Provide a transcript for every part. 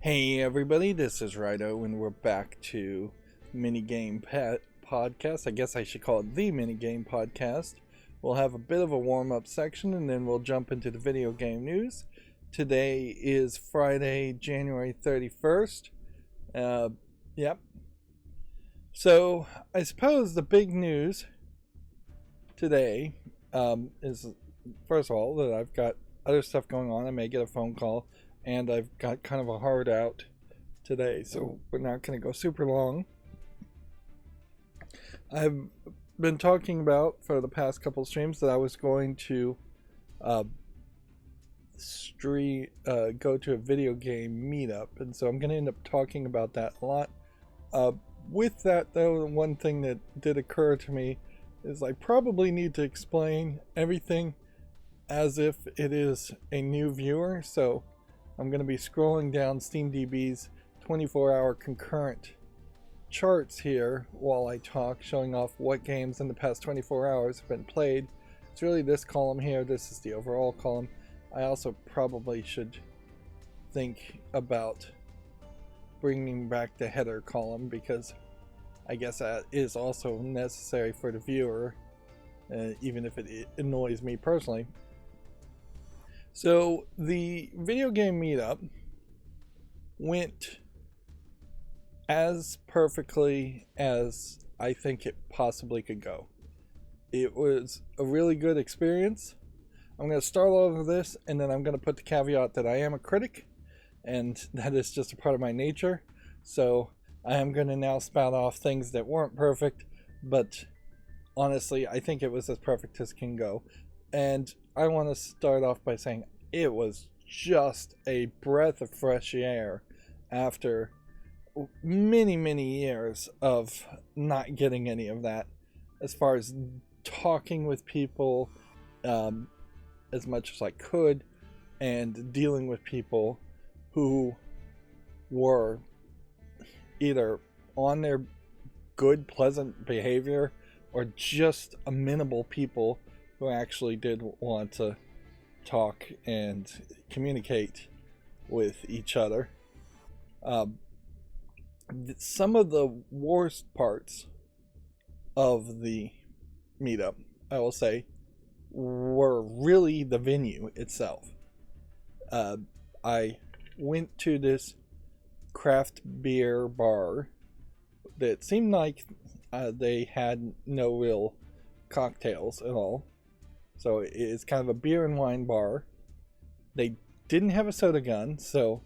Hey everybody, this is Rydo, and we're back to Minigame Podcast. I guess I should call it the Minigame Podcast. We'll have a bit of a warm-up section, and then we'll jump into the video game news. Today is Friday, January 31st. Yep. So, I suppose the big news today is, first of all, that I've got other stuff going on. I may get a phone call. And I've got kind of a hard out today, so we're not going to go super long. I've been talking about for the past couple streams that I was going to go to a video game meetup, and so I'm going to end up talking about that a lot. With that, though, one thing that did occur to me is I probably need to explain everything as if it is a new viewer, so I'm going to be scrolling down SteamDB's 24-hour concurrent charts here while I talk, showing off what games in the past 24 hours have been played. It's really this column here. This is the overall column. I also probably should think about bringing back the header column, because I guess that is also necessary for the viewer, even if it annoys me personally. So the video game meetup went as perfectly as I think it possibly could go. It was a really good experience. I'm going to start over this, and then I'm going to put the caveat that I am a critic, and that is just a part of my nature. So I am going to now spout off things that weren't perfect, but honestly, I think it was as perfect as can go. And I want to start off by saying it was just a breath of fresh air after many years of not getting any of that, as far as talking with people as much as I could, and dealing with people who were either on their good, pleasant behavior, or just amenable people who actually did want to talk and communicate with each other. Some of the worst parts of the meetup, I will say, were really the venue itself. I went to this craft beer bar that seemed like they had no real cocktails at all. So it's kind of a beer and wine bar. They didn't have a soda gun, so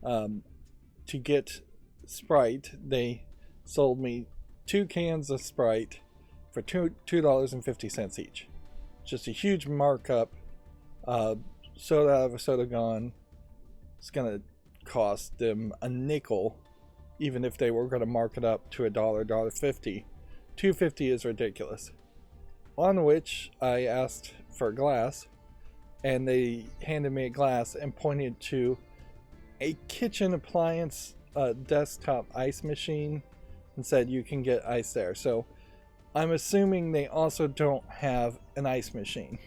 to get Sprite, they sold me 2 cans of Sprite for $2.50 each. Just a huge markup. Soda out of a soda gun. It's gonna cost them a nickel, even if they were gonna mark it up to $1.50. $2.50 is ridiculous. On which I asked for a glass, and they handed me a glass and pointed to a kitchen appliance desktop ice machine and said you can get ice there. So I'm assuming they also don't have an ice machine.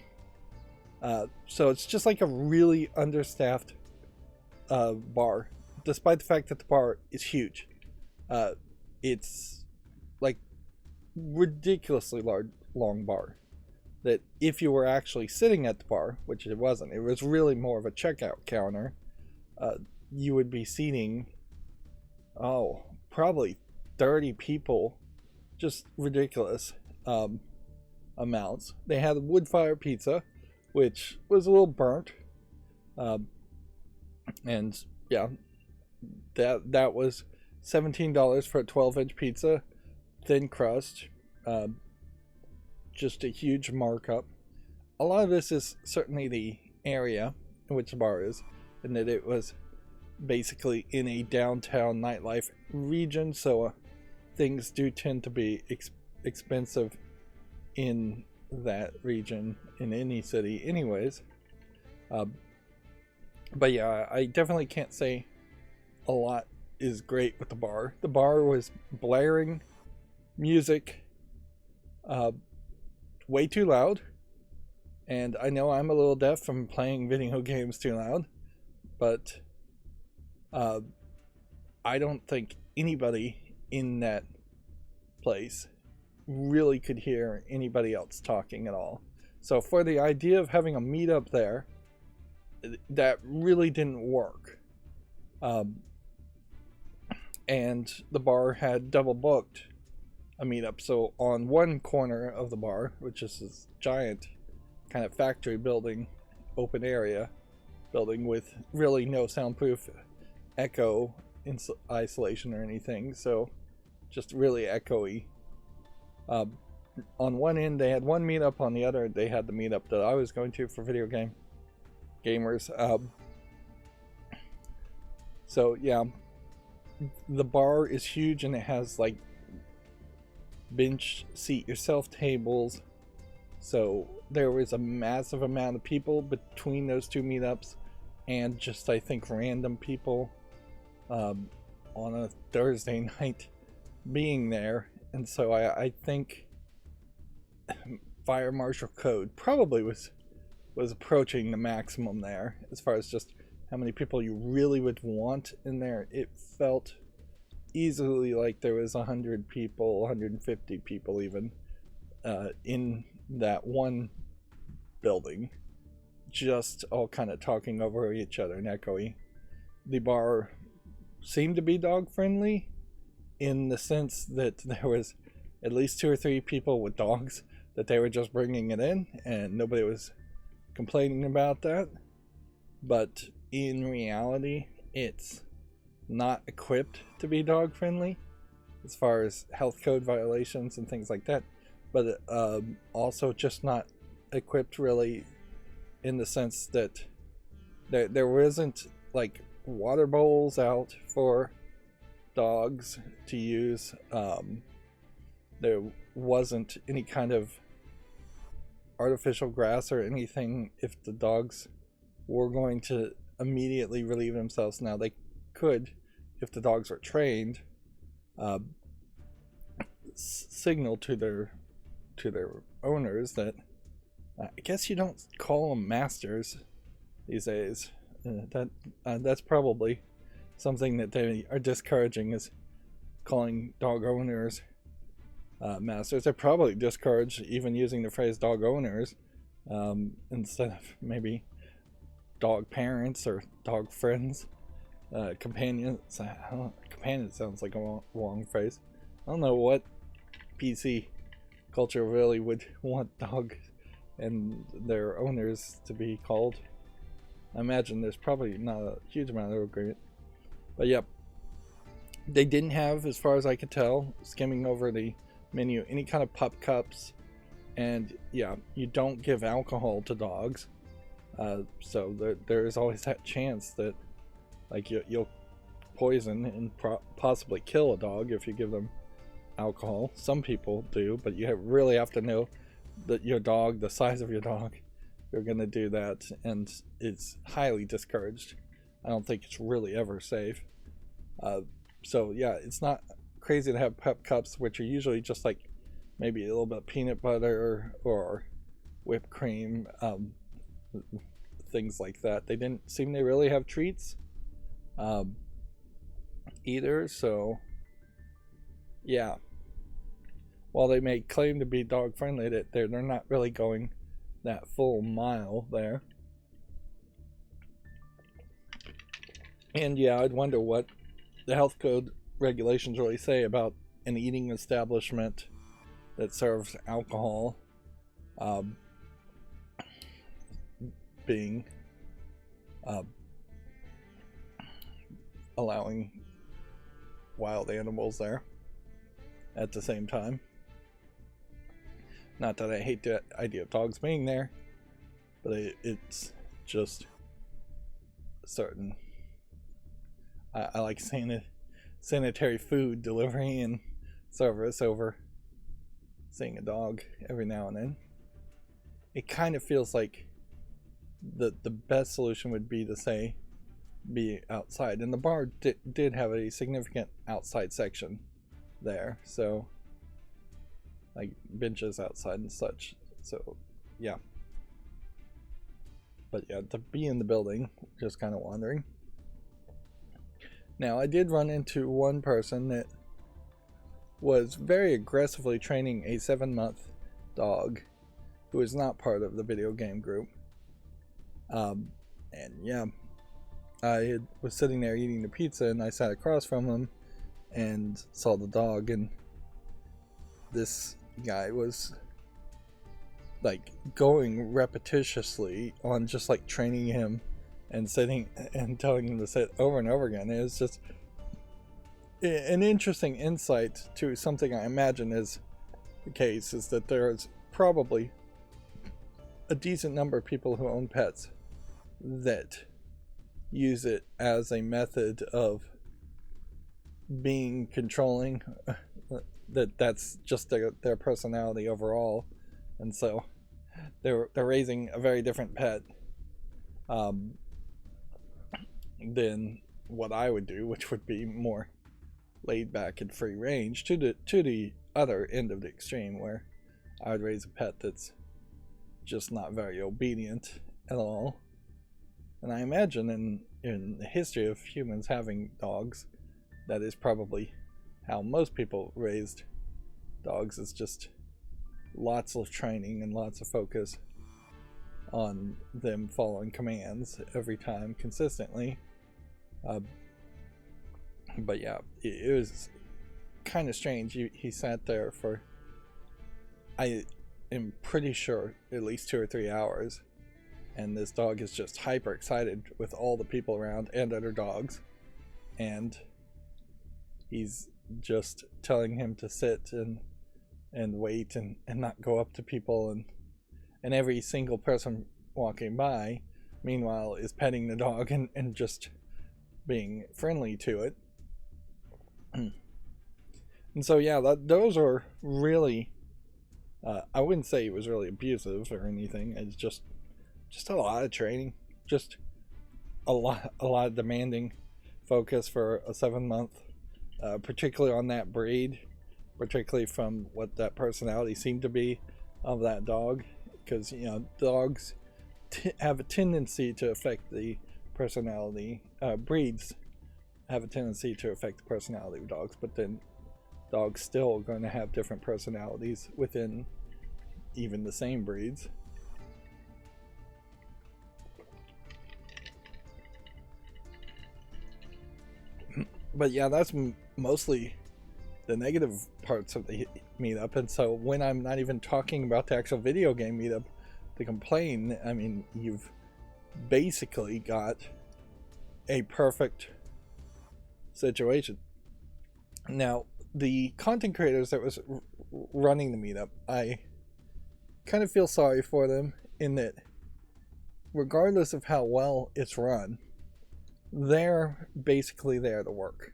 So it's just like a really understaffed bar, despite the fact that the bar is huge. It's like ridiculously long bar, that if you were actually sitting at the bar, which it wasn't, it was really more of a checkout counter, you would be seating probably 30 people, just ridiculous amounts. They had wood fire pizza, which was a little burnt, and yeah, that was $17 for a 12-inch pizza, thin crust, just a huge markup. A lot of this is certainly the area in which the bar is, and that it was basically in a downtown nightlife region, so things do tend to be expensive in that region, in any city anyways. But yeah, I definitely can't say a lot is great with the bar. The bar was blaring music way too loud, and I know I'm a little deaf from playing video games too loud, but I don't think anybody in that place really could hear anybody else talking at all. So for the idea of having a meetup there, that really didn't work. And the bar had double booked a meetup. So on one corner of the bar, which is this giant kind of factory building, open area building with really no soundproof echo isolation or anything, so just really echoey. On one end they had one meetup, on the other they had the meetup that I was going to for video game gamers. So yeah, the bar is huge and it has like bench seat yourself tables, so there was a massive amount of people between those two meetups, and just I think random people on a Thursday night being there. And so I think fire marshal code probably was approaching the maximum there as far as just how many people you really would want in there. It felt easily like there was 100 people, 150 people even, in that one building, just all kind of talking over each other and echoey. The bar seemed to be dog friendly in the sense that there was at least 2 or 3 people with dogs that they were just bringing it in, and nobody was complaining about that. But in reality, it's not equipped to be dog friendly as far as health code violations and things like that, but also just not equipped really in the sense that there wasn't like water bowls out for dogs to use. There wasn't any kind of artificial grass or anything if the dogs were going to immediately relieve themselves. Now they could, if the dogs were trained, signal to their owners that I guess you don't call them masters these days. That's probably something that they are discouraging, is calling dog owners masters. They probably discourage even using the phrase dog owners instead of maybe dog parents or dog friends, companions. Companion sounds like a wrong phrase. I don't know what PC culture really would want dogs and their owners to be called. I imagine there's probably not a huge amount of agreement. But yep, they didn't have, as far as I could tell, skimming over the menu, any kind of pup cups. And yeah, you don't give alcohol to dogs. So there is always that chance that like you'll poison and possibly kill a dog if you give them alcohol. Some people do, but you really have to know that your dog, the size of your dog, you're going to do that, and it's highly discouraged. I don't think it's really ever safe. So yeah, it's not crazy to have pep cups, which are usually just like maybe a little bit of peanut butter or whipped cream, things like that. They didn't seem to really have treats either. So yeah, while they may claim to be dog friendly, they're not really going that full mile there. And yeah, I'd wonder what the health code regulations really say about an eating establishment that serves alcohol being allowing wild animals there at the same time. Not that I hate the idea of dogs being there, but it's just certain. I like sanitary food delivery and service over seeing a dog every now and then. It kind of feels like the best solution would be to say be outside, and the bar did have a significant outside section there, so like benches outside and such. So yeah, but yeah, to be in the building, just kind of wandering. Now, I did run into one person that was very aggressively training a 7-month dog who is not part of the video game group. And yeah, I was sitting there eating the pizza, and I sat across from him and saw the dog, and this guy was like going repetitiously on just like training him and sitting and telling him to sit over and over again. It was just an interesting insight to something I imagine is the case, is that there's probably a decent number of people who own pets that use it as a method of being controlling, that's just their personality overall, and so they're raising a very different pet than what I would do, which would be more laid back and free range, to the other end of the extreme, where I would raise a pet that's just not very obedient at all. And I imagine in the history of humans having dogs, that is probably how most people raised dogs, is just lots of training and lots of focus on them following commands every time consistently. But yeah, it was kind of strange. He sat there for, I am pretty sure, at least 2 or 3 hours, and this dog is just hyper excited with all the people around and other dogs, and he's just telling him to sit and wait and not go up to people, and every single person walking by meanwhile is petting the dog and just being friendly to it. And so yeah, those are really I wouldn't say it was really abusive or anything. It's just a lot of training, just a lot of demanding focus for a 7-month, particularly on that breed, particularly from what that personality seemed to be of that dog, because dogs have a tendency to affect the personality. Breeds have a tendency to affect the personality of dogs, but then dogs still are going to have different personalities within even the same breeds. But yeah, that's mostly the negative parts of the meetup. And so when I'm not even talking about the actual video game meetup to complain, I mean, you've basically got a perfect situation. Now, the content creators that was running the meetup, I kind of feel sorry for them, in that regardless of how well it's run, they're basically there to work.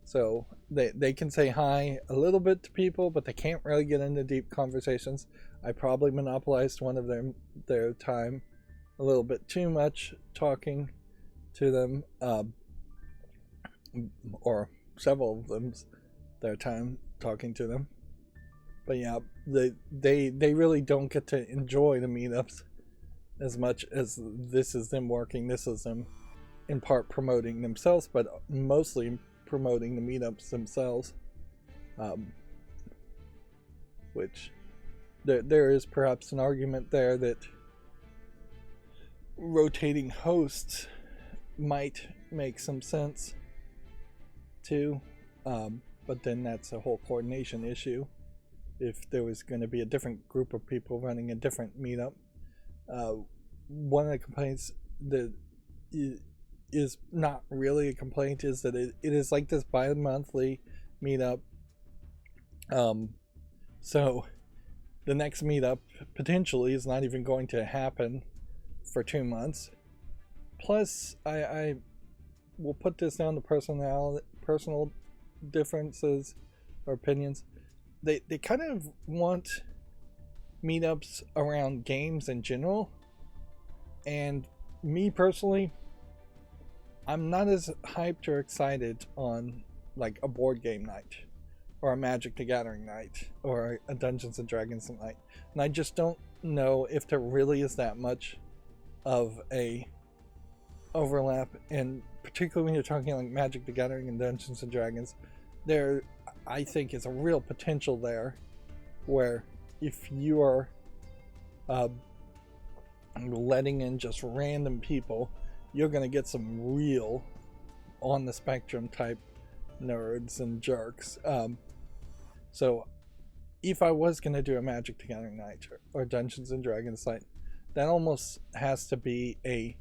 So they can say hi a little bit to people, but they can't really get into deep conversations. I probably monopolized one of their time a little bit too much, talking to them, or several of them's their time talking to them. But yeah, they really don't get to enjoy the meetups as much as this is them working. This is them in part promoting themselves, but mostly promoting the meetups themselves, which there is perhaps an argument there that rotating hosts might make some sense too, but then that's a whole coordination issue if there was going to be a different group of people running a different meetup. One of the complaints that is not really a complaint is that it is like this bi-monthly meetup. So the next meetup potentially is not even going to happen for 2 months. Plus, I will put this down to personal differences or opinions. They kind of want meetups around games in general, and me personally, I'm not as hyped or excited on like a board game night or a Magic the Gathering night or a Dungeons and Dragons night, and I just don't know if there really is that much of a overlap, and particularly when you're talking like Magic the Gathering and Dungeons and Dragons, there I think is a real potential there where if you are letting in just random people, you're going to get some real on the spectrum type nerds and jerks. So if I was going to do a Magic the Gathering night or Dungeons and Dragons night, that almost has to be a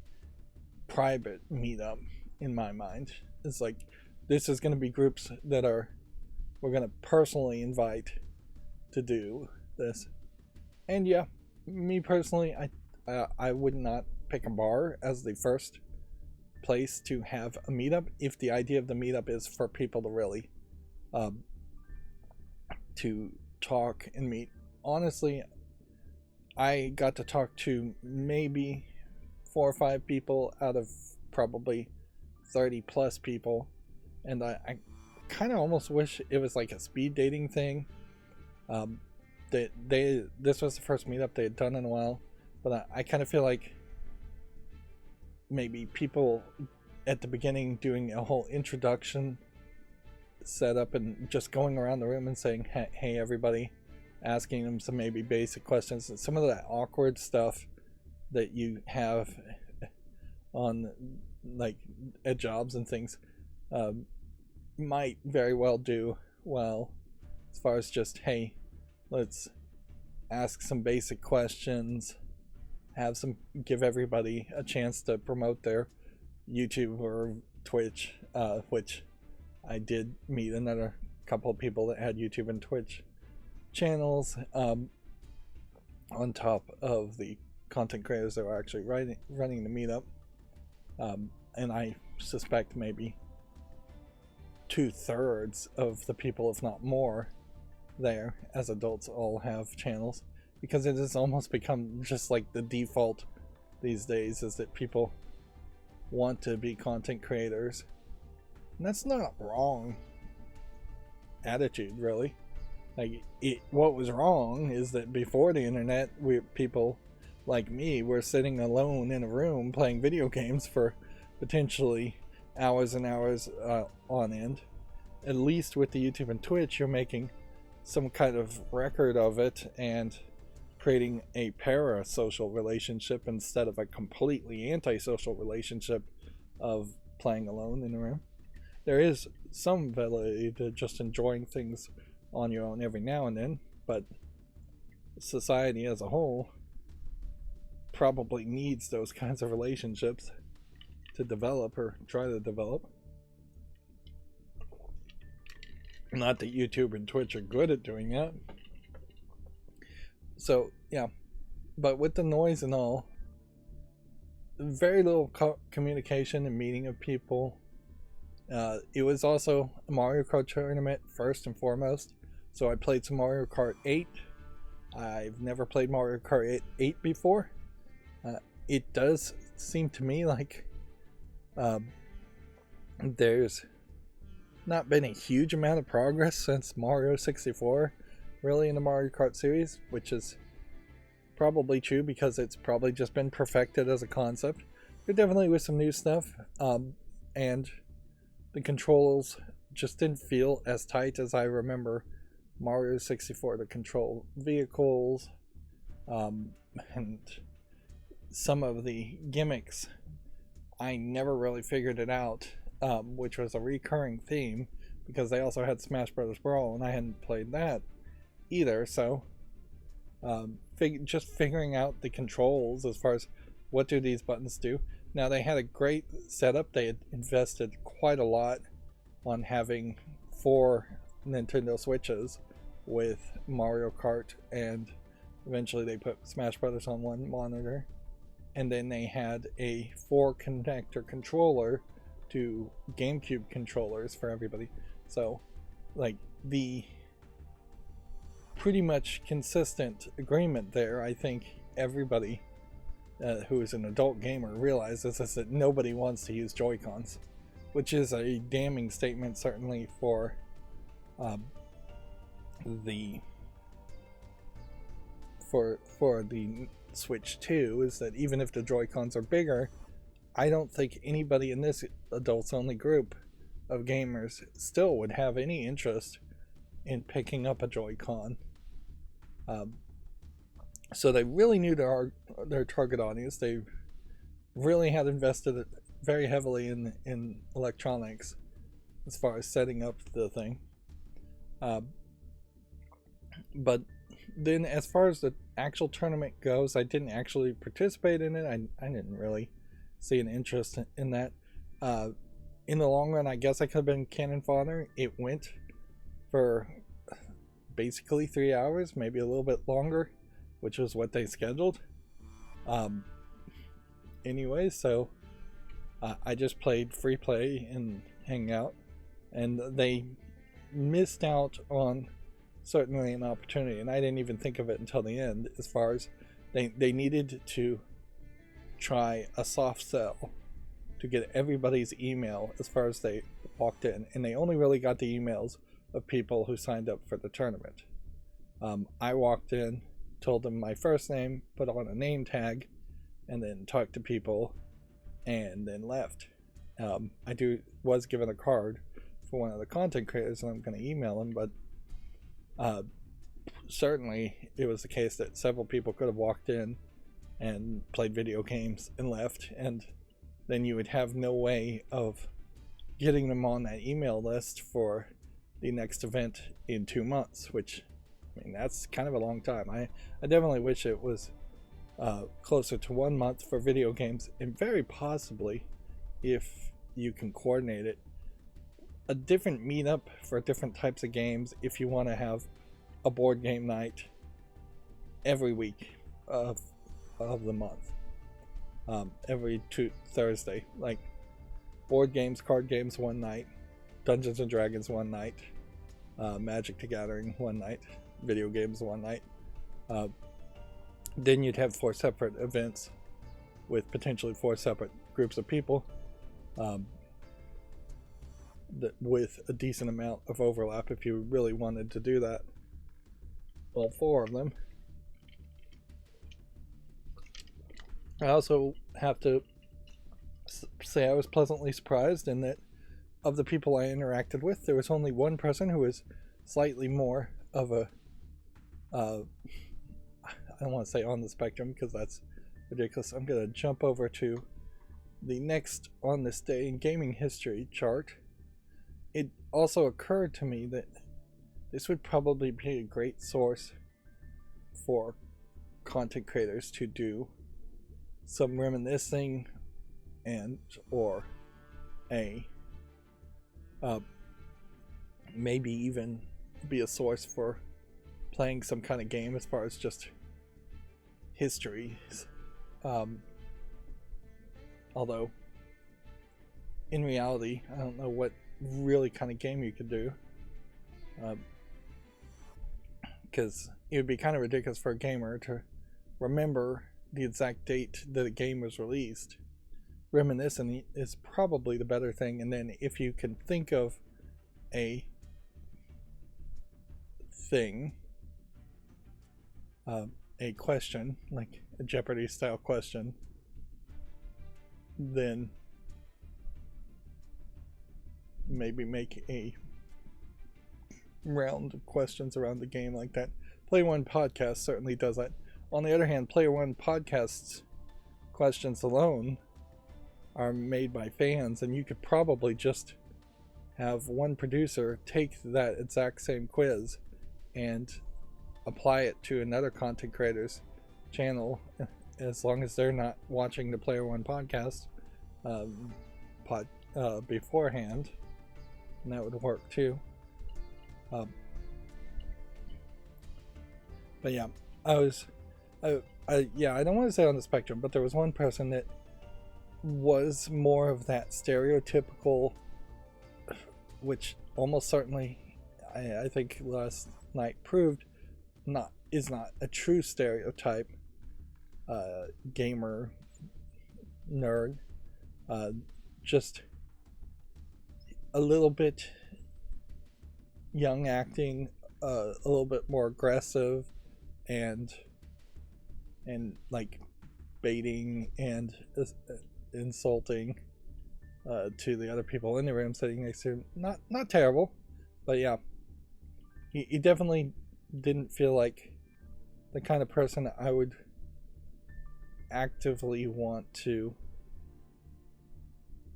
private meetup in my mind. It's like, this is going to be groups that we're going to personally invite to do this. And yeah, me personally, I would not pick a bar as the first place to have a meetup if the idea of the meetup is for people to really to talk and meet. Honestly, I got to talk to maybe 4 or 5 people out of probably 30 plus people, and I kind of almost wish it was like a speed dating thing. This was the first meetup they had done in a while, but I kind of feel like maybe people at the beginning doing a whole introduction setup and just going around the room and saying, hey everybody, asking them some maybe basic questions, and some of that awkward stuff that you have on like at jobs and things might very well do well, as far as just, hey, let's ask some basic questions, give everybody a chance to promote their YouTube or Twitch, which I did meet another couple of people that had YouTube and Twitch channels, on top of the content creators that were actually running the meetup. And I suspect maybe 2/3 of the people, if not more, there as adults all have channels, because it has almost become just like the default these days is that people want to be content creators. And that's not wrong attitude, really. Like, what was wrong is that before the internet, people like me were sitting alone in a room playing video games for potentially hours and hours on end. At least with the YouTube and Twitch, you're making some kind of record of it and creating a parasocial relationship instead of a completely antisocial relationship of playing alone in a room. There is some validity to just enjoying things on your own every now and then, but society as a whole probably needs those kinds of relationships to develop or try to develop. Not that YouTube and Twitch are good at doing that. So yeah, but with the noise and all, very little communication and meeting of people. It was also a Mario Kart tournament first and foremost, so I played some Mario Kart 8. I've never played Mario Kart 8 before. It does seem to me like there's not been a huge amount of progress since Mario 64 really in the Mario Kart series, which is probably true because it's probably just been perfected as a concept. There definitely was some new stuff, and the controls just didn't feel as tight as I remember Mario 64 to control vehicles, and some of the gimmicks I never really figured it out, which was a recurring theme because they also had Smash Bros. Brawl and I hadn't played that either. So just figuring out the controls as far as what do these buttons do. Now, they had a great setup. They had invested quite a lot on having 4 Nintendo Switches with Mario Kart, and eventually they put Smash Brothers on one monitor, and then they had a 4 connector controller to GameCube controllers for everybody. So like the pretty much consistent agreement there, I think everybody who is an adult gamer realizes, is that nobody wants to use Joy-Cons, which is a damning statement certainly for the Switch 2, is that even if the Joy-Cons are bigger, I don't think anybody in this adults only group of gamers still would have any interest in picking up a Joy-Con. So they really knew their target audience. They really had invested very heavily in electronics as far as setting up the thing. But then as far as the actual tournament goes, I didn't actually participate in it. I didn't really see an interest in that. In the long run, I guess I could have been cannon fodder. It went for basically 3 hours, maybe a little bit longer, which was what they scheduled. Anyway, so I just played free play and hang out, and they missed out on certainly an opportunity, and I didn't even think of it until the end, as far as they needed to try a soft sell to get everybody's email as far as they walked in, and they only really got the emails of people who signed up for the tournament. I walked in, told them my first name, put on a name tag, and then talked to people, and then left. I was given a card for one of the content creators, and I'm going to email him, but certainly it was the case that several people could have walked in and played video games and left, and then you would have no way of getting them on that email list for the next event in 2 months, which, I mean, that's kind of a long time. I definitely wish it was closer to 1 month for video games, and very possibly, if you can coordinate it, a different meetup for different types of games if you want to have a board game night every week of the month. Every Thursday, like board games, card games one night, Dungeons and Dragons one night, Magic the Gathering one night, video games one night. Then you'd have 4 separate events with potentially 4 separate groups of people, with a decent amount of overlap if you really wanted to do that. All 4 of them. I also have to say I was pleasantly surprised in that of the people I interacted with, there was only one person who was slightly more of a I don't want to say on the spectrum because that's ridiculous. I'm going to jump over to the next on this day in gaming history chart. It also occurred to me that this would probably be a great source for content creators to do some reminiscing and or a maybe even be a source for playing some kind of game as far as just histories, although in reality I don't know what really kind of game you could do, because it would be kind of ridiculous for a gamer to remember the exact date that a game was released. Reminiscing is probably the better thing, and then if you can think of a thing, a question, like a Jeopardy style question, then maybe make a round of questions around the game like that. Player One Podcast certainly does that. On the other hand, Player One Podcast's questions alone are made by fans, and you could probably just have one producer take that exact same quiz and apply it to another content creator's channel, as long as they're not watching the Player One Podcast beforehand, and that would work too. But yeah, I don't want to say on the spectrum, but there was one person that was more of that stereotypical, which almost certainly I think last night proved is not a true stereotype gamer nerd, just a little bit young acting, a little bit more aggressive, and like baiting and insulting to the other people in the room sitting next to him. Not terrible, but yeah, he definitely didn't feel like the kind of person I would actively want to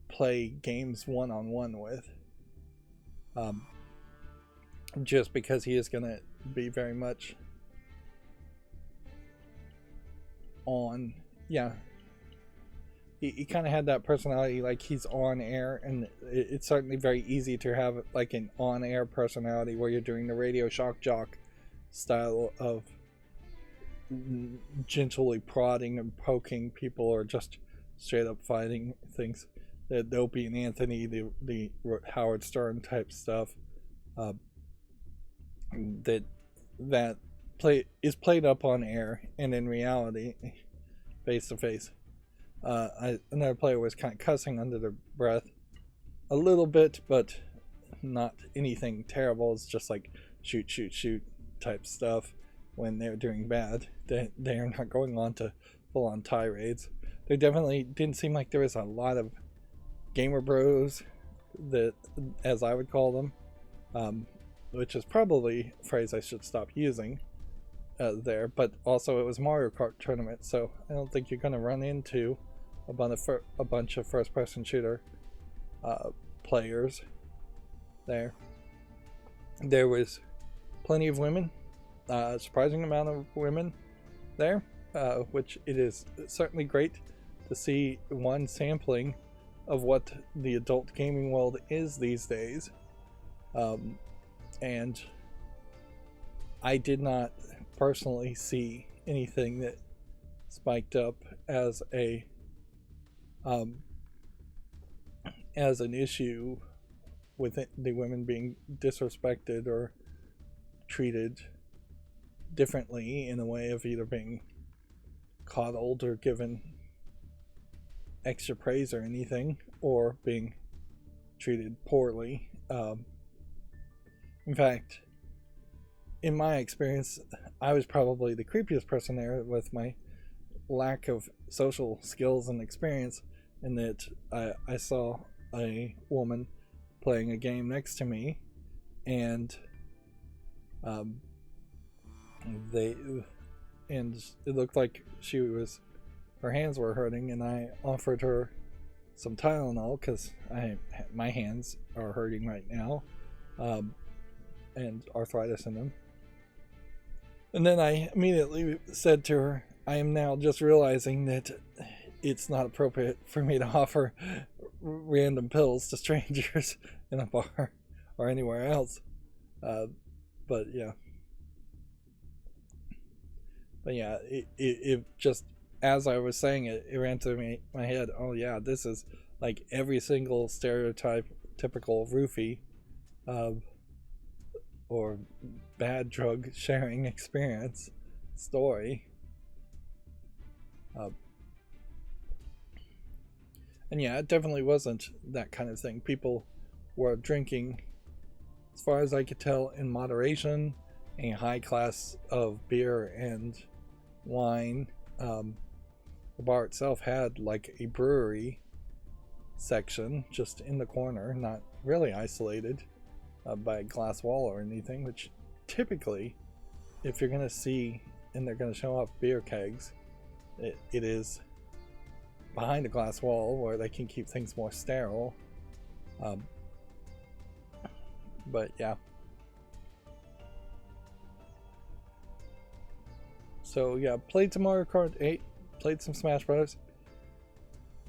play games one-on-one with. Just because he is going to be very much on, yeah, he kind of had that personality, like he's on air, and it's certainly very easy to have like an on-air personality where you're doing the radio shock jock style of gently prodding and poking people, or just straight up fighting things. The Dopey and Anthony, the Howard Stern type stuff, that is played up on air, and in reality, face to face. Another player was kind of cussing under their breath a little bit, but not anything terrible. It's just like shoot type stuff when they're doing bad. They are not going on to full on tirades. There definitely didn't seem like there was a lot of gamer bros, that, as I would call them, which is probably a phrase I should stop using there. But also it was Mario Kart tournament, so I don't think you're going to run into a bunch of first-person shooter players there. There was plenty of women, a surprising amount of women there, which it is certainly great to see one sampling of what the adult gaming world is these days. And I did not personally see anything that spiked up as an issue with the women being disrespected or treated differently in a way of either being coddled or given extra praise or anything, or being treated poorly. In fact, in my experience, I was probably the creepiest person there, with my lack of social skills and experience, in that I saw a woman playing a game next to me, and it looked like her hands were hurting, and I offered her some Tylenol because my hands are hurting right now, and arthritis in them. And then I immediately said to her, I am now just realizing that it's not appropriate for me to offer random pills to strangers in a bar or anywhere else. But yeah, it just, as I was saying it, it ran through my head. Oh yeah, this is like every single stereotype, typical roofie, or bad drug sharing experience story. And yeah, it definitely wasn't that kind of thing. People were drinking, as far as I could tell, in moderation, a high class of beer and wine. The bar itself had like a brewery section just in the corner, not really isolated by a glass wall or anything, which typically, if you're going to see and they're going to show off beer kegs, it is behind a glass wall where they can keep things more sterile. But yeah. So yeah, played some Mario Kart 8, played some Smash Bros.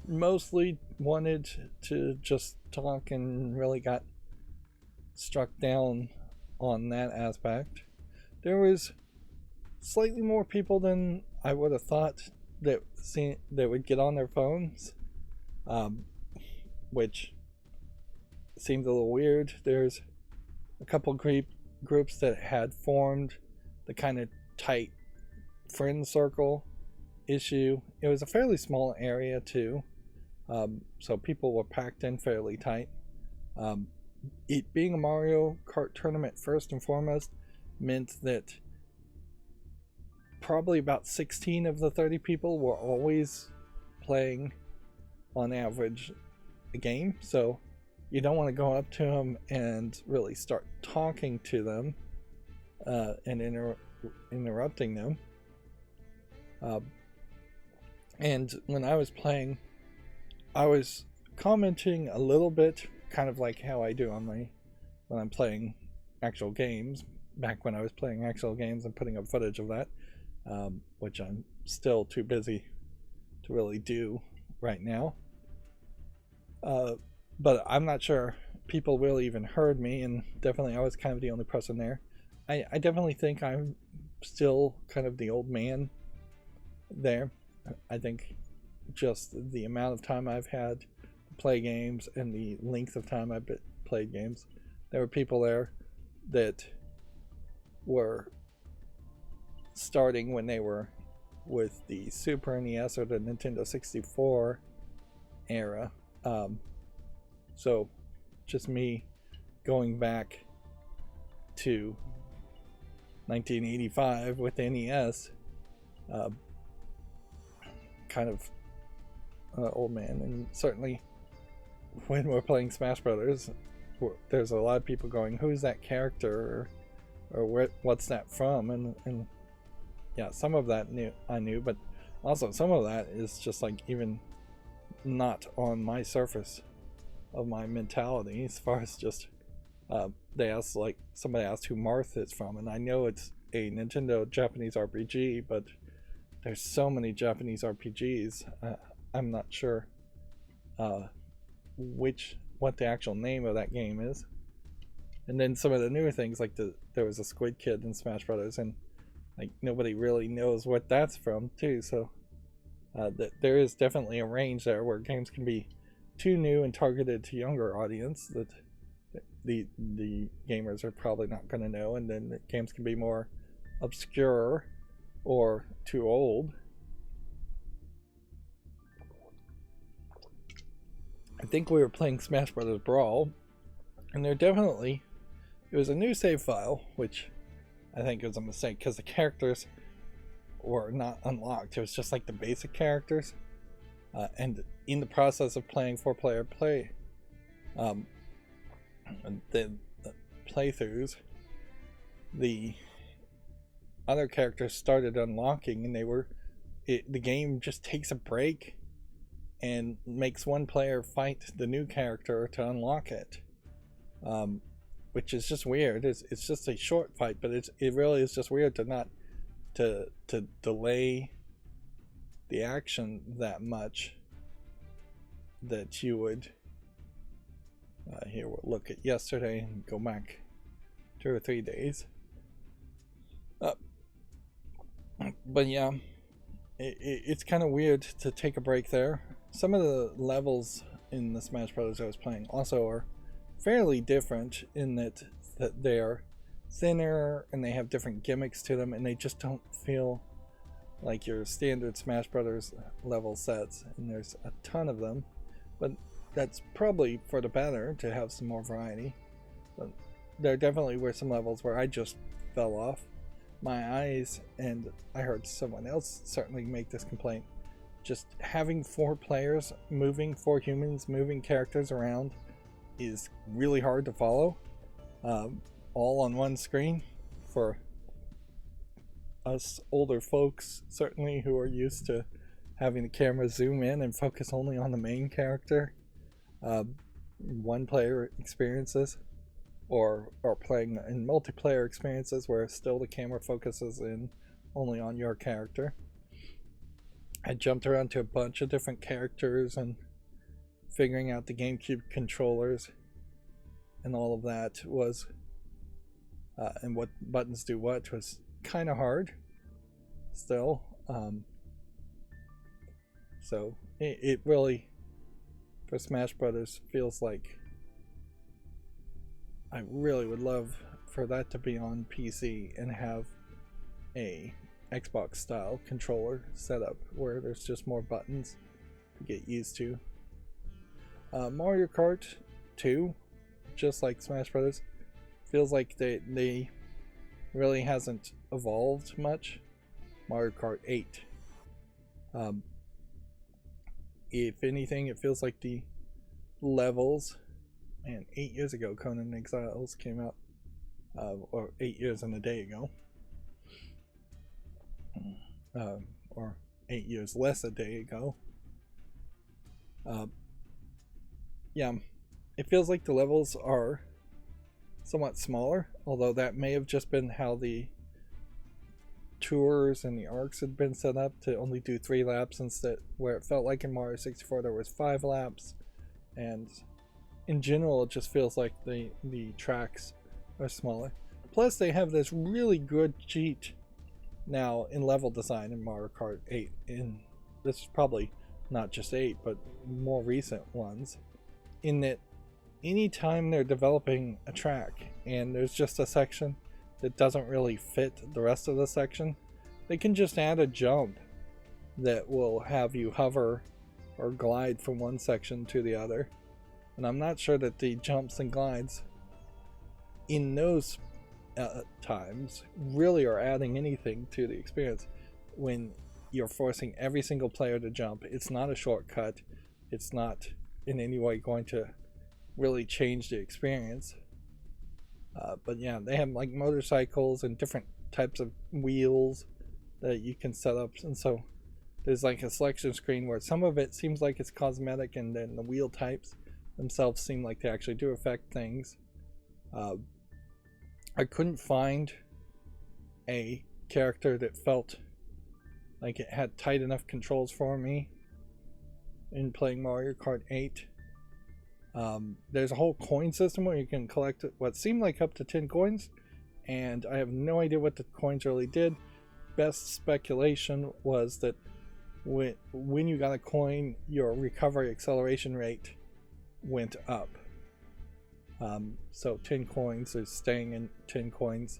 Mostly wanted to just talk, and really got struck down on that aspect. There was slightly more people than I would have thought that would get on their phones, which seemed a little weird. There's a couple groups that had formed the kind of tight friend circle issue. It was a fairly small area too, so people were packed in fairly tight. It being a Mario Kart tournament, first and foremost, meant that probably about 16 of the 30 people were always playing on average a game, so you don't want to go up to them and really start talking to them and interrupting them. And when I was playing, I was commenting a little bit, kind of like how I do on when I'm playing actual games, back when I was playing actual games and putting up footage of that, which I'm still too busy to really do right now. But I'm not sure people really even heard me, and definitely I was kind of the only person there. I definitely think I'm still kind of the old man there. I think just the amount of time I've had to play games and the length of time I've played games, there were people there that were starting when they were with the Super NES or the Nintendo 64 era. So just me going back to 1985 with NES, kind of old man. And certainly when we're playing Smash Brothers, there's a lot of people going, who's that character, or what's that from? And yeah, some of that I knew, but also some of that is just like even not on my surface of my mentality, as far as just they asked, like somebody asked who Marth is from, and I know it's a Nintendo Japanese RPG, but there's so many Japanese RPGs, I'm not sure what the actual name of that game is. And then some of the newer things, like there was a Squid Kid in Smash Brothers, and like nobody really knows what that's from too. So there is definitely a range there where games can be too new and targeted to younger audience that the gamers are probably not going to know, and then the games can be more obscure or too old. I think we were playing Smash Brothers Brawl, and it was a new save file, which I think was a mistake because the characters were not unlocked. It was just like the basic characters, and in the process of playing 4-player play, the playthroughs, the other characters started unlocking, and the game just takes a break and makes one player fight the new character to unlock it, which is just weird. It's just a short fight, but it really is just weird to delay the action that much, that you would here we'll look at yesterday and go back 2 or 3 days. But yeah, it's kind of weird to take a break there. Some of the levels in the Smash Brothers I was playing also are fairly different in that they are thinner and they have different gimmicks to them, and they just don't feel like your standard Smash Brothers level sets, and there's a ton of them, but that's probably for the better to have some more variety. But there definitely were some levels where I just fell off my eyes, and I heard someone else certainly make this complaint. Just having 4 players moving, 4 humans moving characters around is really hard to follow, all on one screen. For us older folks, certainly, who are used to having the camera zoom in and focus only on the main character, one player experiences, or playing in multiplayer experiences where still the camera focuses in only on your character. I jumped around to a bunch of different characters and figuring out the GameCube controllers and all of that was and what buttons do what was kind of hard still. So it really, for Smash Brothers, feels like I really would love for that to be on PC and have a Xbox style controller setup where there's just more buttons to get used to. Mario Kart 2, just like Smash Brothers, feels like they really hasn't evolved much. Mario Kart 8, If anything, it feels like the levels, and 8 years ago Conan Exiles came out, or 8 years and a day ago, or 8 years less a day ago. Yeah, it feels like the levels are somewhat smaller, although that may have just been how the tours and the arcs had been set up to only do 3 laps instead, where it felt like in Mario 64 there was 5 laps. And in general, it just feels like the tracks are smaller. Plus, they have this really good cheat now in level design in Mario Kart 8. In this is probably not just 8, but more recent ones, in that anytime they're developing a track and there's just a section that doesn't really fit the rest of the section, they can just add a jump that will have you hover or glide from one section to the other. And I'm not sure that the jumps and glides in those times really are adding anything to the experience. When you're forcing every single player to jump, it's not a shortcut, it's not in any way going to really change the experience. But yeah, they have like motorcycles and different types of wheels that you can set up, and so there's like a selection screen where some of it seems like it's cosmetic, and then the wheel types themselves seem like they actually do affect things. I couldn't find a character that felt like it had tight enough controls for me in playing Mario Kart 8. There's a whole coin system where you can collect what seemed like up to 10 coins, and I have no idea what the coins really did. Best speculation was that when you got a coin, your recovery acceleration rate went up. So 10 coins, or staying in 10 coins,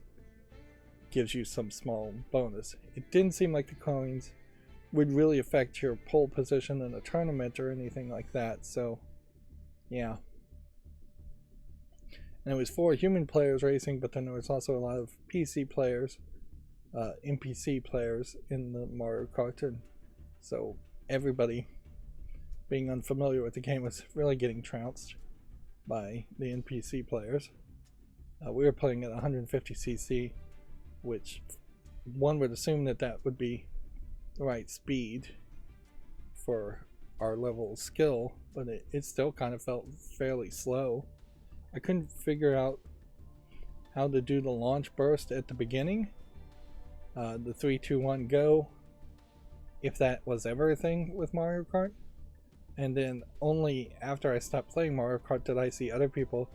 gives you some small bonus. It didn't seem like the coins would really affect your pole position in a tournament or anything like that, so yeah. And it was for human players racing, but then there was also a lot of PC players, NPC players in the Mario Kart, and so everybody being unfamiliar with the game was really getting trounced by the NPC players. We were playing at 150cc, which one would assume that that would be the right speed for our level of skill, but it still kind of felt fairly slow. I couldn't figure out how to do the launch burst at the beginning, the 3, 2, 1 go, if that was ever a thing with Mario Kart. And then only after I stopped playing Mario Kart did I see other people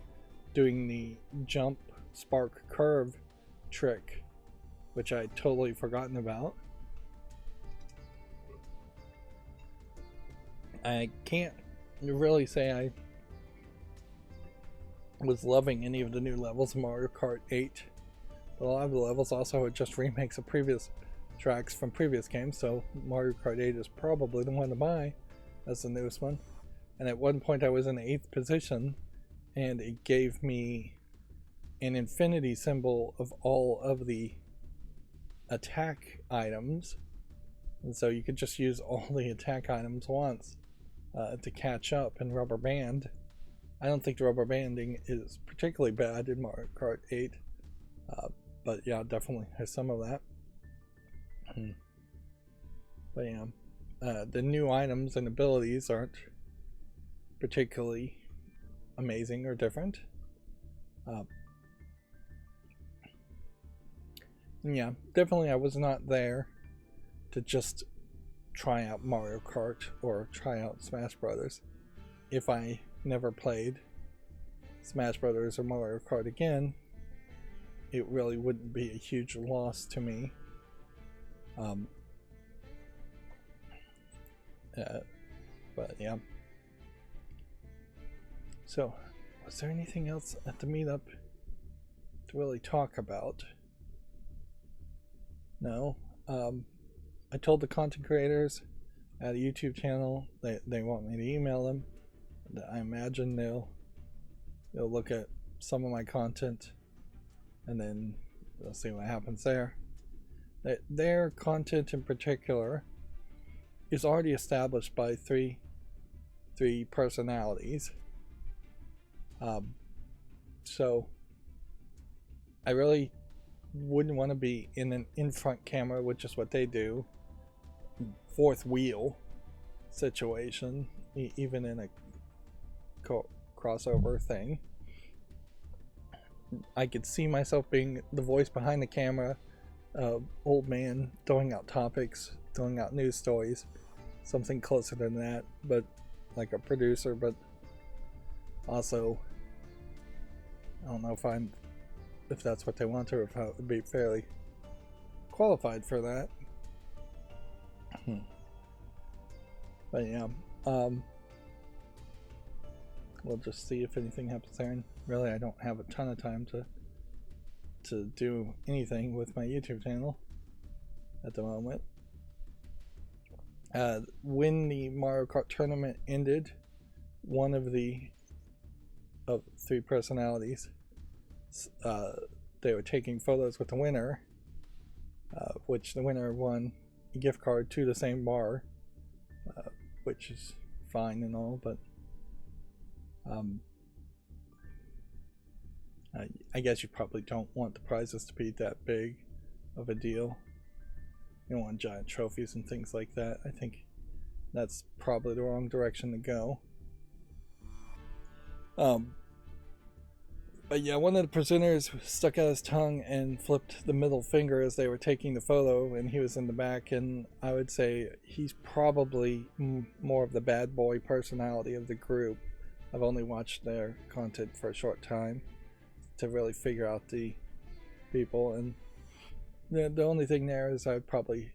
doing the jump spark curve trick, which I'd totally forgotten about. I can't really say I was loving any of the new levels of Mario Kart 8, but a lot of the levels also are just remakes of previous tracks from previous games, so Mario Kart 8 is probably the one to buy as the newest one. And at one point I was in 8th position, and it gave me an infinity symbol of all of the attack items, and so you could just use all the attack items once to catch up and rubber band. I don't think the rubber banding is particularly bad in Mario Kart 8, but yeah, definitely has some of that. But yeah, the new items and abilities aren't particularly amazing or different. Yeah, definitely I was not there to just try out Mario Kart or try out Smash Brothers. If I never played Smash Brothers or Mario Kart again, it really wouldn't be a huge loss to me. But yeah. So, was there anything else at the meetup to really talk about? No. I told the content creators at a YouTube channel that they want me to email them. I imagine they'll look at some of my content, and then we'll see what happens there. Their content in particular is already established by 3 three personalities. So I really wouldn't want to be in an in-front camera, which is what they do, fourth wheel situation, even in a crossover thing. I could see myself being the voice behind the camera, old man throwing out topics, throwing out news stories, something closer than that, but like a producer. But also, I don't know if that's what they want, or if I would be fairly qualified for that. But yeah, we'll just see if anything happens there. And really, I don't have a ton of time to do anything with my YouTube channel at the moment. When the Mario Kart tournament ended, one of the three personalities, they were taking photos with the winner, which the winner won a gift card to the same bar, which is fine and all, but I guess you probably don't want the prizes to be that big of a deal. You don't want giant trophies and things like that. I think that's probably the wrong direction to go. But yeah, one of the presenters stuck out his tongue and flipped the middle finger as they were taking the photo, and he was in the back, and I would say he's probably more of the bad boy personality of the group. I've only watched their content for a short time to really figure out the people, and the only thing there is I'd probably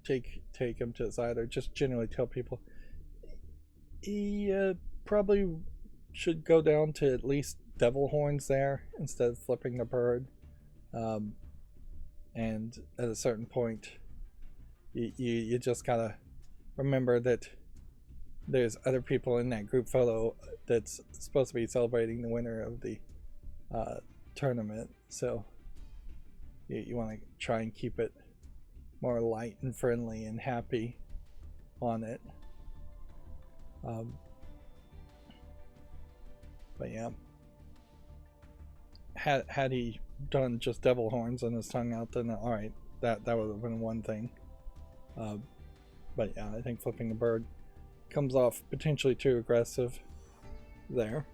take him to the side, or just generally tell people he probably should go down to at least devil horns there instead of flipping the bird. And at a certain point, you just gotta remember that there's other people in that group photo that's supposed to be celebrating the winner of the tournament, so you want to try and keep it more light and friendly and happy on it. But yeah, had he done just devil horns on his tongue out, then alright, that would have been one thing. But yeah, I think flipping the bird comes off potentially too aggressive there.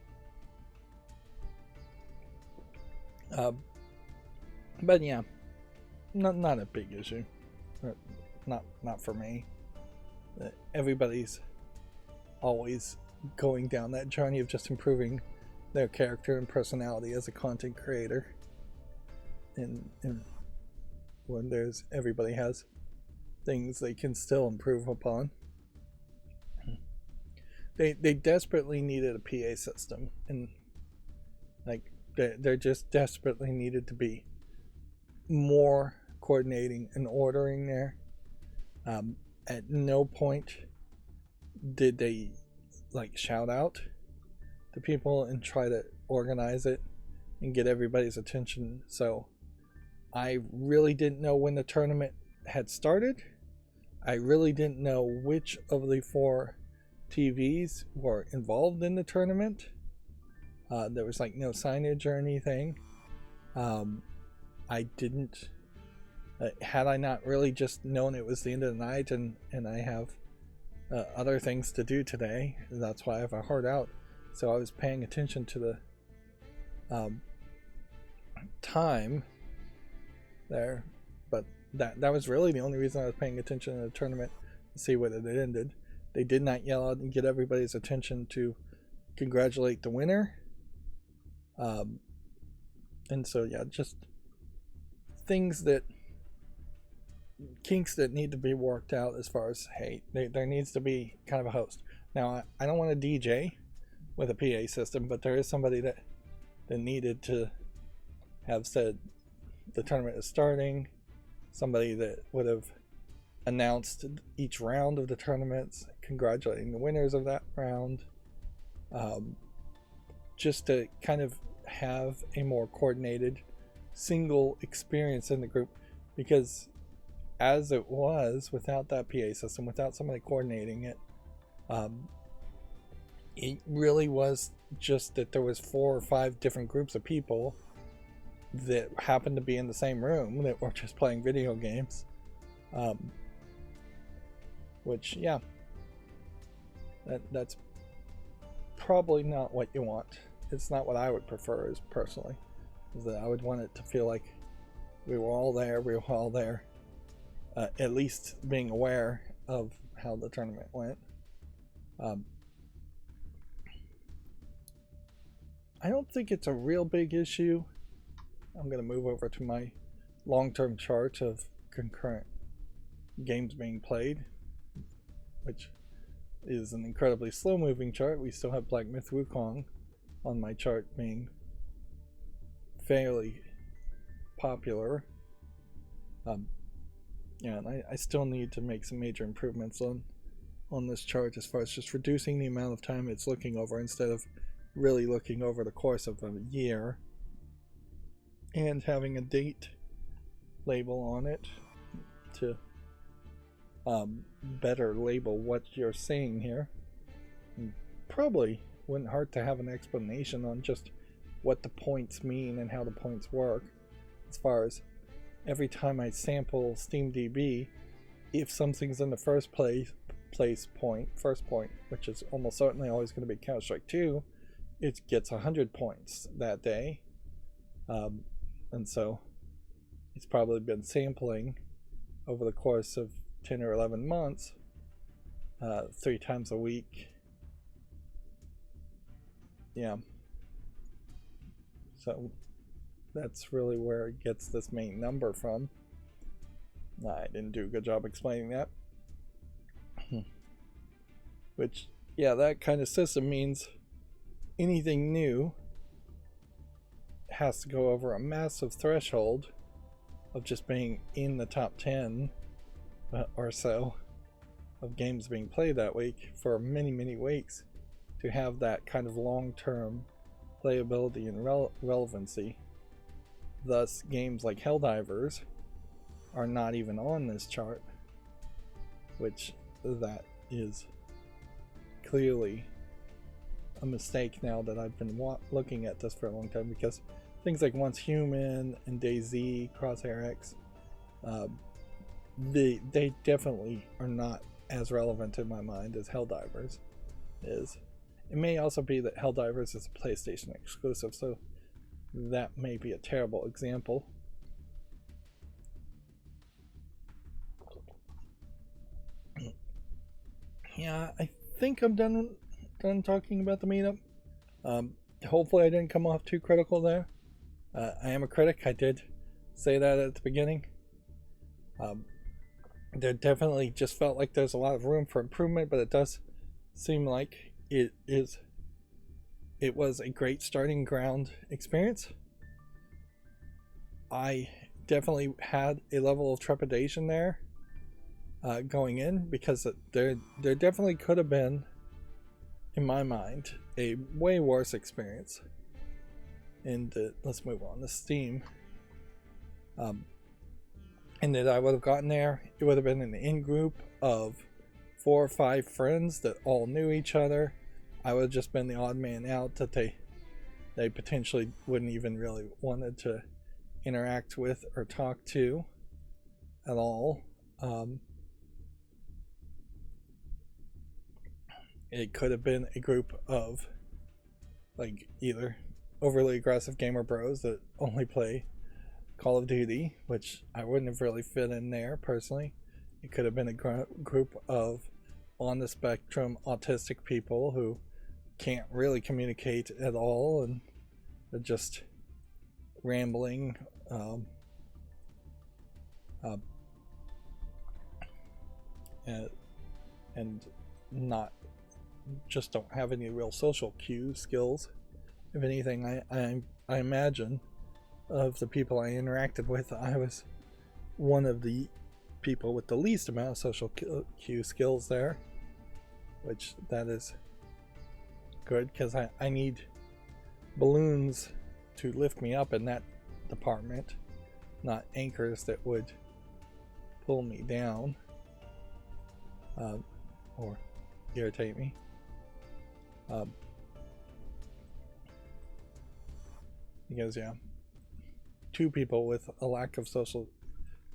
But yeah, not a big issue. Not for me. Everybody's always going down that journey of just improving their character and personality as a content creator. And when everybody has things they can still improve upon. They desperately needed a PA system, and like there just desperately needed to be more coordinating and ordering there. At no point did they like shout out to people and try to organize it and get everybody's attention. So I really didn't know when the tournament had started. I really didn't know which of the 4 TVs were involved in the tournament. There was like no signage or anything. I didn't, had I not really just known it was the end of the night and I have other things to do today, that's why I have a hard out. So I was paying attention to the time there, but that was really the only reason I was paying attention to the tournament, to see whether it ended. They did not yell out and get everybody's attention to congratulate the winner. And so yeah, just kinks that need to be worked out as far as, hey, there needs to be kind of a host. Now I don't want to DJ with a PA system, but there is somebody that needed to have said the tournament is starting, somebody that would have announced each round of the tournaments, congratulating the winners of that round, just to kind of have a more coordinated single experience in the group. Because as it was, without that PA system, without somebody coordinating it, it really was just that there was 4 or 5 different groups of people that happened to be in the same room that were just playing video games. Which, yeah, that's probably not what you want. It's not what I would prefer, is personally, is that I would want it to feel like we were all there, at least being aware of how the tournament went. I don't think it's a real big issue. I'm going to move over to my long-term chart of concurrent games being played, which is an incredibly slow-moving chart. We still have Black Myth Wukong on my chart being fairly popular. Yeah, and I still need to make some major improvements on this chart as far as just reducing the amount of time it's looking over instead of really looking over the course of a year, and having a date label on it to better label what you're seeing here. And probably wouldn't hurt to have an explanation on just what the points mean and how the points work, as far as every time I sample SteamDB, if something's in the first point, which is almost certainly always going to be Counter-Strike 2, it gets 100 points that day. And so it's probably been sampling over the course of 10 or 11 months, 3 times a week. Yeah. So that's really where it gets this main number from. I didn't do a good job explaining that. Which, yeah, that kind of system means anything new has to go over a massive threshold of just being in the top 10 or so of games being played that week for many, many weeks to have that kind of long-term playability and relevancy. Thus, games like Helldivers are not even on this chart, which that is clearly a mistake now that I've been looking at this for a long time, because things like Once Human and DayZ, Crosshair X, they definitely are not as relevant in my mind as Helldivers is. It may also be that Helldivers is a PlayStation exclusive, so that may be a terrible example. Yeah, I think I'm done talking about the meetup. Hopefully I didn't come off too critical there. I am a critic. I did say that at the beginning. There definitely just felt like there's a lot of room for improvement, but it does seem like it was a great starting ground experience. I definitely had a level of trepidation there going in, because there definitely could have been, in my mind, a way worse experience. And let's move on to Steam. And that I would have gotten there, it would have been an in-group of 4 or 5 friends that all knew each other. I would have just been the odd man out that they potentially wouldn't even really wanted to interact with or talk to at all. It could have been a group of like either overly aggressive gamer bros that only play Call of Duty, which I wouldn't have really fit in there personally. It could have been a group of on the spectrum autistic people who can't really communicate at all and are just rambling, and not just don't have any real social cue skills. If anything, I imagine of the people I interacted with, I was one of the people with the least amount of social cue skills there, which that is good, because I need balloons to lift me up in that department, not anchors that would pull me down or irritate me. Because yeah, two people with a lack of social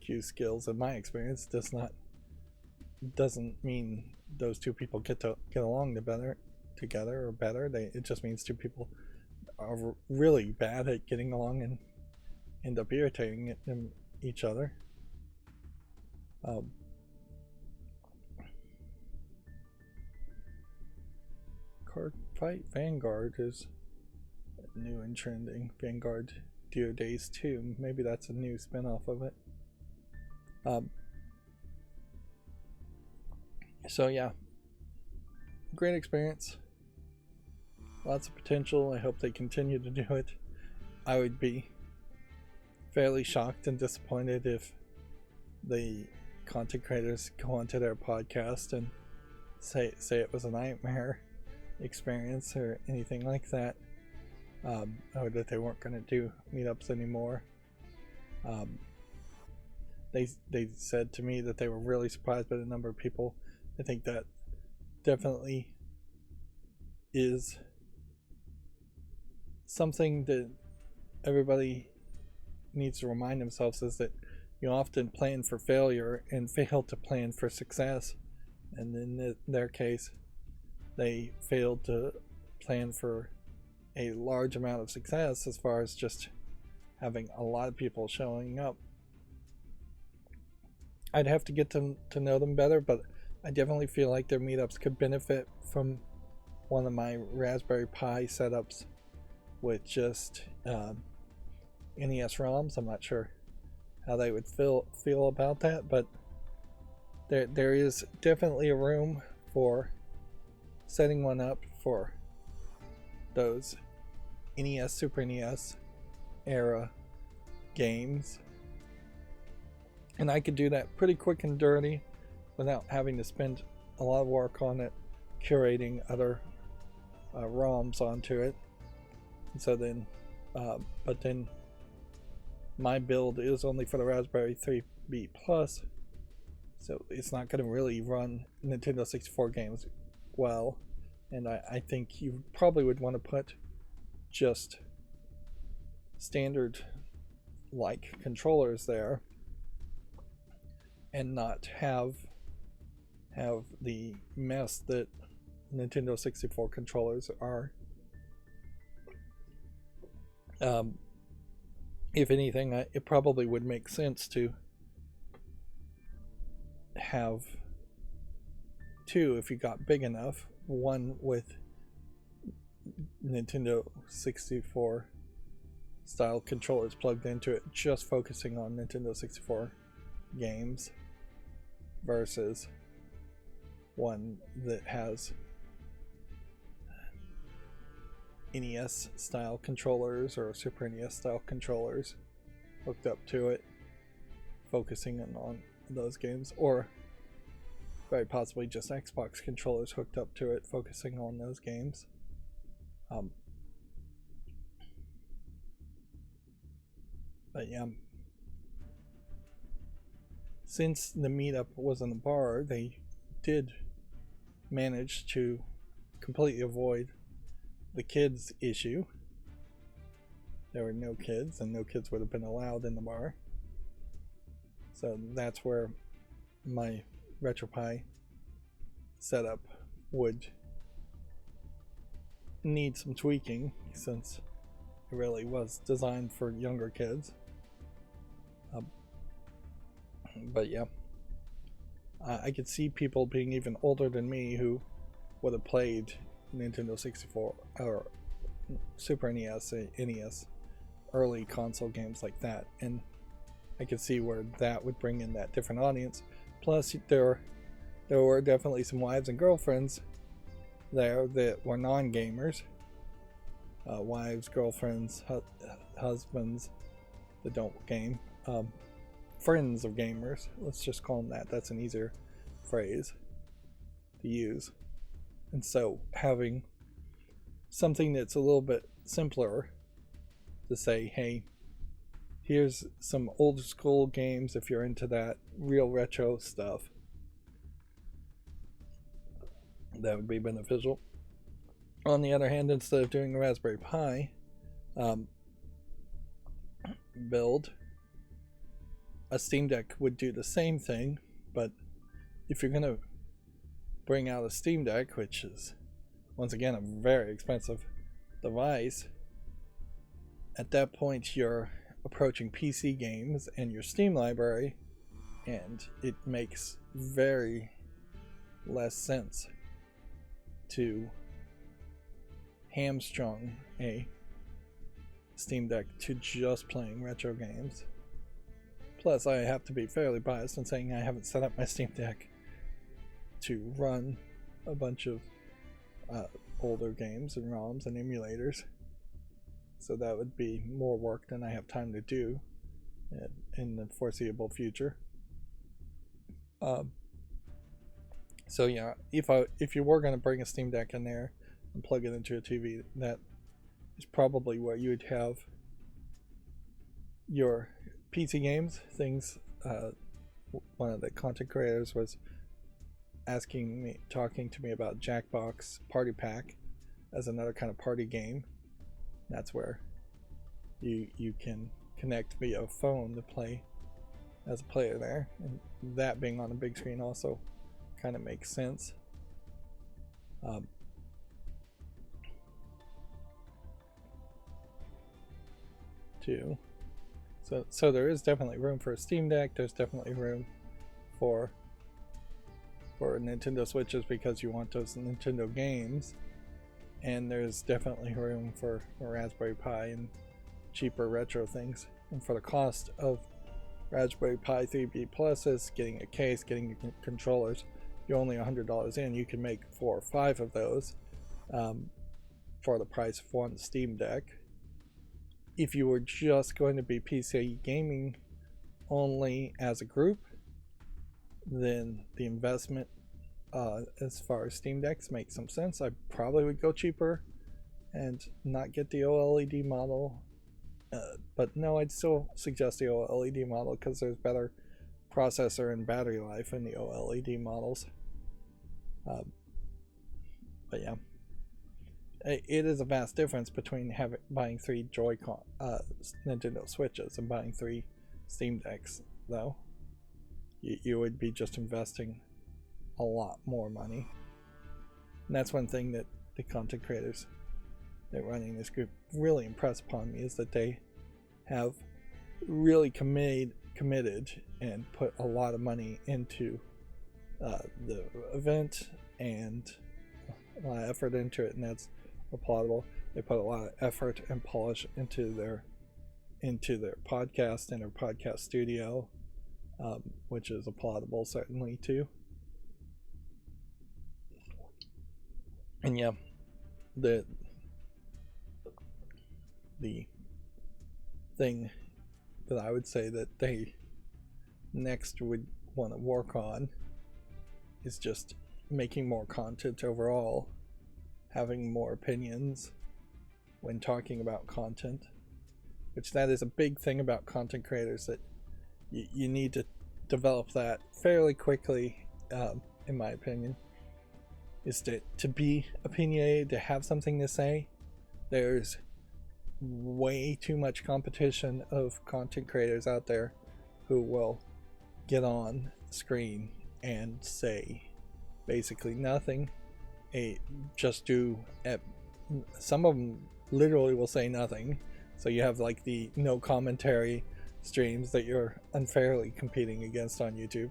cue skills, in my experience, doesn't mean those two people get along together or better. It just means two people are really bad at getting along and end up irritating each other. Card Fight Vanguard is new and trending. Vanguard Dio Days 2. Maybe that's a new spin-off of it. So yeah, great experience. Lots of potential. I hope they continue to do it. I would be fairly shocked and disappointed if the content creators go onto their podcast and say it was a nightmare experience or anything like that, or that they weren't going to do meetups anymore. They said to me that they were really surprised by the number of people. I think that definitely is something that everybody needs to remind themselves, is that you often plan for failure and fail to plan for success. And in their case, they failed to plan for a large amount of success as far as just having a lot of people showing up. I'd have to get to know them better, but I definitely feel like their meetups could benefit from one of my Raspberry Pi setups with just NES ROMs. I'm not sure how they would feel about that, but there is definitely a room for setting one up for those NES, Super NES era games. And I could do that pretty quick and dirty without having to spend a lot of work on it, curating other ROMs onto it. And so then, but then my build is only for the Raspberry 3B Plus, so it's not going to really run Nintendo 64 games well. And I think you probably would want to put just standard like controllers there and not have the mess that Nintendo 64 controllers are. If anything, it probably would make sense to have two, if you got big enough, one with Nintendo 64 style controllers plugged into it, just focusing on Nintendo 64 games, versus one that has NES style controllers or Super NES style controllers hooked up to it, focusing on those games, or very possibly just Xbox controllers hooked up to it, focusing on those games. But yeah, since the meetup was in the bar, they did manage to completely avoid the kids issue. There were no kids, and no kids would have been allowed in the bar. So that's where my RetroPie setup would need some tweaking, since it really was designed for younger kids. But yeah, I could see people being even older than me who would have played Nintendo 64 or Super NES, NES, early console games like that, and I could see where that would bring in that different audience. Plus, there were definitely some wives and girlfriends there that were non-gamers. Wives, girlfriends, husbands that don't game. Friends of gamers. Let's just call them that. That's an easier phrase to use. And so having something that's a little bit simpler to say, hey, here's some old school games if you're into that real retro stuff, that would be beneficial. On the other hand, instead of doing a Raspberry Pi build, a Steam Deck would do the same thing, but if you're going to bring out a Steam Deck, which is once again a very expensive device, at that point you're approaching PC games and your Steam library, and it makes very less sense to hamstrung a Steam Deck to just playing retro games. Plus, I have to be fairly biased in saying I haven't set up my Steam Deck to run a bunch of older games and ROMs and emulators, so that would be more work than I have time to do in the foreseeable future. So yeah, if you were going to bring a Steam Deck in there and plug it into a TV, that is probably where you would have your PC games. Things. One of the content creators was talking to me about Jackbox Party Pack as another kind of party game. That's where you can connect via phone to play as a player there, and that being on a big screen also kind of makes sense. Too. So there is definitely room for a Steam Deck. There's definitely room for Nintendo Switches because you want those Nintendo games, and there's definitely room for a Raspberry Pi and cheaper retro things. And for the cost of Raspberry Pi 3B Pluses, getting a case, getting controllers, you're only $100 in. You can make 4 or 5 of those for the price of one Steam Deck. If you were just going to be PC gaming only as a group, then the investment as far as Steam Decks makes some sense. I probably would go cheaper and not get the OLED model, but no, I'd still suggest the OLED model because there's better processor and battery life in the OLED models. But yeah, it is a vast difference between buying 3 Joy-Con Nintendo Switches and buying 3 Steam Decks, though. You would be just investing a lot more money. And that's one thing that the content creators that running this group really impress upon me, is that they have really committed and put a lot of money into the event and a lot of effort into it, and that's applaudable. They put a lot of effort and polish into their podcast and their podcast studio, which is applaudable certainly too. And yeah, the thing that I would say that they next would want to work on is just making more content overall, having more opinions when talking about content, which that is a big thing about content creators, that you need to develop that fairly quickly, in my opinion, is to be opinionated, to have something to say. There's way too much competition of content creators out there who will get on screen and say basically nothing. Some of them literally will say nothing, so you have like the no commentary streams that you're unfairly competing against on YouTube.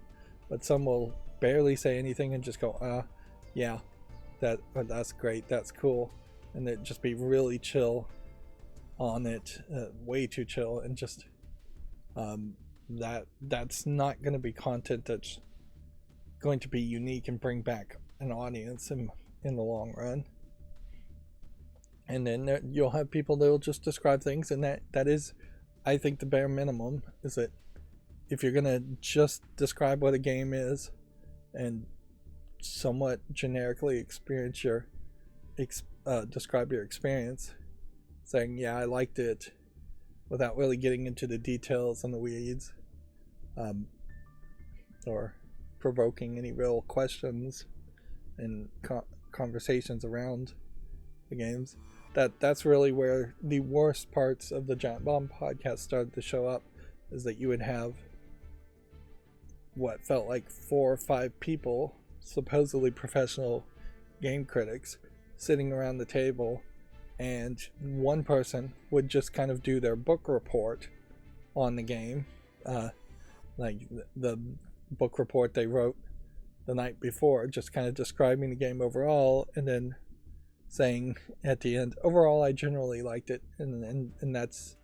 But some will barely say anything and just go, yeah, that's great, that's cool, and then just be really chill on it, way too chill, and just that's not going to be content that's going to be unique and bring back an audience in the long run. And then you'll have people that will just describe things, and that is, I think, the bare minimum, is that if you're gonna just describe what a game is and somewhat generically describe your experience, saying, yeah, I liked it, without really getting into the details and the weeds, or provoking any real questions and conversations around the games. That's really where the worst parts of the Giant Bomb podcast started to show up, is that you would have what felt like 4 or 5 people, supposedly professional game critics, sitting around the table, and one person would just kind of do their book report on the game, like the book report they wrote the night before, just kind of describing the game overall, and then saying at the end, overall I generally liked it, and that's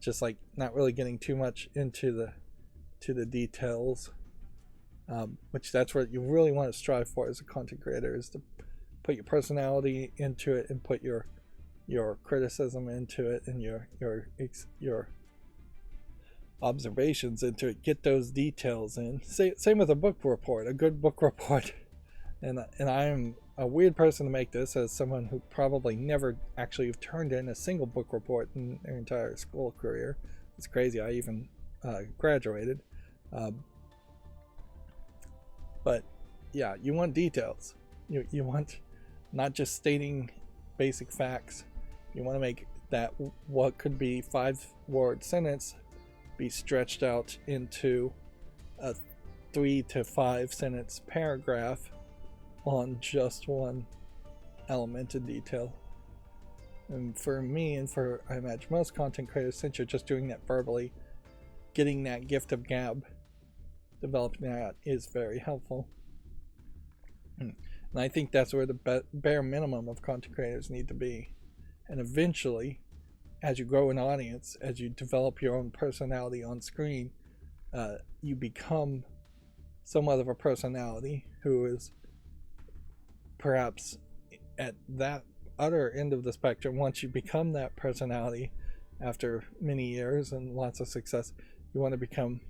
just like not really getting too much into the details, which that's what you really want to strive for as a content creator, is to put your personality into it and put your criticism into it and your observations into it. Get those details in. Same with a book report, a good book report. And I'm a weird person to make this, as someone who probably never actually turned in a single book report in their entire school career. It's crazy. I even graduated. But yeah, you want details. You want not just stating basic facts. You want to make that what could be 5-word sentence be stretched out into a 3 to 5 sentence paragraph on just one element in detail. And for me, and for I imagine most content creators, since you're just doing that verbally, getting that gift of gab, developing that is very helpful. And I think that's where the bare minimum of content creators need to be. And eventually, as you grow an audience, as you develop your own personality on screen, you become somewhat of a personality who is perhaps at that other end of the spectrum. Once you become that personality after many years and lots of success, you want to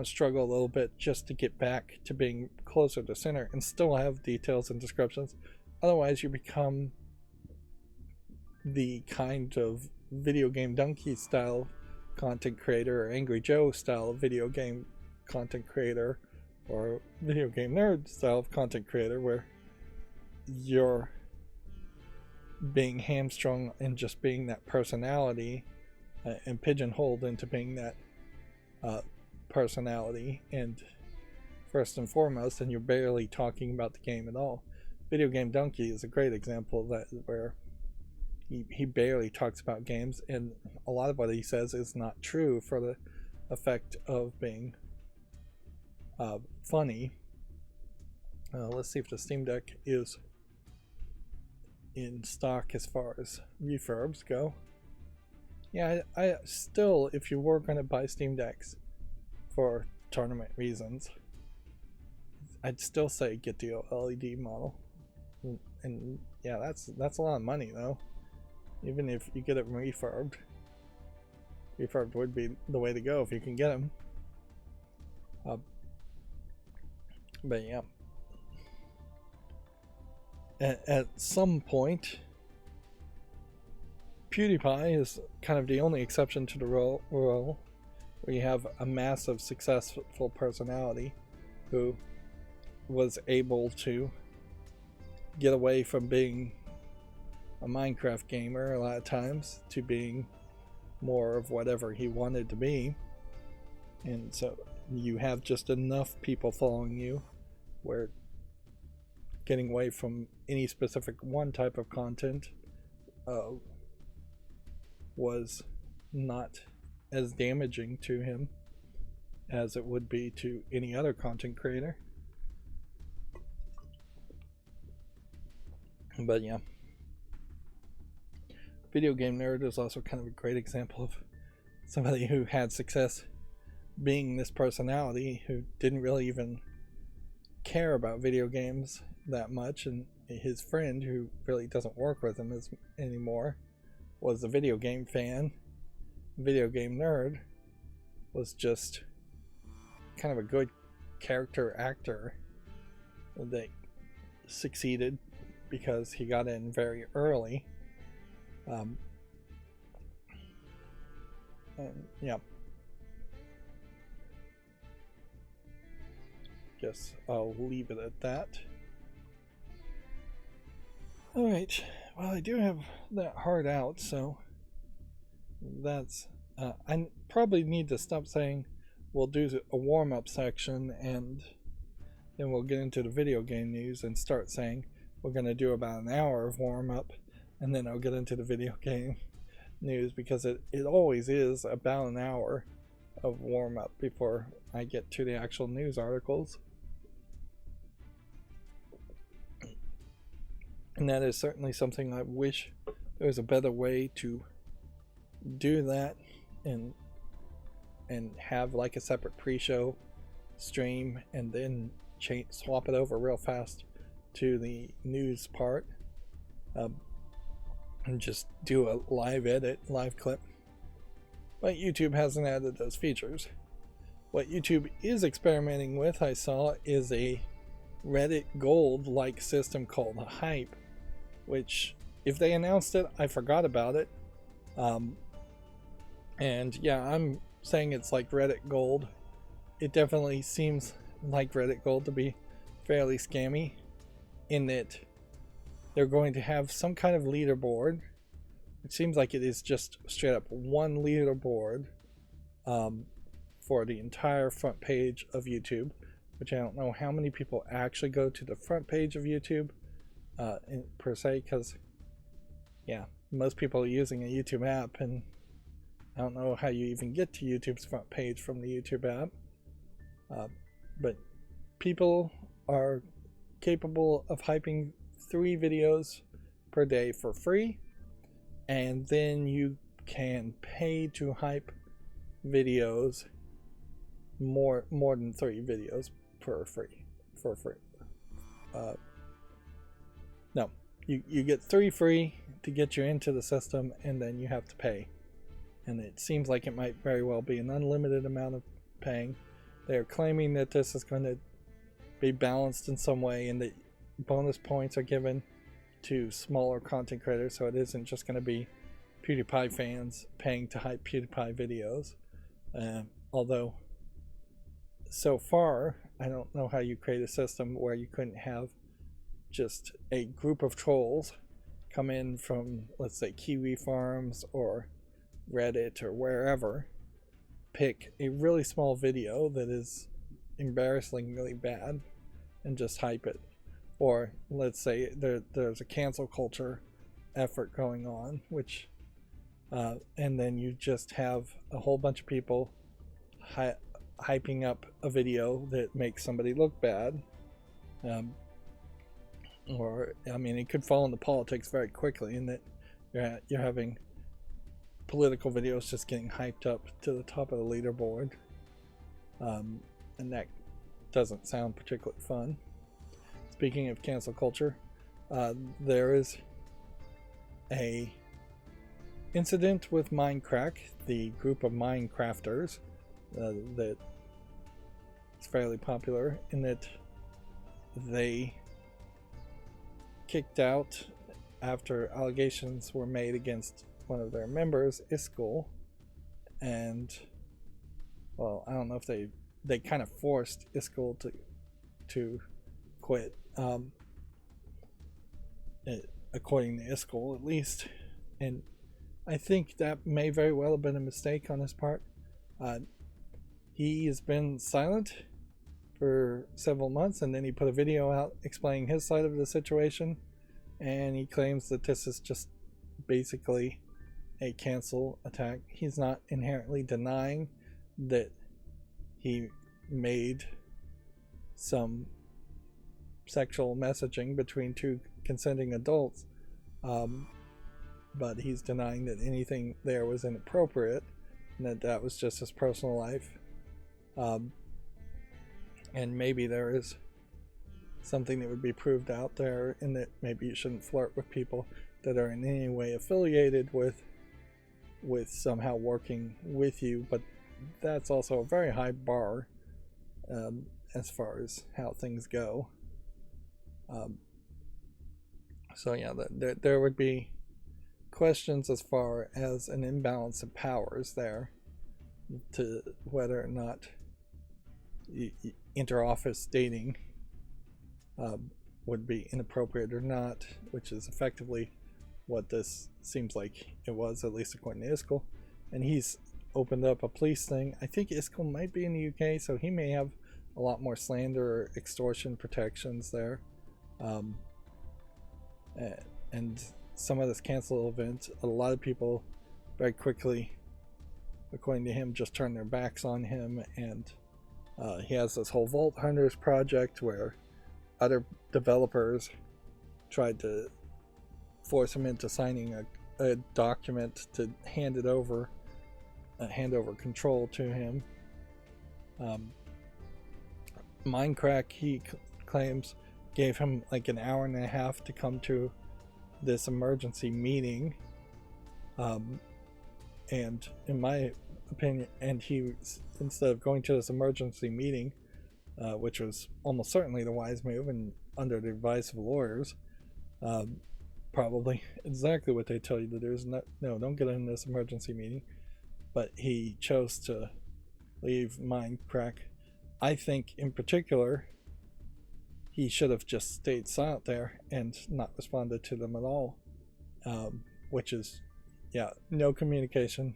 struggle a little bit just to get back to being closer to center and still have details and descriptions. Otherwise, you become the kind of video game donkey style content creator, or Angry Joe style video game content creator, or video game nerd style of content creator, where you're being hamstrung in just being that personality, and pigeonholed into being that personality, and first and foremost, and you're barely talking about the game at all. Video Game Donkey is a great example of that, where he barely talks about games, and a lot of what he says is not true for the effect of being funny. Let's see if the Steam Deck is in stock as far as refurbs go. Yeah, I still, if you were going to buy Steam Decks for tournament reasons, I'd still say get the LED model. And yeah, that's a lot of money though. Even if you get it refurbed would be the way to go if you can get them. But yeah, at some point, PewDiePie is kind of the only exception to the rule, where you have a massive successful personality who was able to get away from being a Minecraft gamer a lot of times to being more of whatever he wanted to be. And so you have just enough people following you where getting away from any specific one type of content was not as damaging to him as it would be to any other content creator. But yeah, Video Game Nerd is also kind of a great example of somebody who had success being this personality who didn't really even care about video games that much, and his friend, who really doesn't work with him anymore, was a video game fan. Video Game Nerd was just kind of a good character actor that succeeded because he got in very early. And yeah, guess I'll leave it at that. Alright, well, I do have that hard out, so that's. I probably need to stop saying we'll do a warm up section and then we'll get into the video game news and start saying we're going to do about an hour of warm up and then I'll get into the video game news, because it always is about an hour of warm up before I get to the actual news articles. And that is certainly something I wish there was a better way to do that and have like a separate pre-show stream and then swap it over real fast to the news part, and just do a live clip. But YouTube hasn't added those features. What YouTube is experimenting with, I saw, is a Reddit Gold like system called Hype, which, if they announced it, I forgot about it. And yeah, I'm saying it's like Reddit Gold. It definitely seems like Reddit Gold to be fairly scammy, in that they're going to have some kind of leaderboard. It seems like it is just straight up one leaderboard for the entire front page of YouTube, which I don't know how many people actually go to the front page of YouTube per se, because yeah, most people are using a YouTube app, and I don't know how you even get to YouTube's front page from the YouTube app. But people are capable of hyping 3 videos per day for free, and then you can pay to hype videos more than 3 videos for free. No, you get 3 free to get you into the system, and then you have to pay. And it seems like it might very well be an unlimited amount of paying. They're claiming that this is going to be balanced in some way, and that bonus points are given to smaller content creators, so it isn't just going to be PewDiePie fans paying to hype PewDiePie videos. Although, so far, I don't know how you create a system where you couldn't have just a group of trolls come in from, let's say, Kiwi Farms or Reddit or wherever, pick a really small video that is embarrassingly bad and just hype it. Or let's say there's a cancel culture effort going on, which and then you just have a whole bunch of people hyping up a video that makes somebody look bad. Or I mean, it could fall into politics very quickly, in that you're having political videos just getting hyped up to the top of the leaderboard, and that doesn't sound particularly fun. Speaking of cancel culture, there is a incident with Minecraft, the group of Minecrafters that is fairly popular, in that they kicked out after allegations were made against one of their members, Iskul, and well, I don't know if they kind of forced Iskul to quit, according to Iskul at least, and I think that may very well have been a mistake on his part. He has been silent for several months, and then he put a video out explaining his side of the situation, and he claims that this is just basically a cancel attack. He's not inherently denying that he made some sexual messaging between 2 consenting adults, but he's denying that anything there was inappropriate, and that was just his personal life. And maybe there is something that would be proved out there, in that maybe you shouldn't flirt with people that are in any way affiliated with somehow working with you, but that's also a very high bar as far as how things go. So yeah, there would be questions as far as an imbalance of powers there, to whether or not inter-office dating would be inappropriate or not, which is effectively what this seems like it was, at least according to Iskall. And he's opened up a police thing. I think Iskall might be in the UK, so he may have a lot more slander or extortion protections there. And some of this cancel event, a lot of people very quickly, according to him, just turned their backs on him. And he has this whole Vault Hunters project where other developers tried to force him into signing a document to hand over control to him. Minecraft, he claims, gave him like an hour and a half to come to this emergency meeting, and in my opinion, and he, instead of going to this emergency meeting, which was almost certainly the wise move and under the advice of lawyers, probably exactly what they tell you to do is no, don't get in this emergency meeting, but he chose to leave Minecraft. I think in particular he should have just stayed silent there and not responded to them at all, which is, yeah, no communication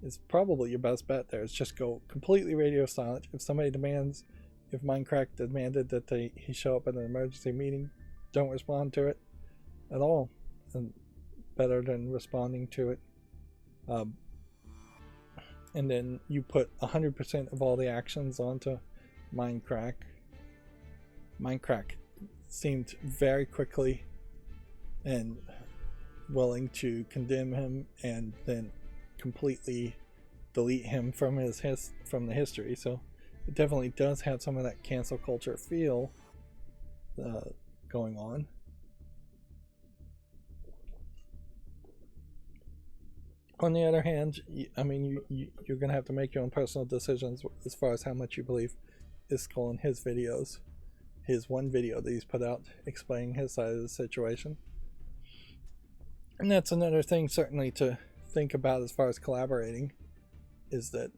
is probably your best bet there. Is just go completely radio silent. If Minecraft demanded that he show up at an emergency meeting, don't respond to it at all, and better than responding to it. And then you put 100% of all the actions onto Minecraft. Minecraft seemed very quickly and willing to condemn him and then completely delete him from from the history. So it definitely does have some of that cancel culture feel going on. On the other hand, I mean, you're going to have to make your own personal decisions as far as how much you believe Iskall in his videos. His one video that he's put out explaining his side of the situation. And that's another thing certainly to think about as far as collaborating, is that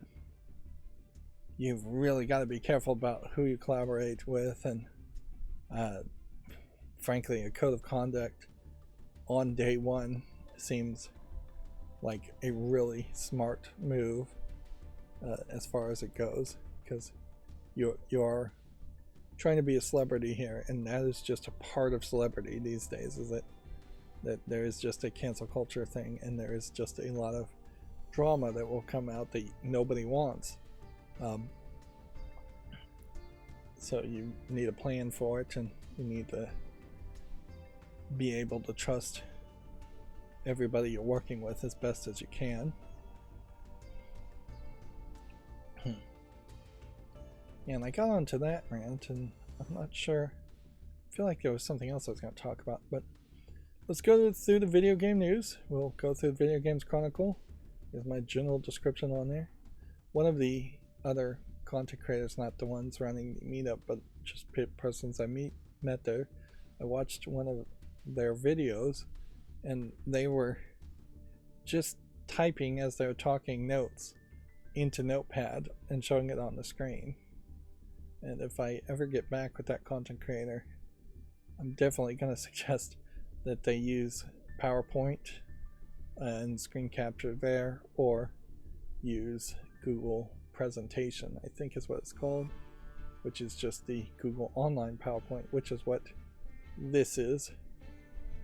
you've really got to be careful about who you collaborate with, and frankly, a code of conduct on day one seems like a really smart move as far as it goes, because you're trying to be a celebrity here, and that is just a part of celebrity these days, is that there is just a cancel culture thing, and there is just a lot of drama that will come out that nobody wants. So you need a plan for it, and you need to be able to trust everybody you're working with as best as you can. And I got onto that rant, and I'm not sure. I feel like there was something else I was going to talk about, but let's go through the video game news. We'll go through the Video Games Chronicle. There's my general description on there. One of the other content creators, not the ones running the meetup, but just persons I met there, I watched one of their videos, and they were just typing as they were talking notes into Notepad and showing it on the screen. And if I ever get back with that content creator, I'm definitely going to suggest that they use PowerPoint and screen capture there, or use Google Presentation, I think is what it's called, which is just the Google Online PowerPoint, which is what this is,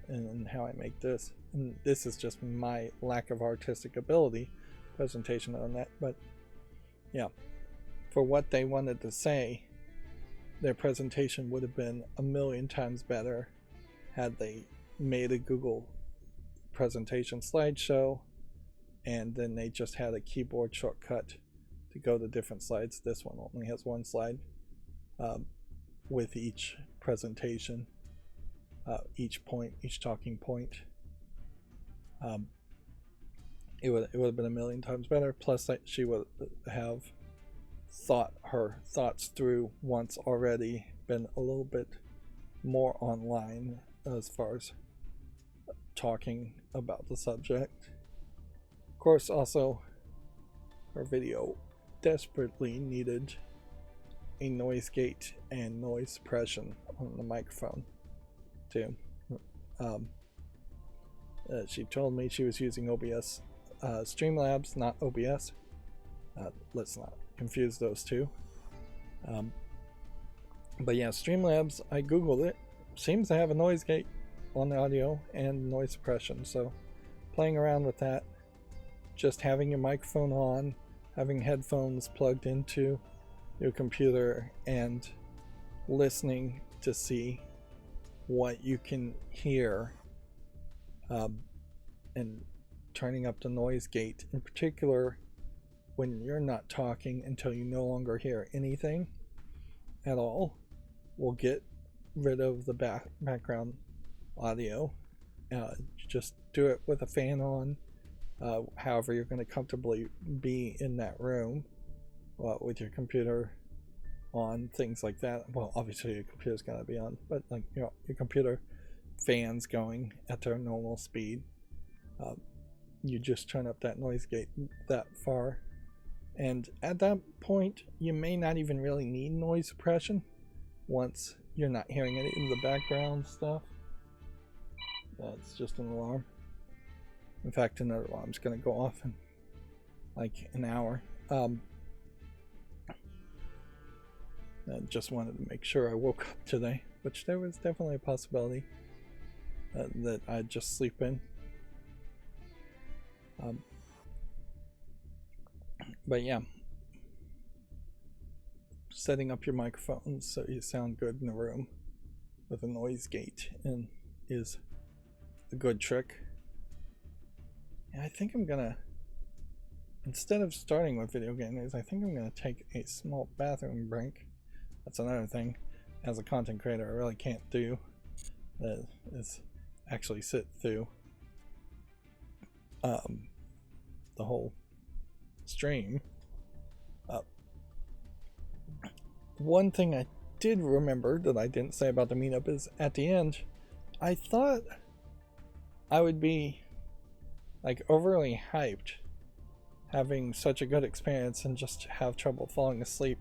and how I make this. And this is just my lack of artistic ability presentation on that. But yeah, for what they wanted to say, their presentation would have been a million times better had they made a Google presentation slideshow, and then they just had a keyboard shortcut to go to different slides. This one only has one slide with each presentation, each talking point. It would have been a million times better. Plus, she would have thought her thoughts through once already, been a little bit more online as far as talking about the subject. Of course, also, her video desperately needed a noise gate and noise suppression on the microphone. to. Um, she told me she was using OBS, Streamlabs, not OBS. Let's not confuse those two. But yeah, Streamlabs, I googled it, seems to have a noise gate on the audio and noise suppression, so playing around with that, just having your microphone on, having headphones plugged into your computer, and listening to see what you can hear, and turning up the noise gate, in particular when you're not talking until you no longer hear anything at all, will get rid of the background audio. Just do it with a fan on, however you're going to comfortably be in that room, with your computer on, things like that. Well, obviously your computer's got to be on, but like, you know, your computer fans going at their normal speed. You just turn up that noise gate that far, and at that point you may not even really need noise suppression once you're not hearing any of the background stuff. That's just an alarm. In fact, another alarm's going to go off in like an hour. I just wanted to make sure I woke up today, which there was definitely a possibility that I'd just sleep in. But yeah, setting up your microphones so you sound good in the room with a noise gate and is a good trick. And I think I'm gonna, instead of starting with video games, I think I'm gonna take a small bathroom break. That's another thing as a content creator I really can't do, is actually sit through the whole stream. One thing I did remember that I didn't say about the meetup is at the end, I thought I would be like overly hyped having such a good experience and just have trouble falling asleep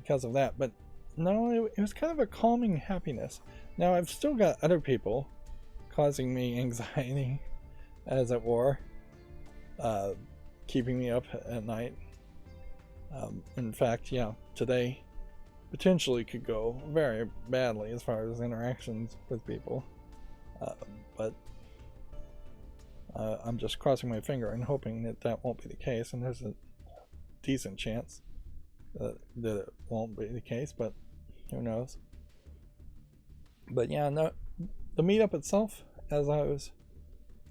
because of that, but no, it was kind of a calming happiness. Now I've still got other people causing me anxiety, as it were, keeping me up at night. In fact, yeah, today potentially could go very badly as far as interactions with people, but I'm just crossing my finger and hoping that that won't be the case, and there's a decent chance that it won't be the case, but who knows. But yeah, no, the meetup itself, as I was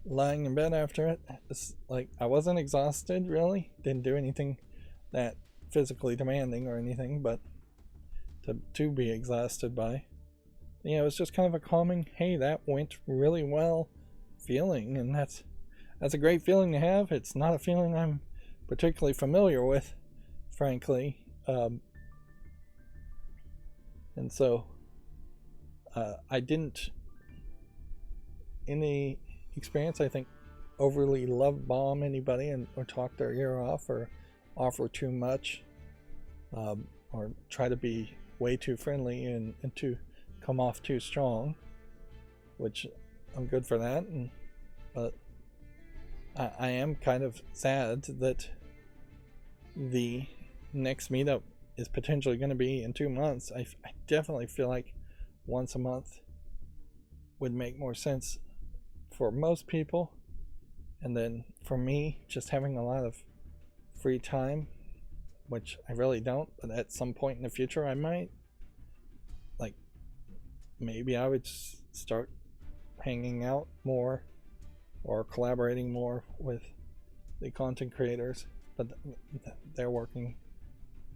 lying in bed after it, it's like I wasn't exhausted really, didn't do anything that physically demanding or anything, but to be exhausted by. You know, it was just kind of a calming, hey, that went really well feeling, and that's a great feeling to have. It's not a feeling I'm particularly familiar with, frankly, and so I didn't, in the experience, I think, overly love bomb anybody or talk their ear off or offer too much, or try to be way too friendly and to come off too strong, which I'm good for that. But I am kind of sad that the next meetup is potentially going to be in 2 months. I definitely feel like once a month would make more sense for most people, and then for me, just having a lot of free time, which I really don't, but at some point in the future I might. Like, maybe I would start hanging out more or collaborating more with the content creators, but they're working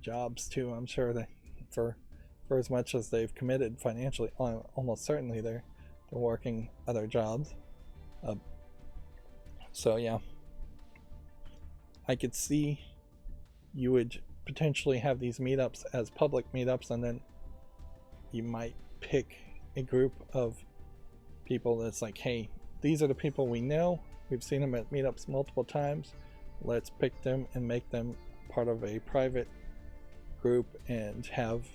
jobs too. I'm sure that for as much as they've committed financially, almost certainly they're working other jobs. So yeah, I could see you would potentially have these meetups as public meetups, and then you might pick a group of people that's like, hey, these are the people we know, we've seen them at meetups multiple times, let's pick them and make them part of a private group and have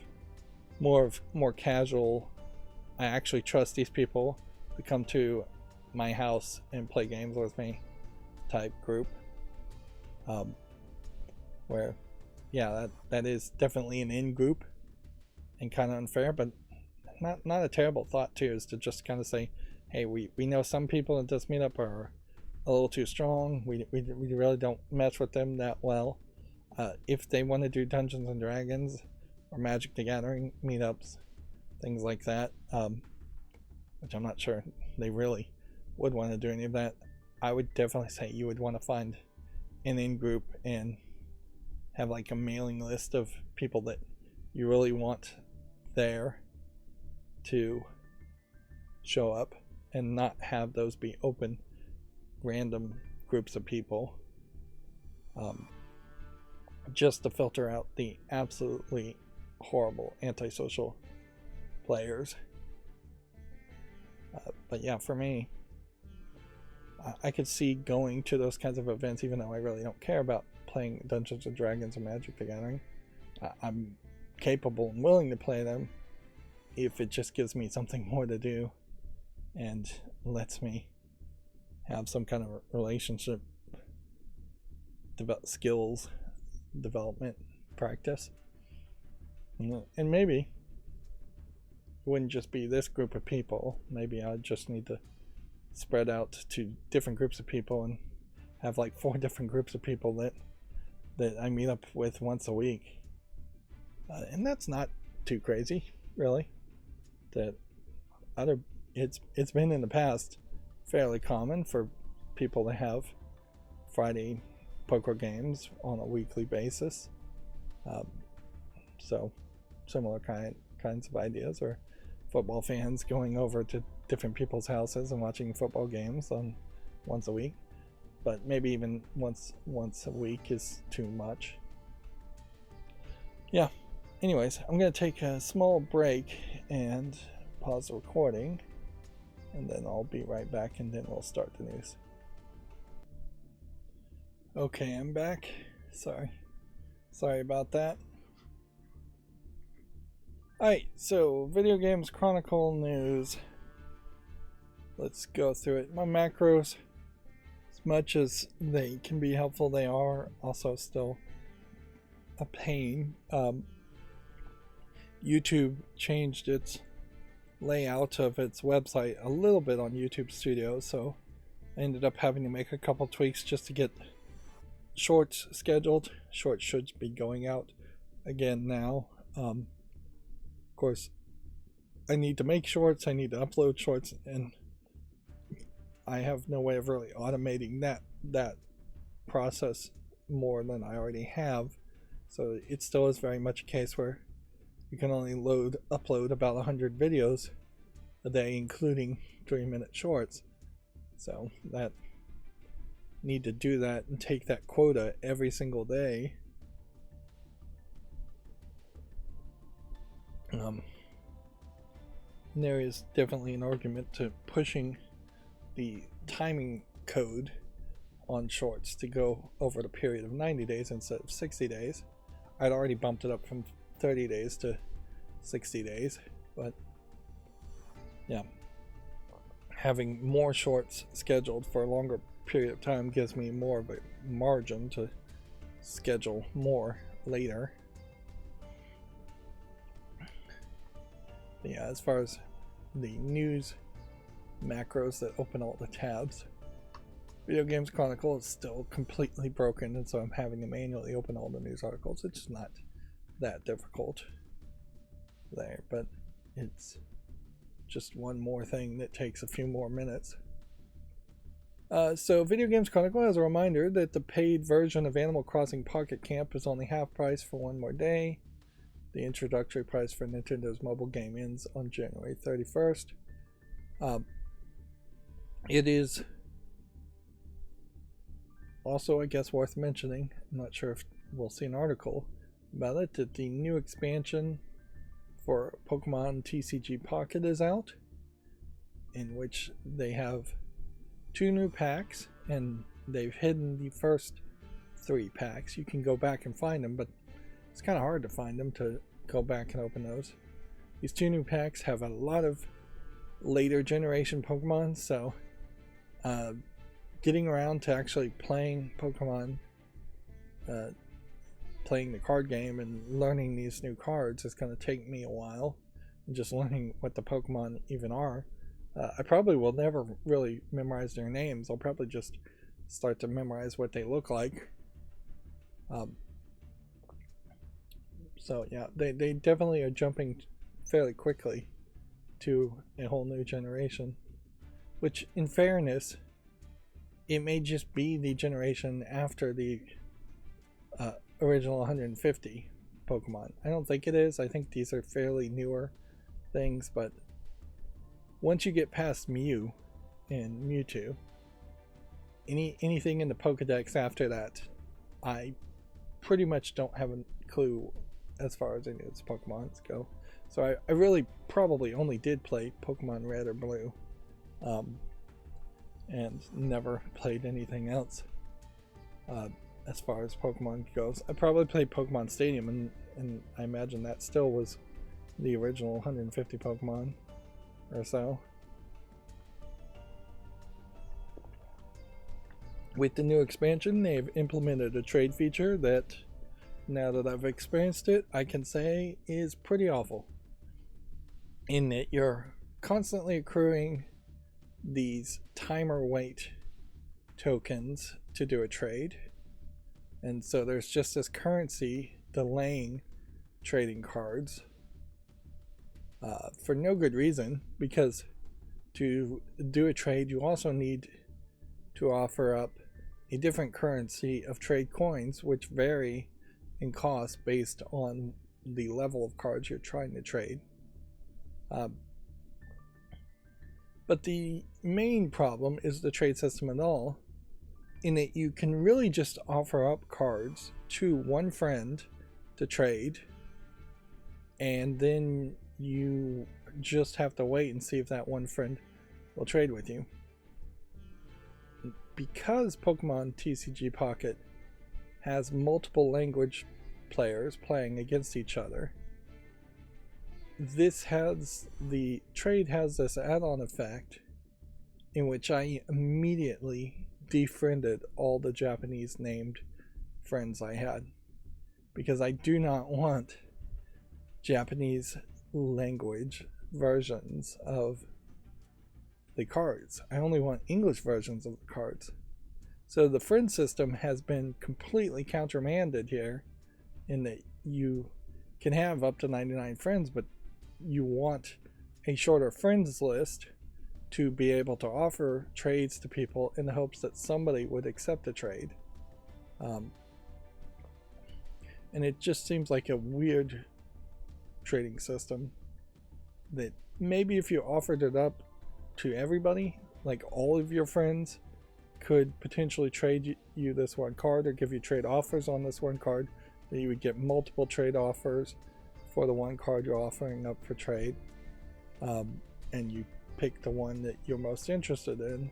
more casual I actually trust these people to come to my house and play games with me type group. Where, yeah, that is definitely an in group and kind of unfair, but not a terrible thought too, is to just kind of say, hey, we know some people at this meetup are a little too strong. We really don't match with them that well. If they want to do Dungeons and Dragons or Magic the Gathering meetups, things like that, which I'm not sure they really would want to do any of that, I would definitely say you would want to find an in-group and have like a mailing list of people that you really want there to show up, and not have those be open random groups of people, just to filter out the absolutely horrible antisocial players. But yeah, for me, I could see going to those kinds of events, even though I really don't care about playing Dungeons and Dragons or Magic the Gathering. I'm capable and willing to play them if it just gives me something more to do and lets me have some kind of relationship skills development practice. And maybe it wouldn't just be this group of people. Maybe I just need to spread out to different groups of people and have like 4 different groups of people that I meet up with once a week. And that's not too crazy, really. It's been in the past fairly common for people to have Friday poker games on a weekly basis. So similar kinds of ideas, or football fans going over to different people's houses and watching football games on once a week. But maybe even once a week is too much. Yeah. Anyways, I'm going to take a small break and pause the recording, and then I'll be right back, and then we'll start the news. Okay, I'm back. Sorry about that. Alright, so Video Games Chronicle news. Let's go through it. My macros, as much as they can be helpful, they are also still a pain. YouTube changed its layout of its website a little bit on YouTube Studio, so I ended up having to make a couple tweaks just to get shorts scheduled. Shorts should be going out again now. Of course, I need to make shorts, I need to upload shorts, and I have no way of really automating that process more than I already have. So it still is very much a case where you can only upload about 100 videos a day, including 3-minute shorts. So that need to do that and take that quota every single day. There is definitely an argument to pushing the timing code on shorts to go over the period of 90 days instead of 60 days. I'd already bumped it up from 30 days to 60 days, but yeah, having more shorts scheduled for a longer period of time gives me more of a margin to schedule more later. But yeah, as far as the news macros that open all the tabs, Video Games Chronicle is still completely broken, and so I'm having to manually open all the news articles. It's not that difficult there, but it's just one more thing that takes a few more minutes. So Video Games Chronicle has a reminder that the paid version of Animal Crossing Pocket Camp is only half price for one more day. The introductory price for Nintendo's mobile game ends on January 31st. It is also, I guess, worth mentioning, I'm not sure if we'll see an article about it, that the new expansion for Pokemon TCG Pocket is out, in which they have 2 new packs, and they've hidden the first 3 packs. You can go back and find them, but it's kind of hard to find them, to go back and open those. These 2 new packs have a lot of later generation Pokemon, so getting around to actually playing Pokemon, playing the card game and learning these new cards is going to take me a while, and just learning what the Pokemon even are. I probably will never really memorize their names. I'll probably just start to memorize what they look like. So yeah, they definitely are jumping fairly quickly to a whole new generation, which in fairness, it may just be the generation after the original 150 Pokemon. I don't think it is. I think these are fairly newer things, but once you get past Mew and Mewtwo, anything in the Pokedex after that, I pretty much don't have a clue as far as any of those Pokemons go. So I really probably only did play Pokemon Red or Blue, and never played anything else as far as Pokemon goes. I probably played Pokemon Stadium, and I imagine that still was the original 150 Pokemon or so. With the new expansion, they've implemented a trade feature that, now that I've experienced it, I can say is pretty awful. In that you're constantly accruing these timer wait tokens to do a trade. And so there's just this currency delaying trading cards for no good reason, because to do a trade you also need to offer up a different currency of trade coins, which vary in cost based on the level of cards you're trying to trade. But the main problem is the trade system at all, in that you can really just offer up cards to one friend to trade, and then you just have to wait and see if that one friend will trade with you. Because Pokemon TCG Pocket has multiple language players playing against each other, the trade has this add-on effect in which I immediately defriended all the Japanese named friends I had, because I do not want Japanese language versions of the cards. I only want English versions of the cards. So the friend system has been completely countermanded here, in that you can have up to 99 friends, but you want a shorter friends list to be able to offer trades to people in the hopes that somebody would accept a trade. And it just seems like a weird trading system that maybe if you offered it up to everybody, like all of your friends could potentially trade you this one card, or give you trade offers on this one card, that you would get multiple trade offers for the one card you're offering up for trade, and you pick the one that you're most interested in.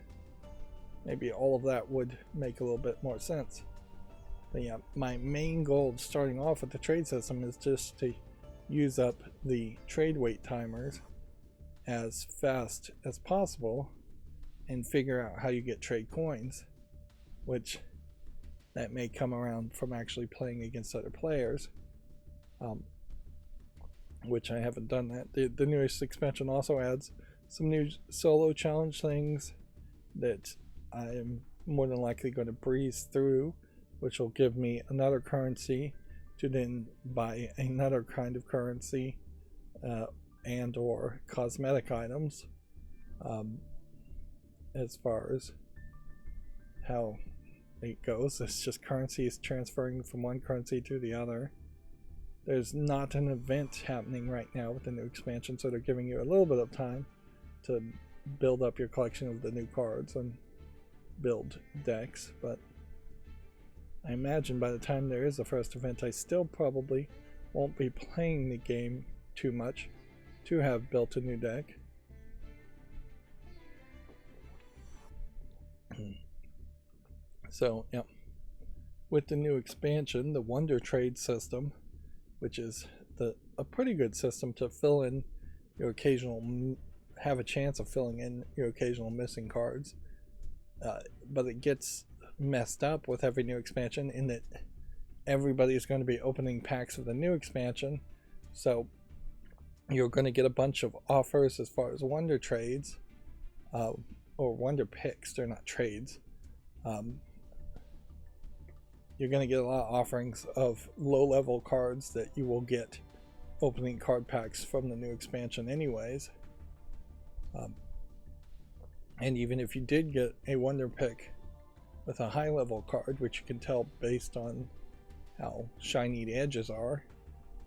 Maybe all of that would make a little bit more sense. But yeah, my main goal starting off with the trade system is just to use up the trade wait timers as fast as possible and figure out how you get trade coins, which that may come around from actually playing against other players, which I haven't done that. The newest expansion also adds some new solo challenge things that I am more than likely going to breeze through, which will give me another currency to then buy another kind of currency and or cosmetic items. As far as how it goes, it's just currencies transferring from one currency to the other. There's not an event happening right now with the new expansion, so they're giving you a little bit of time to build up your collection of the new cards and build decks, but I imagine by the time there is a first event, I still probably won't be playing the game too much to have built a new deck. So yeah, with the new expansion, the Wonder Trade system, which is a pretty good system to fill in your occasional have a chance of filling in your occasional missing cards. But it gets messed up with every new expansion in that everybody is going to be opening packs of the new expansion, so you're going to get a bunch of offers as far as wonder trades, or wonder picks. They're not trades. You're going to get a lot of offerings of low-level cards that you will get opening card packs from the new expansion anyways. And even if you did get a wonder pick with a high-level card, which you can tell based on how shiny the edges are,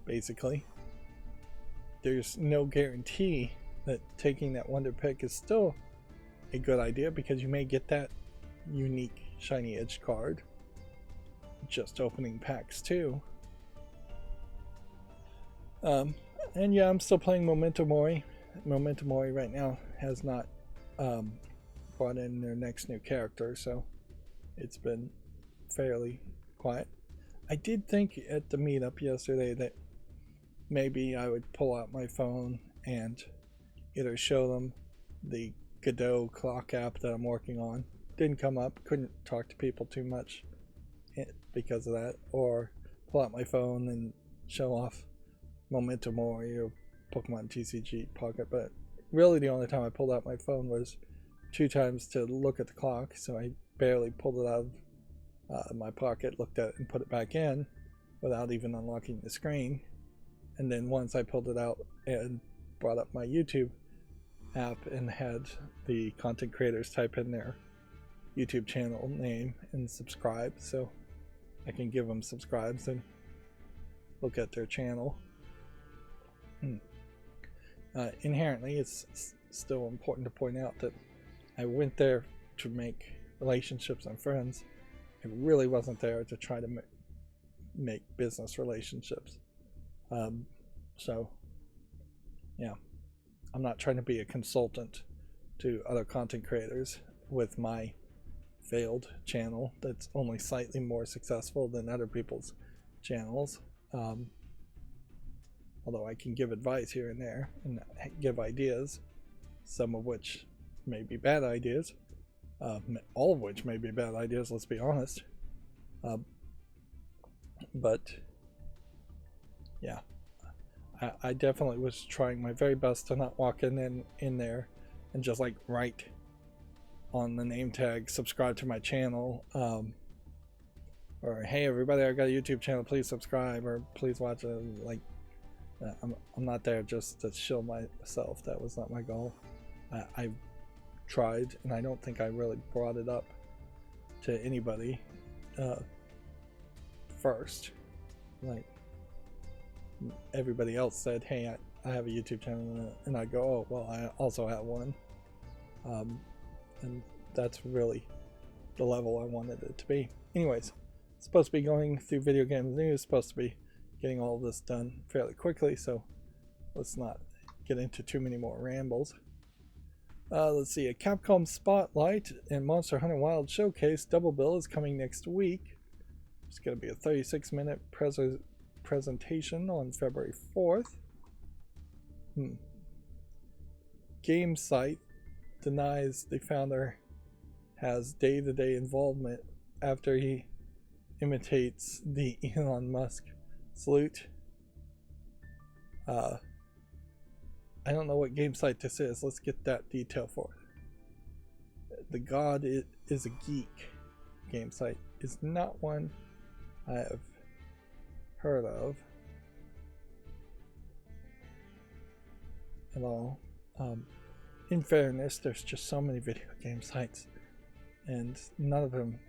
basically, there's no guarantee that taking that wonder pick is still a good idea, because you may get that unique shiny edge card just opening packs too. And yeah, I'm still playing Memento Mori. Memento Mori right now has not brought in their next new character, so it's been fairly quiet. I did think at the meetup yesterday that maybe I would pull out my phone and either show them the Godot clock app that I'm working on. Didn't come up, couldn't talk to people too much because of that, or pull out my phone and show off Memento Mori or Pokemon TCG Pocket. But really the only time I pulled out my phone was 2 times to look at the clock, so I barely pulled it out of my pocket, looked at it and put it back in without even unlocking the screen. And then once I pulled it out and brought up my YouTube app and had the content creators type in their YouTube channel name and subscribe, so I can give them subscribes and look at their channel. Inherently, it's still important to point out that I went there to make relationships and friends. I really wasn't there to try to make business relationships. So yeah, I'm not trying to be a consultant to other content creators with my failed channel that's only slightly more successful than other people's channels. Although I can give advice here and there and give ideas, some of which may be bad ideas, all of which may be bad ideas, let's be honest. But yeah, I definitely was trying my very best to not walk in there and just like write on the name tag, subscribe to my channel, or hey everybody, I got a YouTube channel, please subscribe, or please watch it. Like, I'm not there just to shill myself. That was not my goal. I tried, and I don't think I really brought it up to anybody first. Like, everybody else said, hey, I have a YouTube channel, and I go, oh well, I also have one. And that's really the level I wanted it to be. Anyways, it's supposed to be going through video games news, supposed to be getting all this done fairly quickly, so let's not get into too many more rambles. Let's see, a Capcom Spotlight and Monster Hunter Wild Showcase double bill is coming next week. It's going to be a 36-minute presentation on February 4th. GameSite denies the founder has day-to-day involvement after he imitates the Elon Musk salute. I don't know what game site this is. Let's get that detail for it. The God is a Geek game site is not one I have heard of at all. In fairness, there's just so many video game sites, and none of them,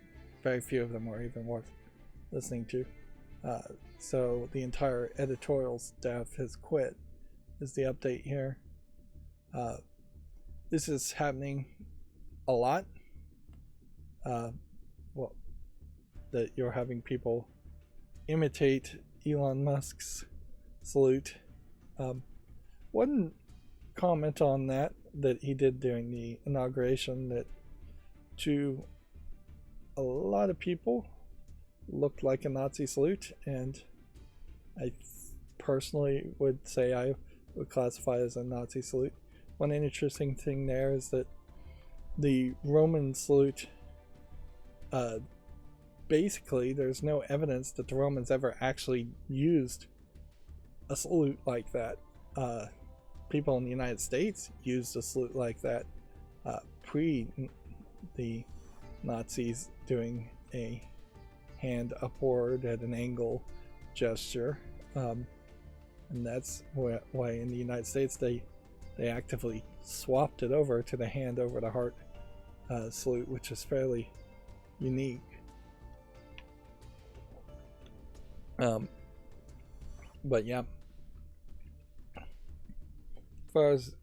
very few of them, are even worth listening to. So the entire editorial staff has quit, is the update here. This is happening a lot. Well, that you're having people imitate Elon Musk's salute. One comment on that he did during the inauguration, that to a lot of people looked like a Nazi salute, and I personally would say I would classify it as a Nazi salute. one interesting thing there is that the Roman salute, basically there's no evidence that the Romans ever actually used a salute like that. People in the United States used a salute like that pre the Nazis doing a hand upward at an angle gesture, and that's why in the United States they actively swapped it over to the hand over the heart salute, which is fairly unique. But yeah, as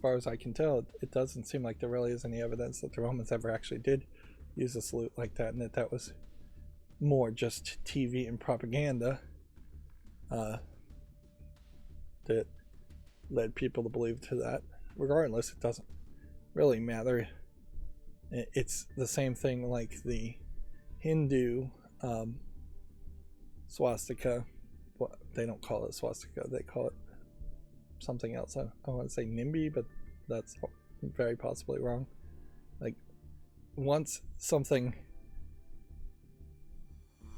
far as I can tell, it doesn't seem like there really is any evidence that the Romans ever actually did use a salute like that, and that was more just TV and propaganda that led people to believe to that. Regardless, it doesn't really matter. It's the same thing like the Hindu swastika. Well, they don't call it swastika, they call it something else. I want to say NIMBY, but that's very possibly wrong. Like, once something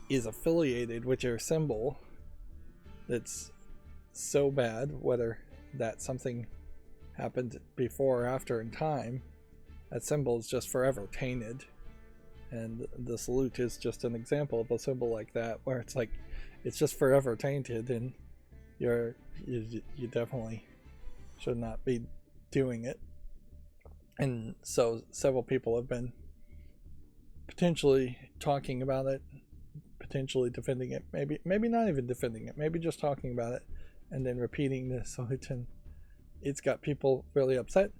is affiliated with your symbol that's so bad, whether that something happened before or after in time, that symbol is just forever tainted. And the salute is just an example of a symbol like that, where it's like it's just forever tainted, and you definitely should not be doing it. And so several people have been potentially talking about it, potentially defending it, maybe not even defending it, maybe just talking about it and then repeating the salute, and it's got people really upset.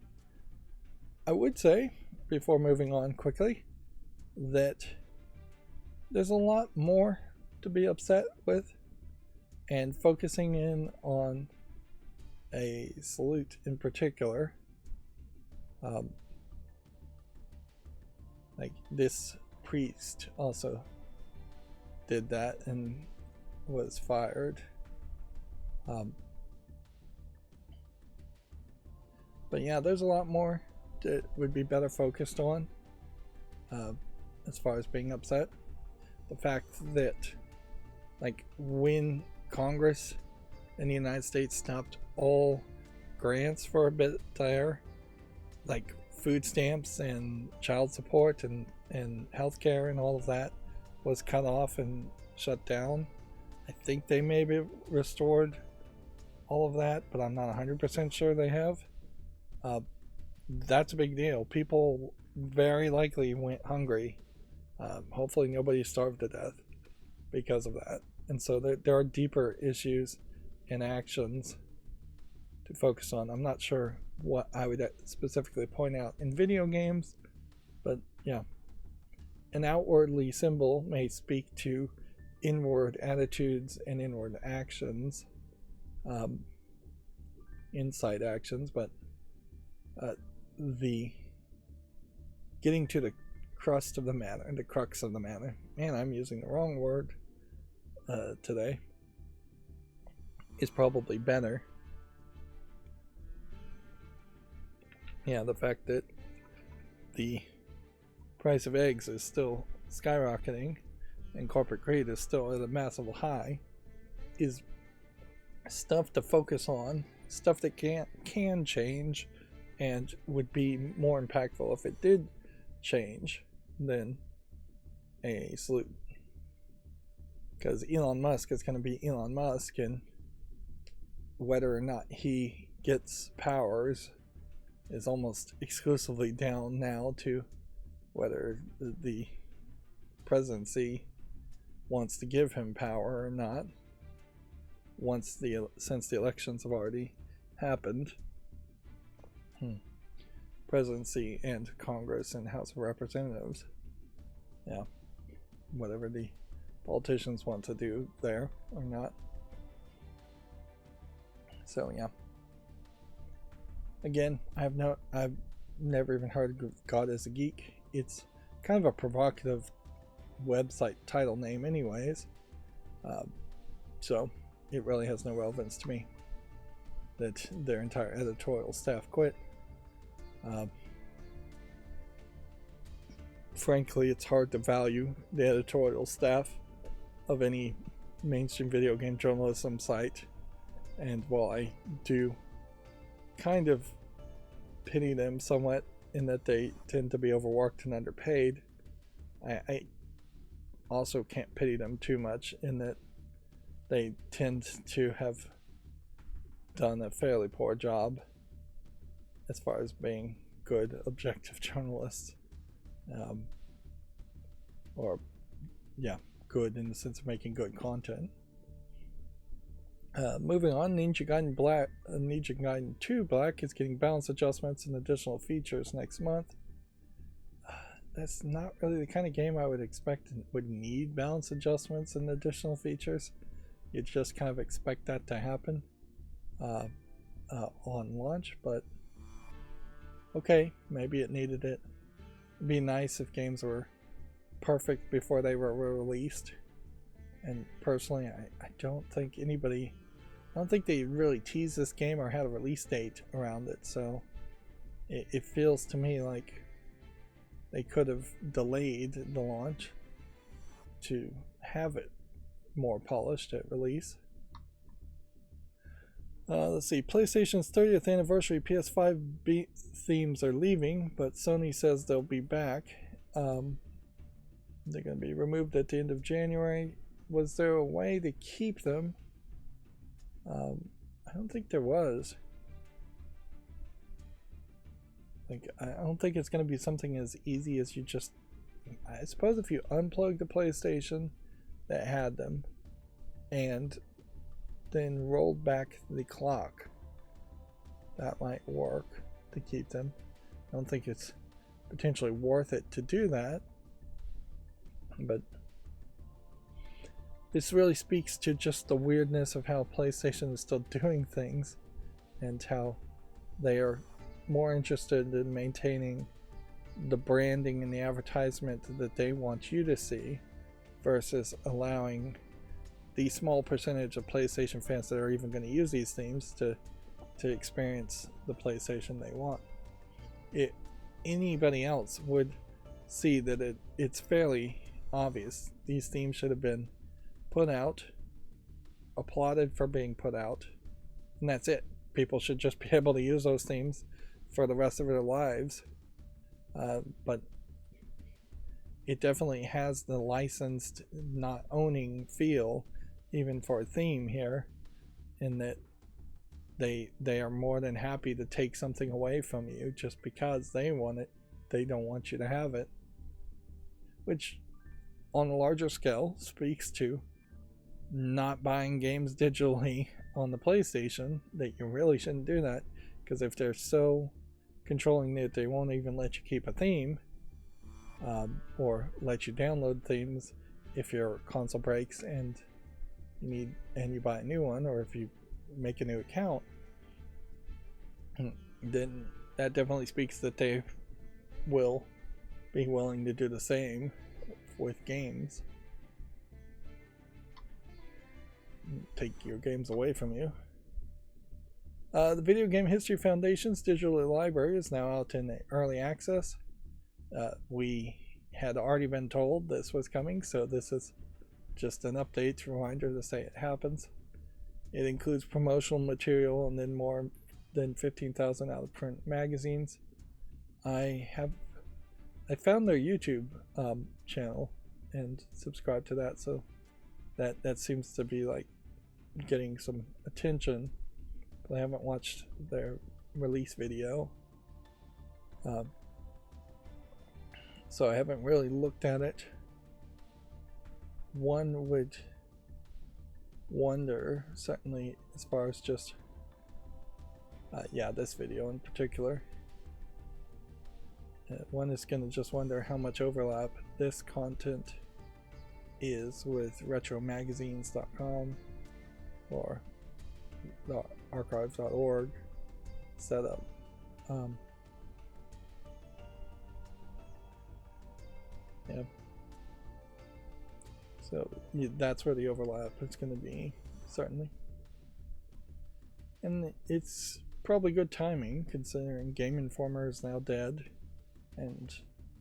I would say, before moving on quickly, that there's a lot more to be upset with, and focusing in on a salute in particular, like this priest also did that and was fired. But yeah, there's a lot more that would be better focused on as far as being upset. The fact that, like, when Congress in the United States stopped all grants for a bit there, like food stamps and child support and healthcare and all of that was cut off and shut down. I think they maybe restored all of that, but I'm not 100% sure they have. That's a big deal. People very likely went hungry. Hopefully nobody starved to death because of that. And so there are deeper issues and actions to focus on. I'm not sure what I would specifically point out in video games, but yeah. An outwardly symbol may speak to inward attitudes and inward actions, inside actions, but the getting to the crust of the matter, the crux of the matter. Man, I'm using the wrong word today. Is probably better. Yeah, the fact that the price of eggs is still skyrocketing and corporate greed is still at a massive high is stuff to focus on, stuff that can change and would be more impactful if it did change than a salute. Because Elon Musk is going to be Elon Musk, and whether or not he gets powers is almost exclusively down now to whether the presidency wants to give him power or not. Since the elections have already happened, presidency and Congress and House of Representatives, yeah, whatever the politicians want to do there or not. So yeah. Again, I've never even heard of God is a Geek. It's kind of a provocative website title name anyways, so it really has no relevance to me. that their entire editorial staff quit. Frankly, it's hard to value the editorial staff of any mainstream video game journalism site, and while I do kind of pity them somewhat in that they tend to be overworked and underpaid, I also can't pity them too much in that they tend to have done a fairly poor job as far as being good objective journalists, or yeah, good in the sense of making good content. Moving on, Ninja Gaiden 2 Black is getting balance adjustments and additional features next month. That's not really the kind of game I would expect would need balance adjustments and additional features. You'd just kind of expect that to happen on launch, but okay, maybe it needed it. It'd be nice if games were perfect before they were released. And personally, I don't think they really teased this game or had a release date around it, so it feels to me like they could have delayed the launch to have it more polished at release. Let's see, PlayStation's 30th anniversary PS5 themes are leaving, but Sony says they'll be back. They're going to be removed at the end of January. Was there a way to keep them? I don't think there was. Like, I don't think it's going to be something as easy as you just... I suppose if you unplug the PlayStation that had them and then rolled back the clock, that might work to keep them. I don't think it's potentially worth it to do that, but this really speaks to just the weirdness of how PlayStation is still doing things and how they are more interested in maintaining the branding and the advertisement that they want you to see versus allowing the small percentage of PlayStation fans that are even going to use these themes to experience the PlayStation they want. Anybody else would see that it's fairly obvious. These themes should have been put out, applauded for being put out, and that's it. People should just be able to use those themes for the rest of their lives. But it definitely has the licensed, not owning feel, even for a theme here, in that they are more than happy to take something away from you just because they want it. They don't want you to have it, which on a larger scale speaks to not buying games digitally on the PlayStation, that you really shouldn't do that, because if they're so controlling that they won't even let you keep a theme, or let you download themes if your console breaks and you buy a new one, or if you make a new account, then that definitely speaks that they will be willing to do the same with games. Take your games away from you. The Video Game History Foundation's digital library is now out in early access. We had already been told this was coming, so this is just an update reminder to say it happens. It includes promotional material and then more than 15,000 out of print magazines. I found their YouTube channel and subscribed to that, so that seems to be like getting some attention. But I haven't watched their release video, so I haven't really looked at it. One would wonder, certainly as far as just this video in particular, one is going to just wonder how much overlap this content is with retromagazines.com or the archives.org setup. Yeah. So that's where the overlap is going to be, certainly. And it's probably good timing considering Game Informer is now dead, and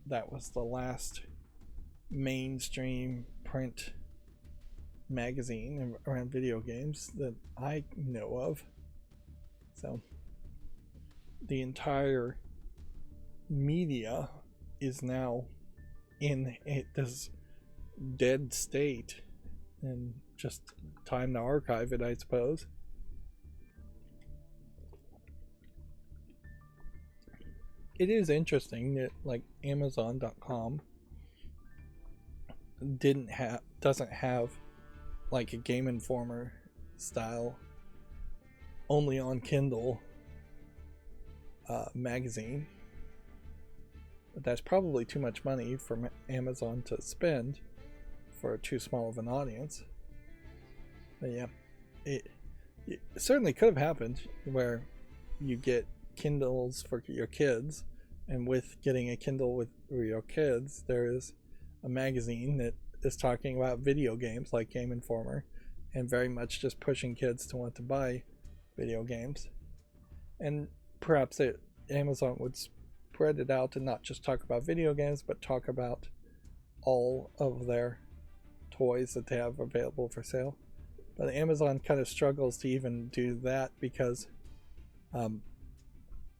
that was the last mainstream print magazine around video games that I know of. So the entire media is now in this dead state, and just time to archive it, I suppose. It is interesting that like Amazon.com doesn't have like a Game Informer style only on Kindle magazine. But that's probably too much money for Amazon to spend for too small of an audience. But yeah, it certainly could have happened where you get Kindles for your kids, and with getting a Kindle with your kids, there is a magazine that is talking about video games like Game Informer, and very much just pushing kids to want to buy video games. And perhaps Amazon would spread it out and not just talk about video games, but talk about all of their toys that they have available for sale. But Amazon kind of struggles to even do that because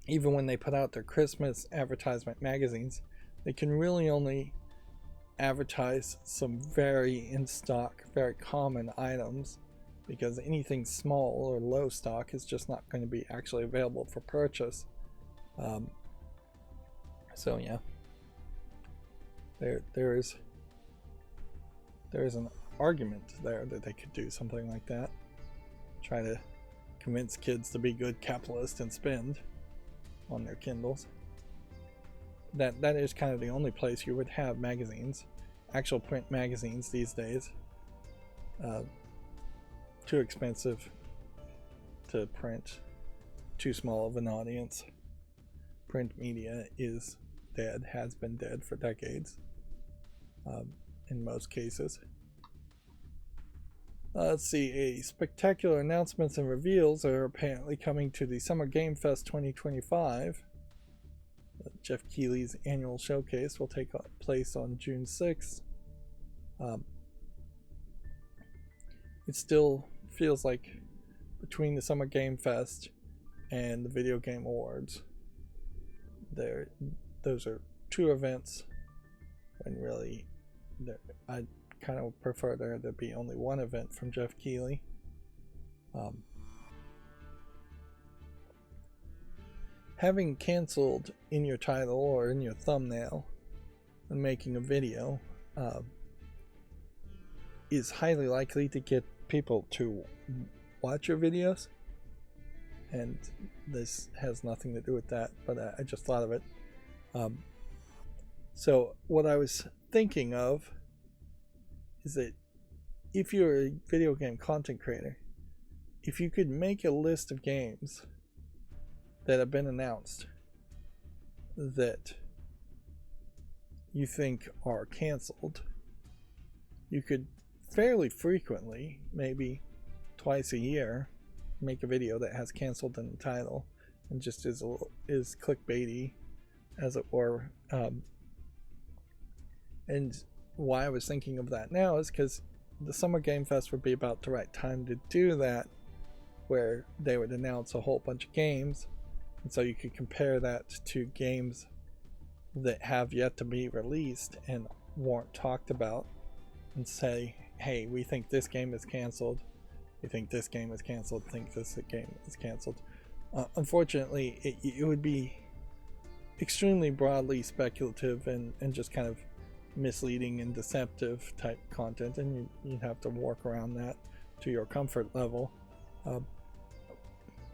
even when they put out their Christmas advertisement magazines, they can really only advertise some very in stock, very common items, because anything small or low stock is just not going to be actually available for purchase. So yeah, there is an argument there that they could do something like that, try to convince kids to be good capitalists and spend on their Kindles. That is kind of the only place you would have magazines, actual print magazines these days. Too expensive to print, too small of an audience. Print media is dead, has been dead for decades, in most cases. Let's see, spectacular announcements and reveals are apparently coming to the Summer Game Fest 2025. Jeff Keighley's annual showcase will take place on June 6th. It still feels like between the Summer Game Fest and the Video Game Awards, those are two events when really I kind of prefer there to be only one event from Jeff Keighley. Having canceled in your title or in your thumbnail and making a video is highly likely to get people to watch your videos, and this has nothing to do with that, but I just thought of it. So what I was thinking of is that if you're a video game content creator, if you could make a list of games that have been announced that you think are canceled, you could fairly frequently, maybe twice a year, make a video that has canceled in the title and just is clickbaity, as it were. And why I was thinking of that now is because the Summer Game Fest would be about the right time to do that, where they would announce a whole bunch of games, and so you could compare that to games that have yet to be released and weren't talked about, and say, hey, we think this game is canceled, we think this game is canceled, think this game is canceled. Unfortunately, it would be extremely broadly speculative and just kind of misleading and deceptive type content, and you'd have to work around that to your comfort level,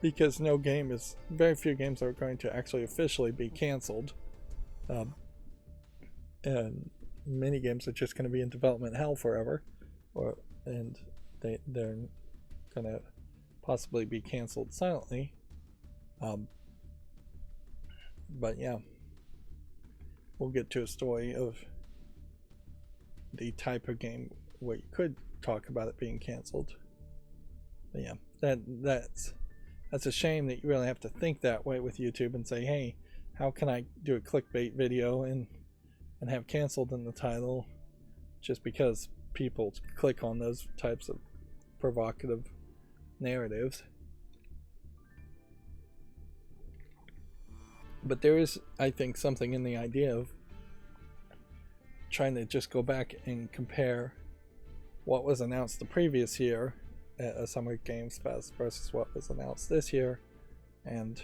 because very few games are going to actually officially be canceled, and many games are just going to be in development hell forever, and they're going to possibly be canceled silently. But yeah, we'll get to a story of the type of game where you could talk about it being canceled. But yeah, that's that's a shame that you really have to think that way with YouTube and say, hey, how can I do a clickbait video and have canceled in the title just because people click on those types of provocative narratives. But there is, I think, something in the idea of trying to just go back and compare what was announced the previous year at a Summer Games Fest versus what was announced this year, and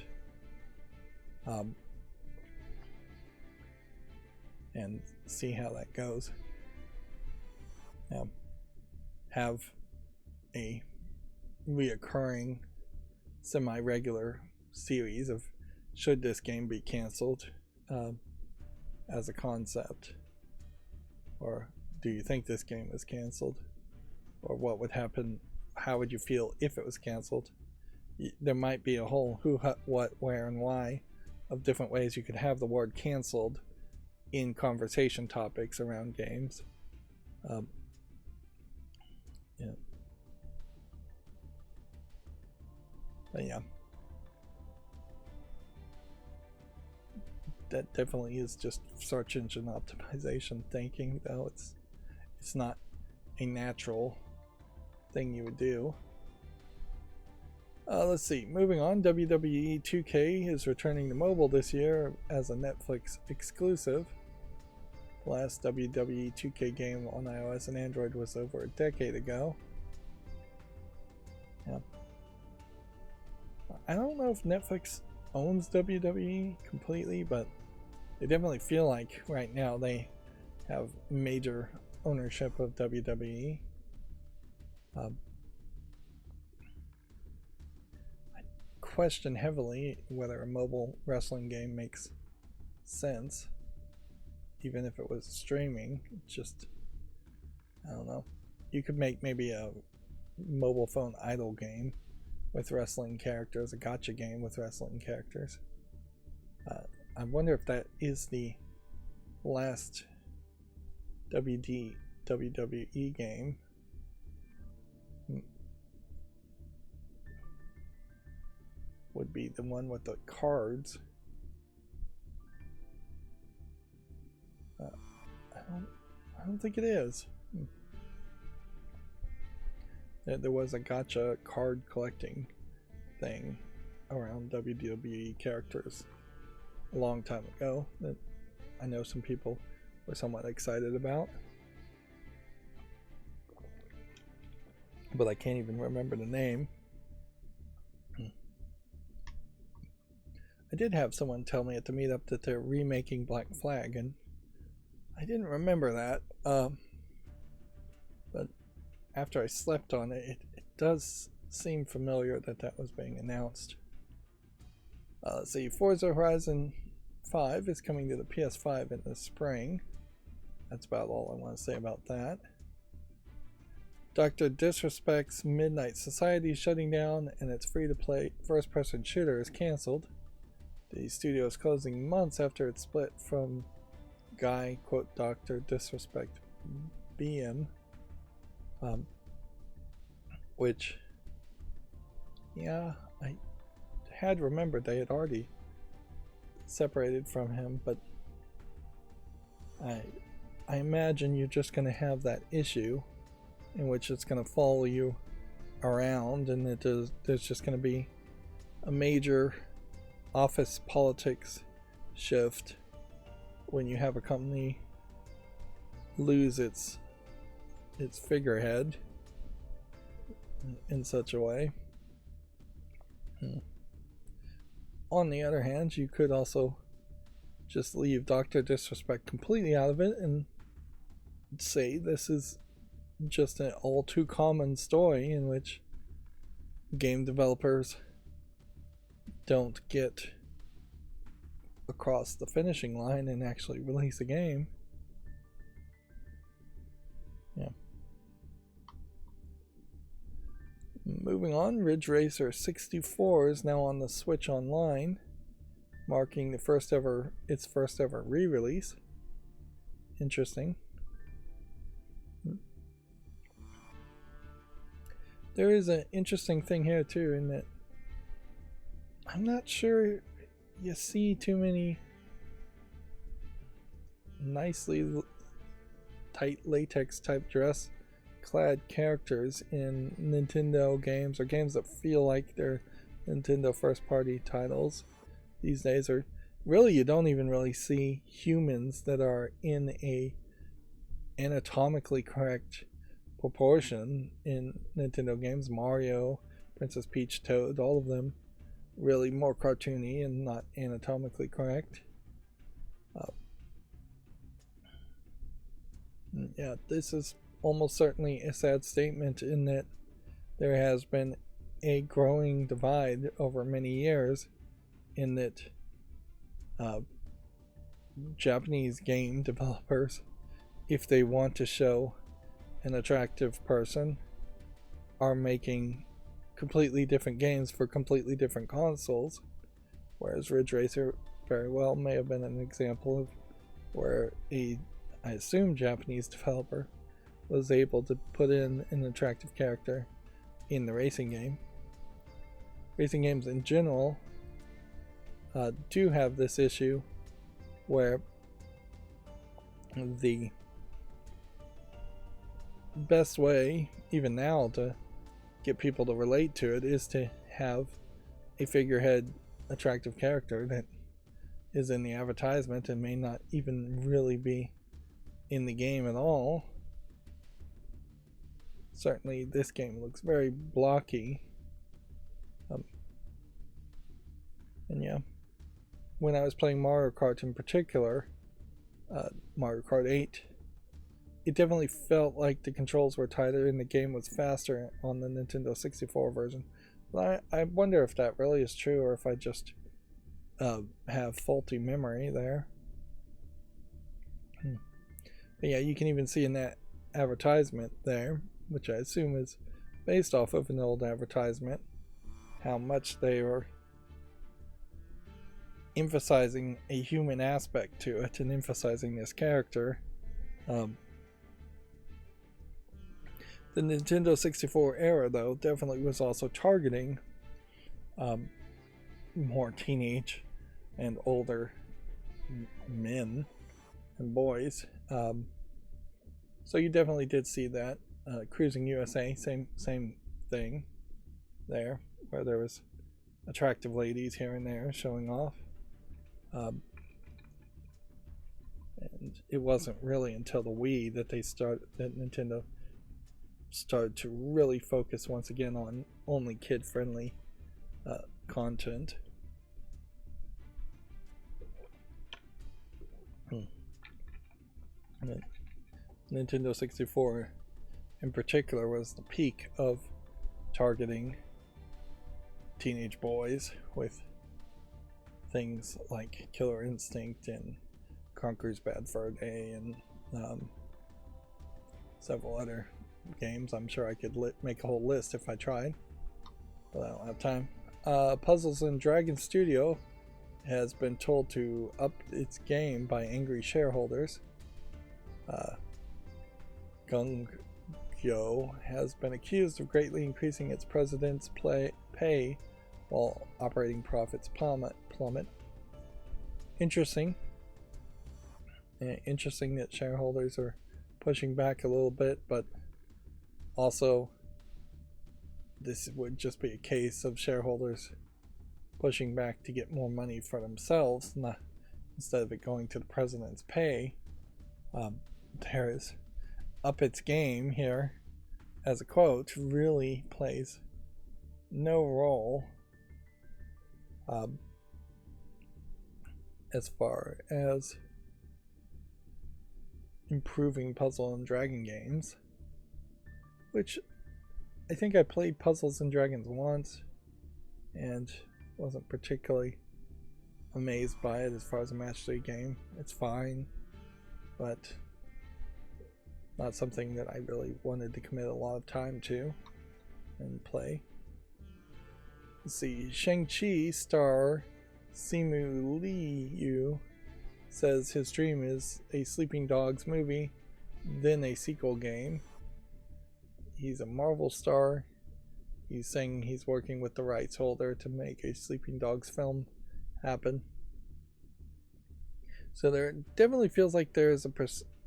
see how that goes. Have a reoccurring, semi-regular series of should this game be canceled as a concept, or do you think this game is canceled, or what would happen, how would you feel if it was canceled. There might be a whole who, what, where, and why of different ways you could have the word canceled in conversation topics around games. Yeah. But yeah, that definitely is just search engine optimization thinking, though. It's not a natural thing you would do. Let's see, moving on, WWE 2K is returning to mobile this year as a Netflix exclusive. The last WWE 2K game on iOS and Android was over a decade ago. Yeah. I don't know if Netflix owns WWE completely, but they definitely feel like right now they have major ownership of WWE. I question heavily whether a mobile wrestling game makes sense, even if it was streaming. Just, I don't know. You could make maybe a mobile phone idle game with wrestling characters, a gacha game with wrestling characters. I wonder if that is the last WWE game. Would be the one with the cards. I don't think it is. There was a gacha card collecting thing around WWE characters a long time ago that I know some people were somewhat excited about, but I can't even remember the name. I did have someone tell me at the meetup that they're remaking Black Flag, and I didn't remember that, but after I slept on it, it does seem familiar that was being announced. Let's see, Forza Horizon 5 is coming to the PS5 in the spring. That's about all I want to say about that. Dr. Disrespect's Midnight Society is shutting down, and its free-to-play first-person shooter is cancelled. The studio is closing months after it split from Guy, quote, Dr. Disrespect BM, which, yeah, I had remembered they had already separated from him, but I imagine you're just going to have that issue in which it's going to follow you around, and there's just going to be a major office politics shift when you have a company lose its figurehead in such a way. On the other hand, you could also just leave Dr. Disrespect completely out of it and say this is just an all too common story in which game developers don't get across the finishing line and actually release a game. Yeah. Moving on, Ridge Racer 64 is now on the Switch Online, marking its first ever re-release. Interesting. There is an interesting thing here too, in that I'm not sure you see too many nicely tight latex type dress clad characters in Nintendo games, or games that feel like they're Nintendo first party titles these days. Or really, you don't even really see humans that are in a anatomically correct proportion in Nintendo games. Mario, Princess Peach, Toad, all of them really more cartoony and not anatomically correct. Yeah, this is almost certainly a sad statement in that there has been a growing divide over many years in that Japanese game developers, if they want to show an attractive person, are making completely different games for completely different consoles, whereas Ridge Racer very well may have been an example of where I assume Japanese developer was able to put in an attractive character in the racing game. Racing games in general do have this issue where the best way, even now, to get people to relate to it is to have a figurehead attractive character that is in the advertisement and may not even really be in the game at all. Certainly this game looks very blocky. And yeah, when I was playing Mario Kart in particular, Mario Kart 8, it definitely felt like the controls were tighter and the game was faster on the Nintendo 64 version. But I wonder if that really is true, or if I just have faulty memory there. But yeah, you can even see in that advertisement there, which I assume is based off of an old advertisement, how much they were emphasizing a human aspect to it and emphasizing this character. The Nintendo 64 era, though, definitely was also targeting more teenage and older men and boys. So you definitely did see that. Cruising USA, same thing there, where there was attractive ladies here and there showing off. And it wasn't really until the Wii that Nintendo started to really focus once again on only kid-friendly content. Nintendo 64 in particular was the peak of targeting teenage boys with things like Killer Instinct and Conker's Bad Fur Day and several other games. I'm sure I could make a whole list if I tried, but I don't have time. Puzzles and Dragon Studio has been told to up its game by angry shareholders. Gungyo has been accused of greatly increasing its president's pay while operating profits plummet. Interesting that shareholders are pushing back a little bit, but also this would just be a case of shareholders pushing back to get more money for themselves, instead of it going to the president's pay. There is up its game here, as a quote, really plays no role as far as improving Puzzle and Dragon games, which I think I played Puzzles and Dragons once and wasn't particularly amazed by it as far as a match 3 game. It's fine, but not something that I really wanted to commit a lot of time to and play. Let's see, Shang-Chi star Simu Liu says his dream is a Sleeping Dogs movie, then a sequel game. He's a Marvel star. He's saying he's working with the rights holder to make a Sleeping Dogs film happen. So there definitely feels like there's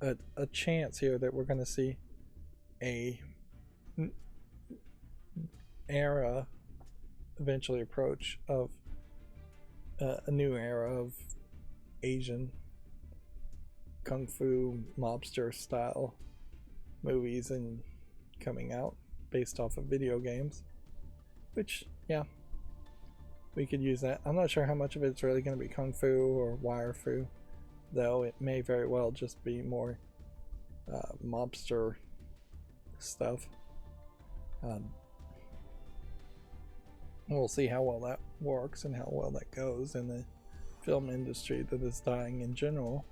a chance here that we're going to see a era eventually approach of a new era of Asian kung fu mobster style movies and coming out based off of video games, which, yeah, we could use that. I'm not sure how much of it's really going to be kung fu or wire fu, though it may very well just be more mobster stuff. We'll see how well that works and how well that goes in the film industry that is dying in general.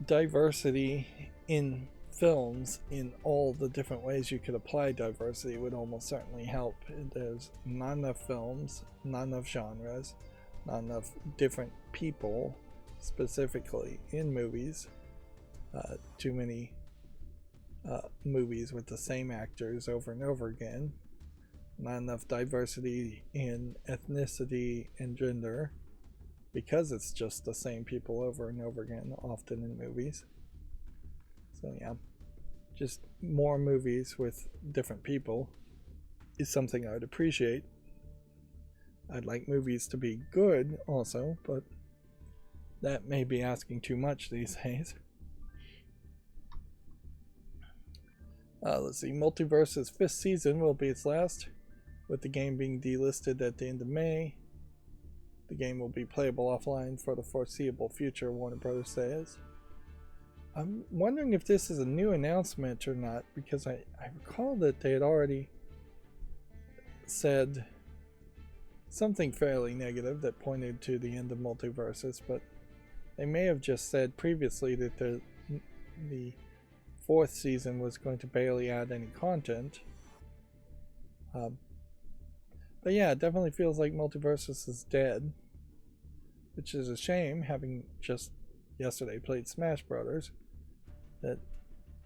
Diversity in films, in all the different ways you could apply diversity, would almost certainly help. There's not enough films, not enough genres, not enough different people specifically in movies. Too many movies with the same actors over and over again. Not enough diversity in ethnicity and gender, because it's just the same people over and over again, often in movies. So yeah, just more movies with different people is something I'd appreciate. I'd like movies to be good also, but that may be asking too much these days. Let's see, Multiverse's 5th season will be its last, with the game being delisted at the end of May. The game will be playable offline for the foreseeable future, Warner Brothers says. I'm wondering if this is a new announcement or not, because I recall that they had already said something fairly negative that pointed to the end of Multiverses, but they may have just said previously that the 4th season was going to barely add any content. But yeah, it definitely feels like Multiverses is dead, which is a shame, having just yesterday played Smash Brothers. That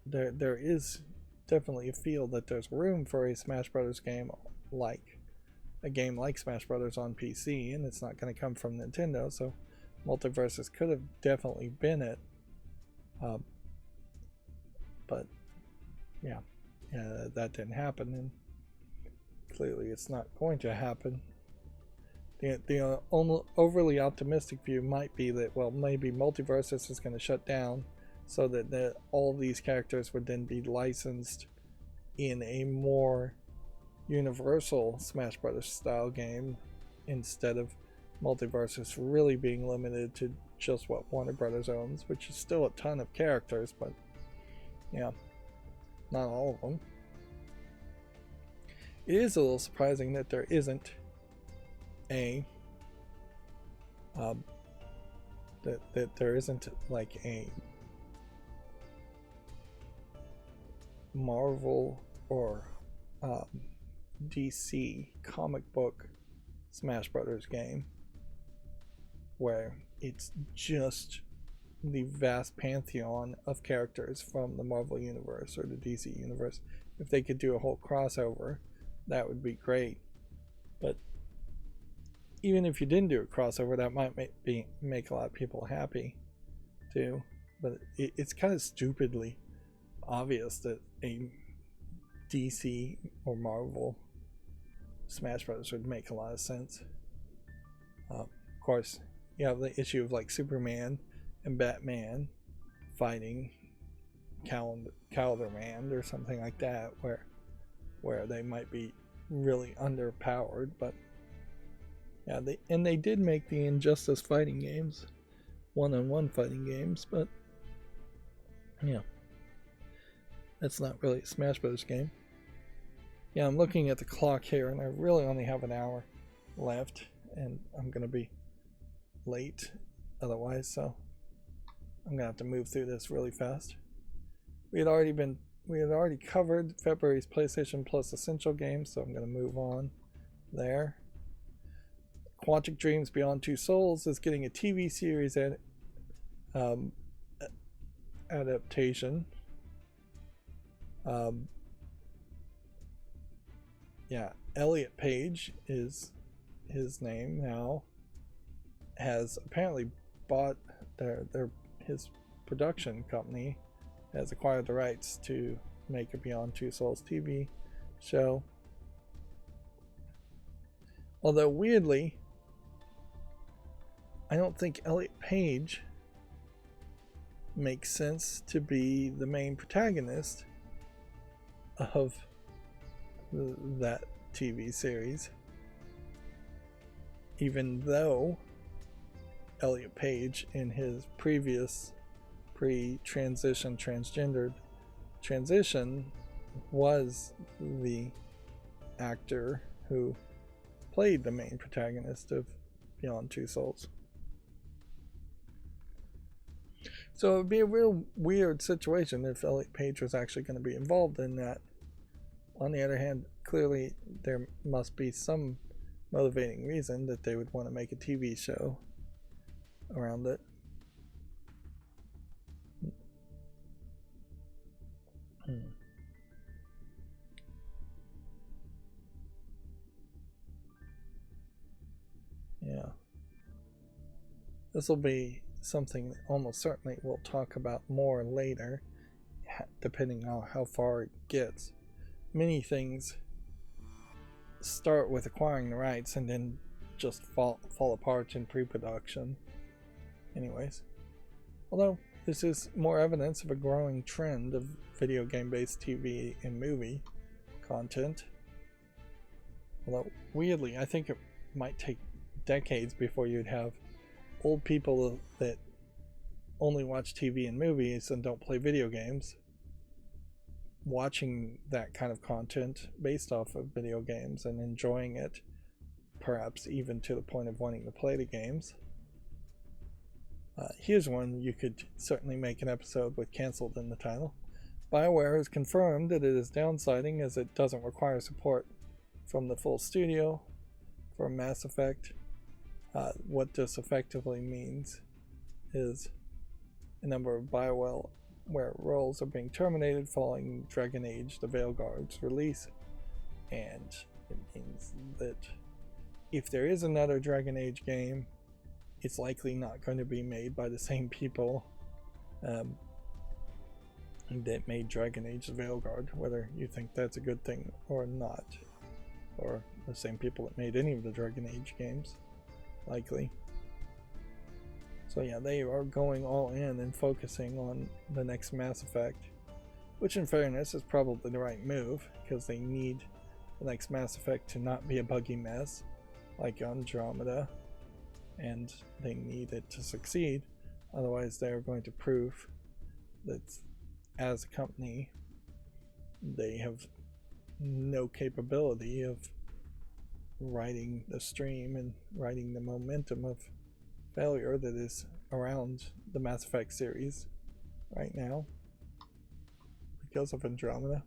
there is definitely a feel that there's room for a Smash Brothers game like Smash Brothers on PC, and it's not going to come from Nintendo, so Multiverses could have definitely been it. But yeah, that didn't happen, and clearly it's not going to happen. The overly optimistic view might be that, well, maybe Multiverses is going to shut down so that all these characters would then be licensed in a more universal Smash Brothers style game, instead of Multiverses really being limited to just what Warner Brothers owns, which is still a ton of characters, but yeah, not all of them. It is a little surprising that there isn't that there isn't like a Marvel or DC comic book Smash Brothers game where it's just the vast pantheon of characters from the Marvel universe or the DC universe. If they could do a whole crossover, that would be great. But even if you didn't do a crossover, that might make a lot of people happy too. But it's kind of stupidly obvious that a DC or Marvel Smash Brothers would make a lot of sense. Of course, you have the issue of like Superman and Batman fighting Calderman or something like that, where they might be really underpowered. But yeah, they did make the Injustice fighting games, one-on-one fighting games, but yeah, that's not really a Smash Bros. Game. Yeah, I'm looking at the clock here, and I really only have an hour left, and I'm gonna be late otherwise, so I'm gonna have to move through this really fast. We had already covered February's PlayStation Plus Essential games, so I'm gonna move on there. Quantic Dreams Beyond Two Souls is getting a TV series adaptation. yeah, Elliot Page is his name now, has apparently bought his production company has acquired the rights to make a Beyond Two Souls TV show. Although weirdly, I don't think Elliot Page makes sense to be the main protagonist of that TV series, even though Elliot Page in his previous pre-transition transgendered transition was the actor who played the main protagonist of Beyond Two Souls. So it would be a real weird situation if Elliot Page was actually going to be involved in that. On the other hand, clearly there must be some motivating reason that they would want to make a TV show around it. Yeah. This will be something that almost certainly we'll talk about more later, depending on how far it gets. Many things start with acquiring the rights and then just fall apart in pre-production. Anyways, although this is more evidence of a growing trend of video game-based TV and movie content. Although weirdly, I think it might take decades before you'd have old people that only watch TV and movies and don't play video games watching that kind of content based off of video games and enjoying it, perhaps even to the point of wanting to play the games. Here's one you could certainly make an episode with cancelled in the title. BioWare has confirmed that it is downsizing as it doesn't require support from the full studio for Mass Effect. What this effectively means is a number of BioWare roles are being terminated following Dragon Age: The Veilguard's release, and it means that if there is another Dragon Age game, it's likely not going to be made by the same people that made Dragon Age: The Veilguard, whether you think that's a good thing or not, or the same people that made any of the Dragon Age games, likely. So yeah, they are going all in and focusing on the next Mass Effect, which in fairness is probably the right move, because they need the next Mass Effect to not be a buggy mess like Andromeda, and they need it to succeed. Otherwise they're going to prove that as a company they have no capability of riding the stream and riding the momentum of failure that is around the Mass Effect series right now because of Andromeda.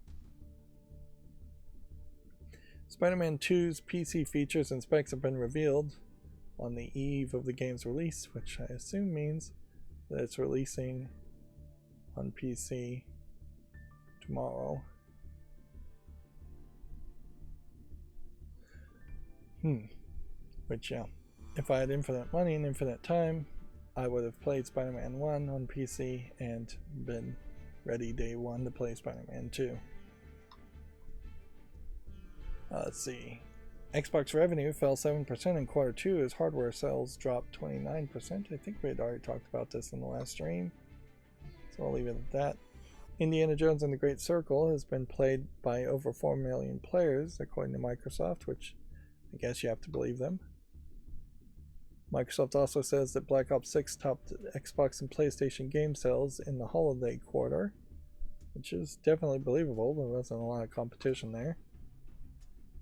Spider-Man 2's PC features and specs have been revealed on the eve of the game's release, which I assume means that it's releasing on PC tomorrow. Which, yeah, if I had infinite money and infinite time, I would have played Spider-Man 1 on PC and been ready day one to play Spider-Man 2. Let's see. Xbox revenue fell 7% in quarter 2 as hardware sales dropped 29%. I think we had already talked about this in the last stream, so I'll leave it at that. Indiana Jones and the Great Circle has been played by over 4 million players, according to Microsoft, which I guess you have to believe them. Microsoft also says that Black Ops 6 topped Xbox and PlayStation game sales in the holiday quarter, which is definitely believable. There wasn't a lot of competition there.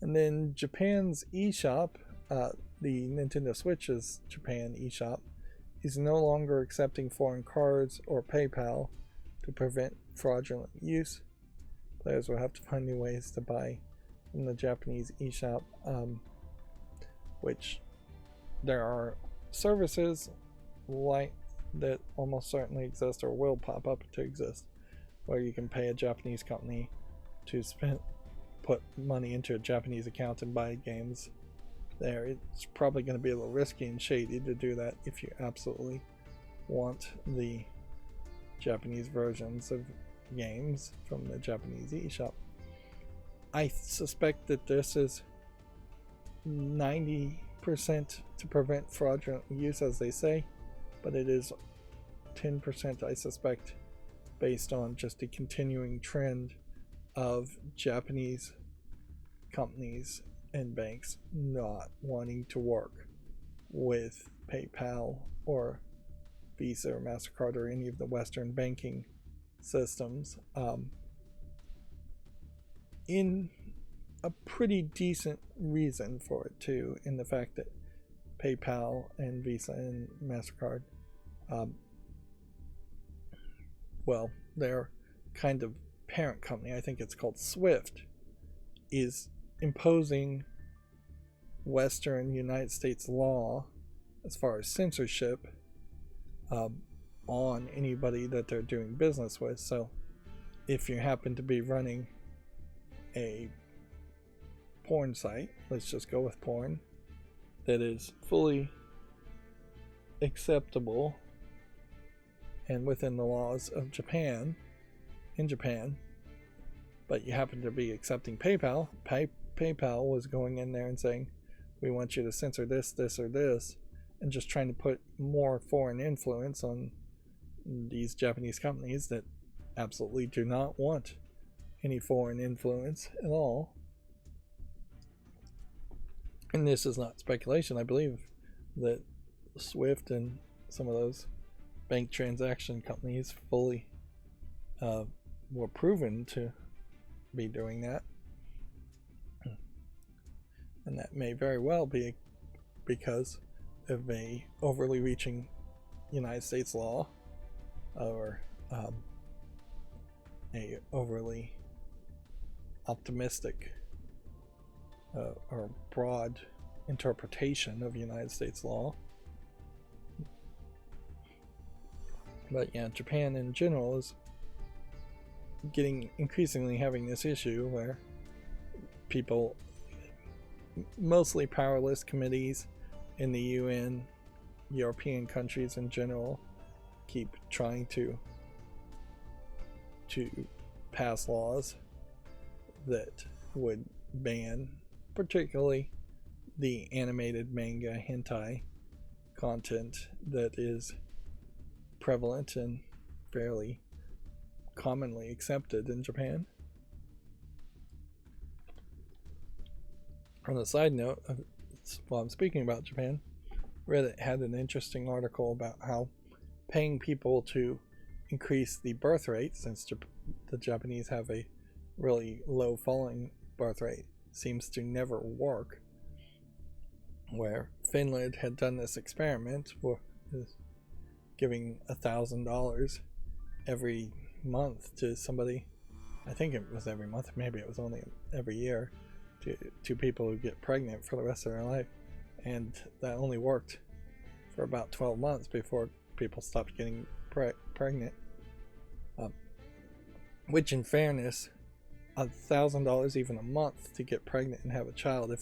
And then Japan's eShop, the Nintendo Switch's Japan eShop, is no longer accepting foreign cards or PayPal to prevent fraudulent use. Players will have to find new ways to buy from the Japanese eShop, which there are services like that almost certainly exist or will pop up to exist, where you can pay a Japanese company to put money into a Japanese account and buy games there. It's probably going to be a little risky and shady to do that if you absolutely want the Japanese versions of games from the Japanese eShop. I suspect that this is 90% to prevent fraudulent use, as they say, but it is 10%, I suspect, based on just a continuing trend of Japanese companies and banks not wanting to work with PayPal or Visa or MasterCard or any of the Western banking systems, in a pretty decent reason for it too, in the fact that PayPal and Visa and MasterCard, well, their kind of parent company, I think it's called Swift, is imposing Western United States law as far as censorship on anybody that they're doing business with. So if you happen to be running a porn site, let's just go with porn, that is fully acceptable and within the laws of Japan, in Japan, but you happen to be accepting PayPal, PayPal was going in there and saying, we want you to censor this, this, or this, and just trying to put more foreign influence on these Japanese companies that absolutely do not want any foreign influence at all. And this is not speculation. I believe that Swift and some of those bank transaction companies fully were proven to be doing that. And that may very well be because of a overly reaching United States law, or a overly optimistic or broad interpretation of United States law. But yeah, Japan in general is getting increasingly having this issue where people, mostly powerless committees in the UN, European countries in general, keep trying to pass laws that would ban particularly the animated manga hentai content that is prevalent and fairly commonly accepted in Japan. On a side note, while I'm speaking about Japan, Reddit had an interesting article about how paying people to increase the birth rate, since the Japanese have a really low falling birth rate, seems to never work. Where Finland had done this experiment for giving $1,000 every month to somebody, I think it was every month, maybe it was only every year, to people who get pregnant for the rest of their life. And that only worked for about 12 months before people stopped getting pregnant. Which, in fairness, $1,000 even a month to get pregnant and have a child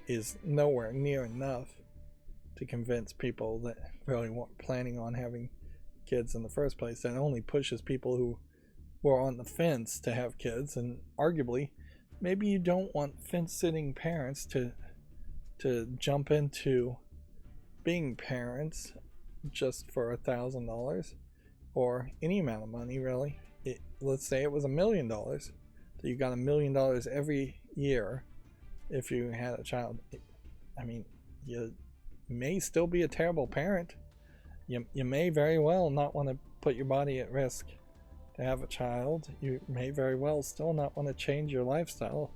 is nowhere near enough to convince people that really weren't planning on having kids in the first place. That only pushes people who were on the fence to have kids, and arguably maybe you don't want fence-sitting parents to jump into being parents just for $1,000 or any amount of money, really. Let's say it was $1 million, so you got $1 million every year if you had a child. I mean, you may still be a terrible parent. You may very well not want to put your body at risk to have a child. You may very well still not want to change your lifestyle.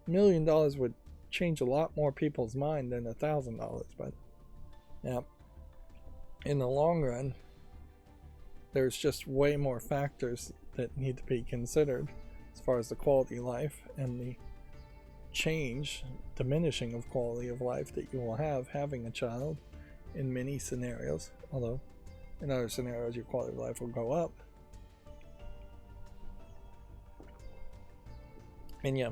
$1 million would change a lot more people's mind than $1,000, but yeah, in the long run, there's just way more factors that need to be considered as far as the quality of life and the diminishing of quality of life that you will have having a child in many scenarios, although in other scenarios your quality of life will go up. And yeah,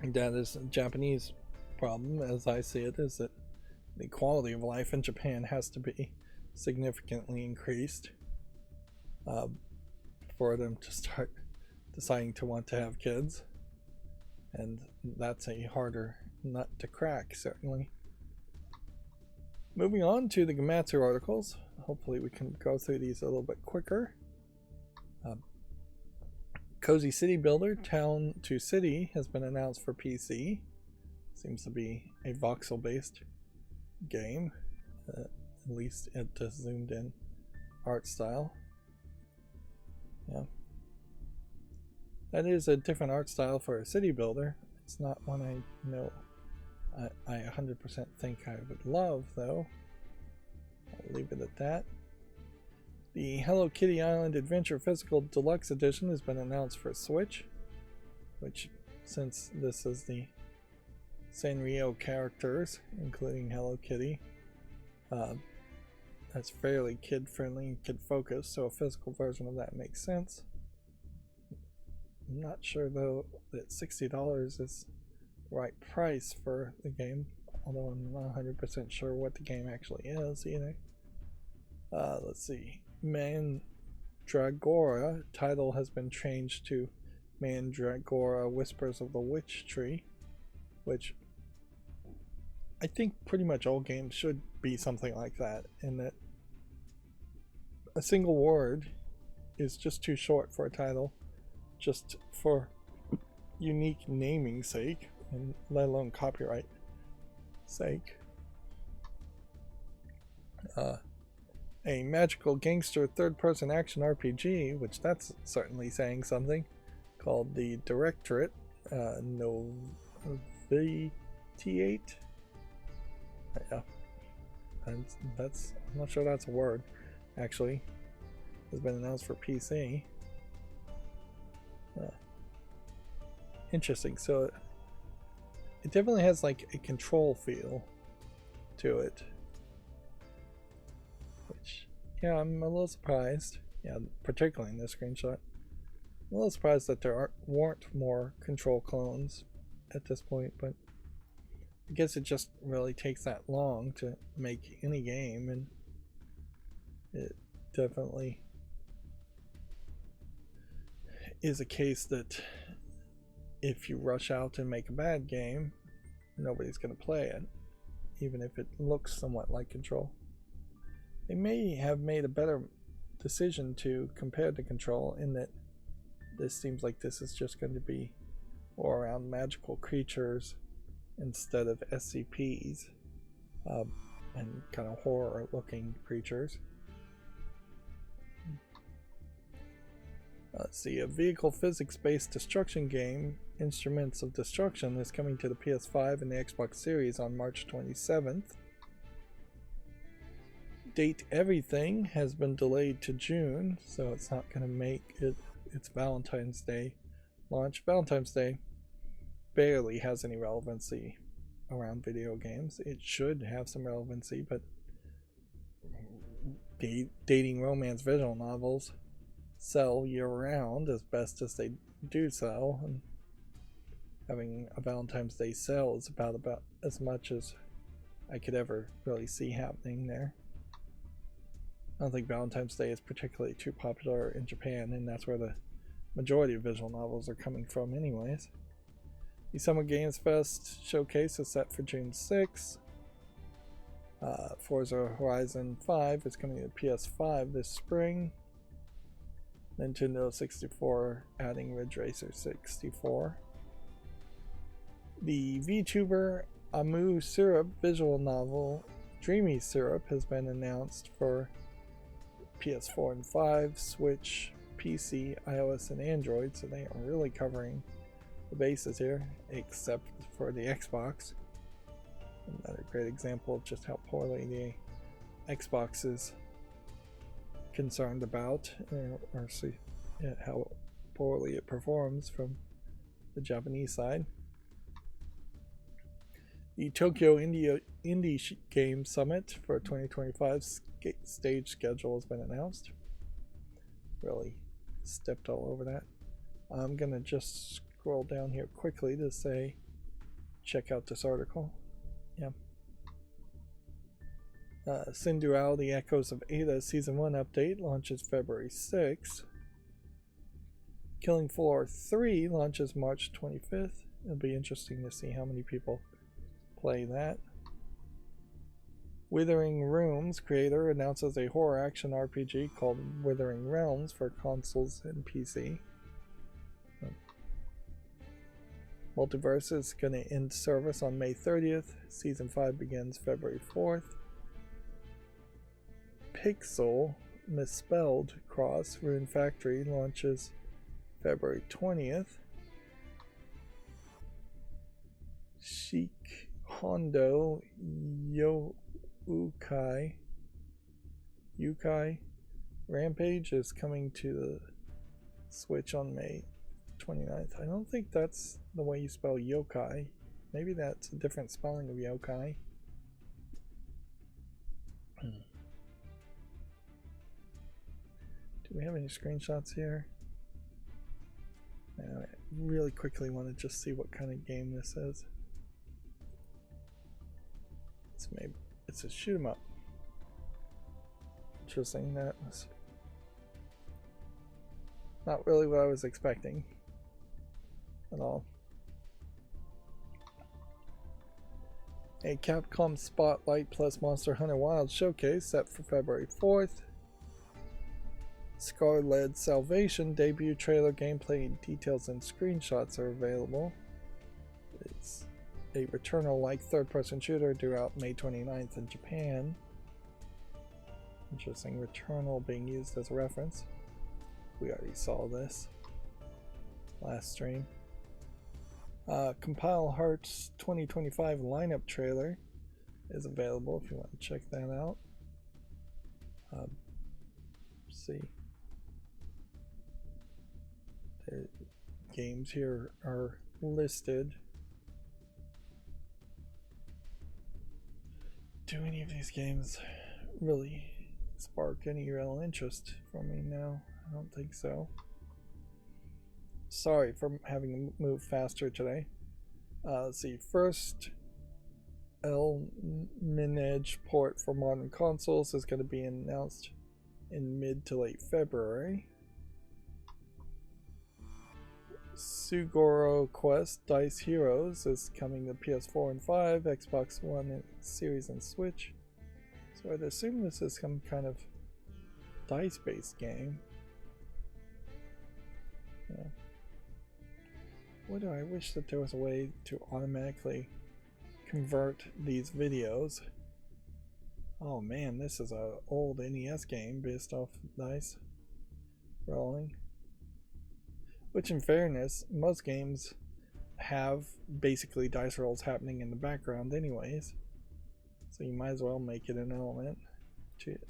That is a Japanese problem, as I see it, is that the quality of life in Japan has to be significantly increased for them to start deciding to want to have kids. And that's a harder nut to crack, certainly. Moving on to the Gematsu articles. Hopefully we can go through these a little bit quicker. Cozy City Builder Town to City has been announced for PC. Seems to be a voxel based game. At least it just zoomed in art style. Yeah. That is a different art style for a city builder. It's not one I know I 100% think I would love, though. I'll leave it at that. The Hello Kitty Island Adventure Physical Deluxe Edition has been announced for Switch, which, since this is the Sanrio characters, including Hello Kitty, that's fairly kid-friendly and kid-focused, so a physical version of that makes sense. I'm not sure, though, that $60 is the right price for the game, although I'm not 100% sure what the game actually is either. Let's see. Mandragora title has been changed to Mandragora Whispers of the Witch Tree, which I think pretty much all games should be something like that, in that a single word is just too short for a title, just for unique naming sake, and let alone copyright sake. A magical gangster third-person action RPG, which that's certainly saying something, called the Directorate Novitiate. Yeah, and that's, I'm not sure that's a word, actually. Has been announced for PC. Interesting. So it definitely has like a control feel to it, which, yeah, I'm a little surprised. Yeah, particularly in this screenshot. I'm a little surprised that there weren't more control clones at this point, but I guess it just really takes that long to make any game, and it definitely is a case that if you rush out and make a bad game, nobody's going to play it, even if it looks somewhat like Control. They may have made a better decision to compare to Control, in that this seems like this is just going to be more around magical creatures instead of SCPs and kind of horror looking creatures. Let's see, a vehicle physics-based destruction game, Instruments of Destruction, is coming to the PS5 and the Xbox Series on March 27th. Date Everything has been delayed to June, so it's not going to make it its Valentine's Day launch. Valentine's Day barely has any relevancy around video games. It should have some relevancy, but dating romance visual novels sell year-round as best as they do sell, and having a Valentine's Day sale is about as much as I could ever really see happening there. I don't think Valentine's Day is particularly too popular in Japan, and that's where the majority of visual novels are coming from anyways. The Summer Games Fest showcase is set for June 6th. Forza Horizon 5 is coming to PS5 this spring. Nintendo 64 adding Ridge Racer 64. The VTuber Amu Syrup visual novel Dreamy Syrup has been announced for PS4 and 5, Switch, PC, iOS, and Android, so they are really covering the bases here, except for the Xbox. Another great example of just how poorly the Xbox is concerned about, or see how poorly it performs from the Japanese side. The Tokyo Indie Game Summit for 2025 stage schedule has been announced. Really stepped all over that. I'm gonna just scroll down here quickly to say check out this article. Yeah. Sin Duality Echoes of Ada Season 1 update launches February 6th. Killing Floor 3 launches March 25th. It'll be interesting to see how many people play that. Withering Rooms creator announces a horror action RPG called Withering Realms for consoles and PC. Multiverse is going to end service on May 30th. Season 5 begins February 4th. Pixel Misspelled Cross Rune Factory launches February 20th. Chic Hondo Yukai Rampage is coming to the Switch on May 29th. I don't think that's the way you spell yokai. Maybe that's a different spelling of yokai. Do we have any screenshots here? I really quickly want to just see what kind of game this is. It's a shoot 'em up. Interesting. That was not really what I was expecting at all. A Capcom Spotlight plus Monster Hunter Wilds showcase set for February 4th. Scar-led Salvation debut trailer gameplay details and screenshots are available. It's a Returnal-like third-person shooter due out May 29th in Japan. Interesting, Returnal being used as a reference. We already saw this last stream. Compile Hearts 2025 lineup trailer is available if you want to check that out. See. The games here are listed. Do any of these games really spark any real interest from me now? I don't think so. Sorry for having to move faster today. Let's see. First El Minage port for modern consoles is going to be announced in mid to late February. Sugoro Quest Dice Heroes is coming to PS4 and 5, Xbox One and Series and Switch. So I'd assume this is some kind of dice-based game. Yeah. I wish that there was a way to automatically convert these videos. Oh man, this is an old NES game based off dice rolling. Which, in fairness, most games have basically dice rolls happening in the background anyways. So you might as well make it an element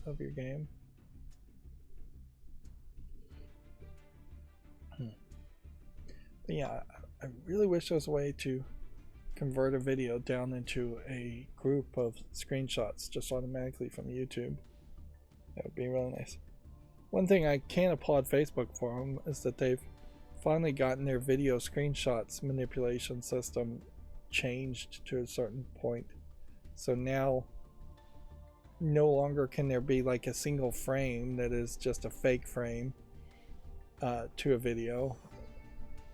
of your game. But yeah, I really wish there was a way to convert a video down into a group of screenshots just automatically from YouTube. That would be really nice. One thing I can applaud Facebook for them is that they've finally gotten their video screenshots manipulation system changed to a certain point. So now no longer can there be like a single frame that is just a fake frame to a video,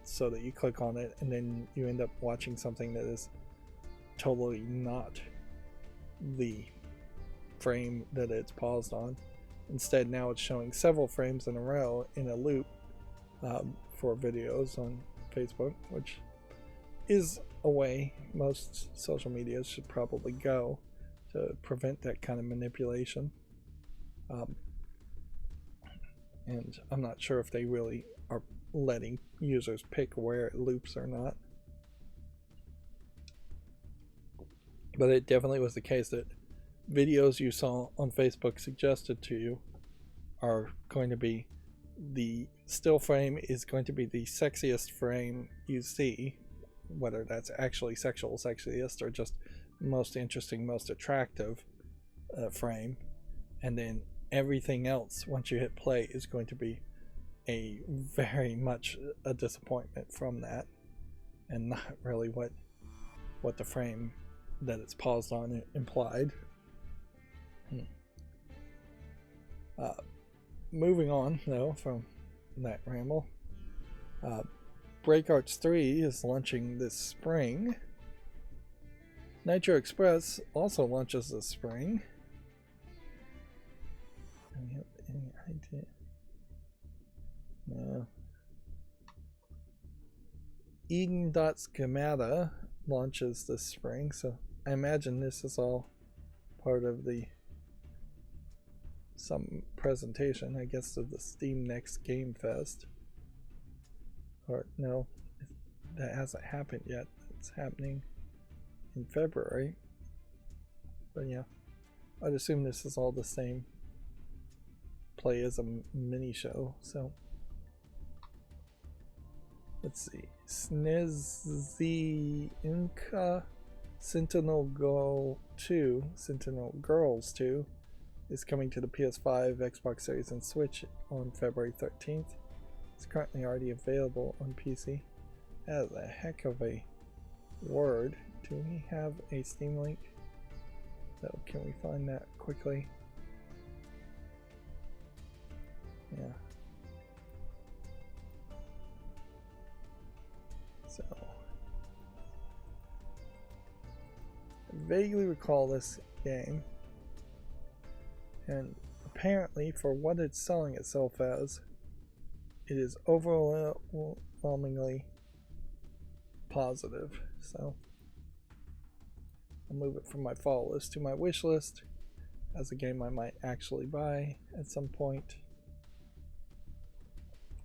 so that you click on it and then you end up watching something that is totally not the frame that it's paused on. Instead, now it's showing several frames in a row in a loop for videos on Facebook, which is a way most social media should probably go to prevent that kind of manipulation. And I'm not sure if they really are letting users pick where it loops or not. But it definitely was the case that videos you saw on Facebook suggested to you are going to be, the still frame is going to be the sexiest frame you see, whether that's actually sexual sexiest or just most interesting, most attractive frame, and then everything else once you hit play is going to be a very much a disappointment from that, and not really what what the frame that it's paused on implied. Moving on though from that ramble, Break Arts 3 is launching this spring. Nitro Express also launches this spring. Any idea? No. Eden.schemata launches this spring, so I imagine this is all part of some presentation, I guess, of the Steam Next Game Fest. Or no, that hasn't happened yet. It's happening in February. But yeah, I'd assume this is all the same play as a mini show. So let's see. Snezzy Inca Sentinel Girls 2 is coming to the PS5, Xbox Series, and Switch on February 13th. It's currently already available on PC. That is a heck of a word. Do we have a Steam link? So can we find that quickly? Yeah. So I vaguely recall this game, and apparently for what it's selling itself as, it is overwhelmingly positive. So I'll move it from my fall list to my wish list as a game I might actually buy at some point.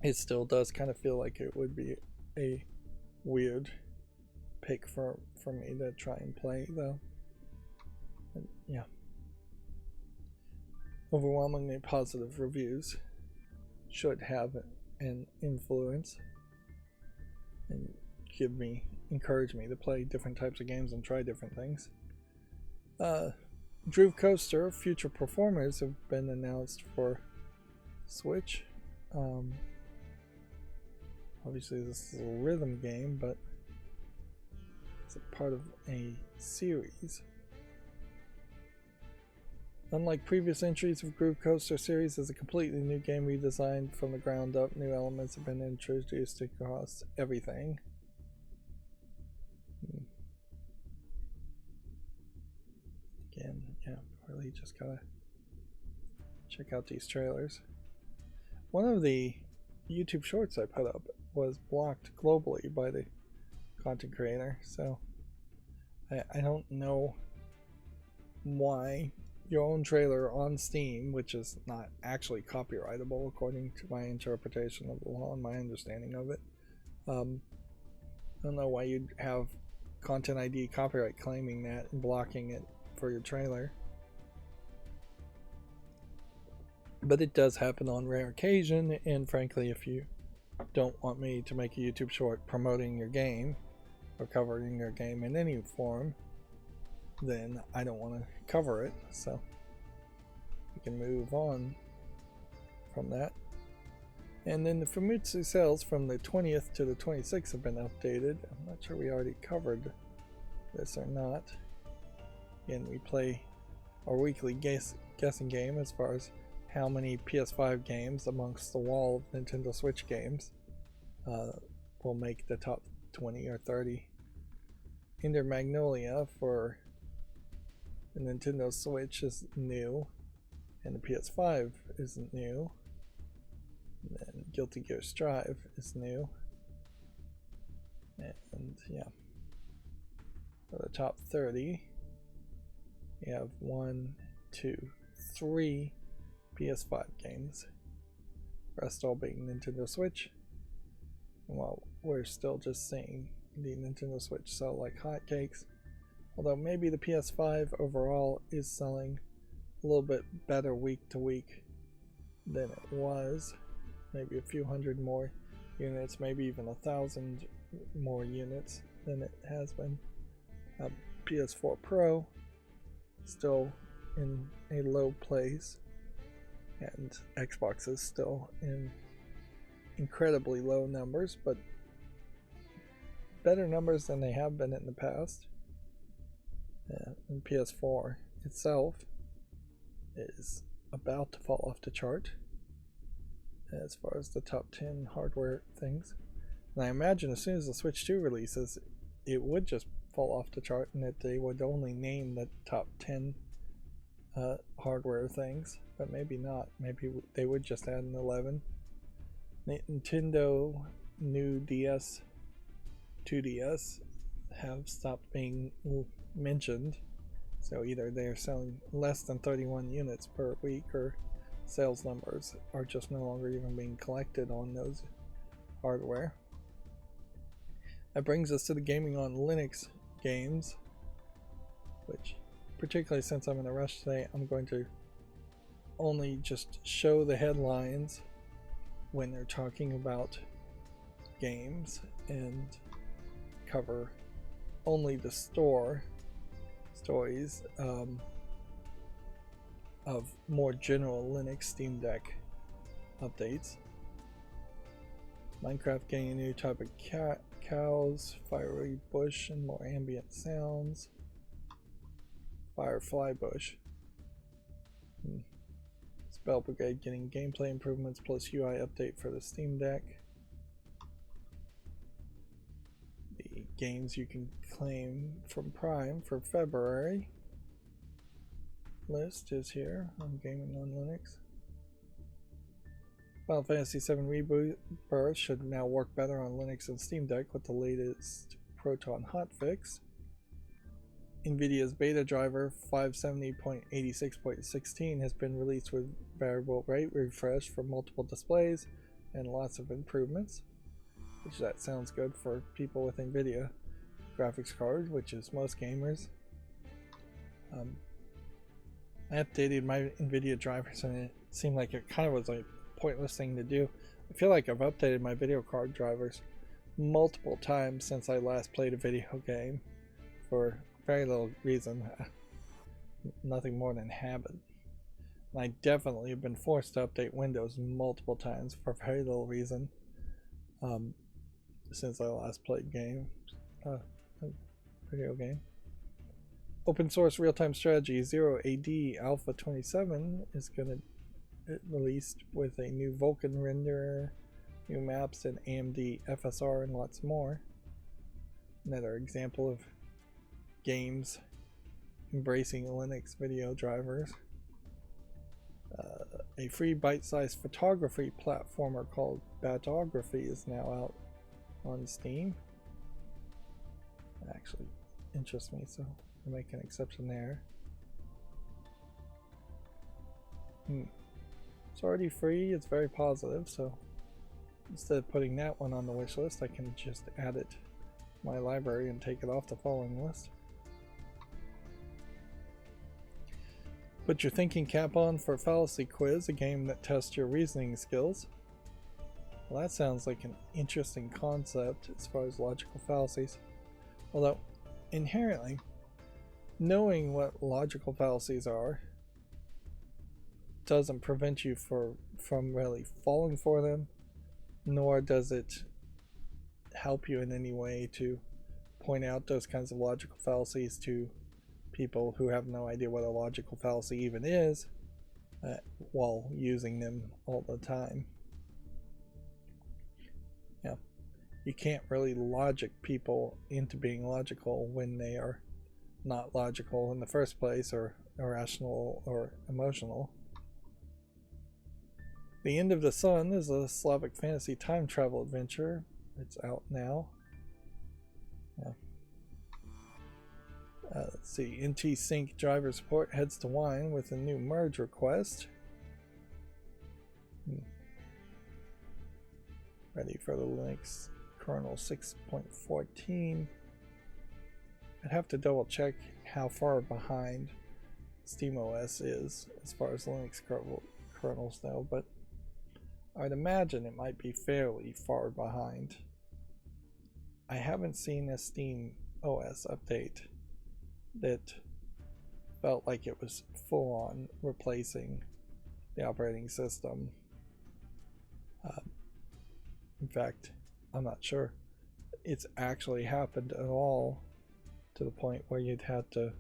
It still does kind of feel like it would be a weird pick for me to try and play though. And yeah, overwhelmingly positive reviews should have an influence and encourage me to play different types of games and try different things. Groove Coaster future performers have been announced for Switch. Obviously this is a rhythm game, but it's a part of a series. Unlike previous entries of Groove Coaster series, is a completely new game redesigned from the ground up. New elements have been introduced across everything. Again, yeah, really just gotta check out these trailers. One of the YouTube shorts I put up was blocked globally by the content creator, so I don't know why your own trailer on Steam, which is not actually copyrightable according to my interpretation of the law and my understanding of it, I don't know why you'd have Content ID copyright claiming that and blocking it for your trailer. But it does happen on rare occasion, and frankly, if you don't want me to make a YouTube short promoting your game or covering your game in any form, then I don't want to cover it, so we can move on from that. And then the Famitsu sales from the 20th to the 26th have been updated. I'm not sure we already covered this or not. Again, we play our weekly guessing game as far as how many PS5 games amongst the wall of Nintendo Switch games will make the top 20 or 30. Ender Magnolia for the Nintendo Switch is new, and the PS5 isn't new. And then Guilty Gear Strive is new. And yeah, for the top 30, we have 1, 2, 3 PS5 games. Rest all being Nintendo Switch. And while we're still just seeing the Nintendo Switch sell like hotcakes, although maybe the PS5 overall is selling a little bit better week to week than it was. Maybe a few hundred more units, maybe even 1,000 more units than it has been. PS4 Pro still in a low place, and Xbox is still in incredibly low numbers, but better numbers than they have been in the past. And PS4 itself is about to fall off the chart as far as the top 10 hardware things. And I imagine as soon as the Switch 2 releases, it would just fall off the chart and that they would only name the top 10 hardware things, but maybe not. Maybe they would just add an 11. Nintendo new DS, 2DS have stopped being mentioned, so either they're selling less than 31 units per week, or sales numbers are just no longer even being collected on those hardware. That brings us to the gaming on Linux games, which, particularly since I'm in a rush today, I'm going to only just show the headlines when they're talking about games and cover only the stories of more general Linux Steam Deck updates. Minecraft getting a new type of cows, fiery bush and more ambient sounds. Firefly bush. Spell Brigade getting gameplay improvements plus UI update for the Steam Deck. The games you can claim from Prime for February list is here on Gaming on Linux. Final Fantasy VII Rebirth should now work better on Linux and Steam Deck with the latest Proton hotfix. NVIDIA's beta driver 570.86.16 has been released with variable rate refresh for multiple displays and lots of improvements, which that sounds good for people with NVIDIA graphics card, which is most gamers. I updated my NVIDIA drivers and it seemed like it kind of was a pointless thing to do. I feel like I've updated my video card drivers multiple times since I last played a video game for very little reason, nothing more than habit. And I definitely have been forced to update Windows multiple times for very little reason since I last played a video game. Open source real-time strategy 0AD Alpha 27 is going to released with a new Vulkan renderer, new maps, and AMD FSR, and lots more. Another example of games embracing Linux video drivers. A free bite-sized photography platformer called Batography is now out on Steam. It actually interests me, so I'll make an exception there. It's already free, it's very positive, so instead of putting that one on the wish list, I can just add it to my library and take it off the following list. Put your thinking cap on for Fallacy Quiz, a game that tests your reasoning skills. Well, that sounds like an interesting concept as far as logical fallacies. Although, inherently, knowing what logical fallacies are doesn't prevent you from really falling for them, nor does it help you in any way to point out those kinds of logical fallacies to people who have no idea what a logical fallacy even is while using them all the time. Yeah, you can't really logic people into being logical when they are not logical in the first place, or irrational or emotional. The End of the Sun is a Slavic fantasy time travel adventure. It's out now. Yeah. Let's see, NT Sync driver support heads to Wine with a new merge request. Ready for the Linux kernel 6.14. I'd have to double check how far behind SteamOS is as far as Linux kernels though, but I'd imagine it might be fairly far behind. I haven't seen a SteamOS update that felt like it was full on replacing the operating system. In fact, I'm not sure it's actually happened at all to the point where you'd have to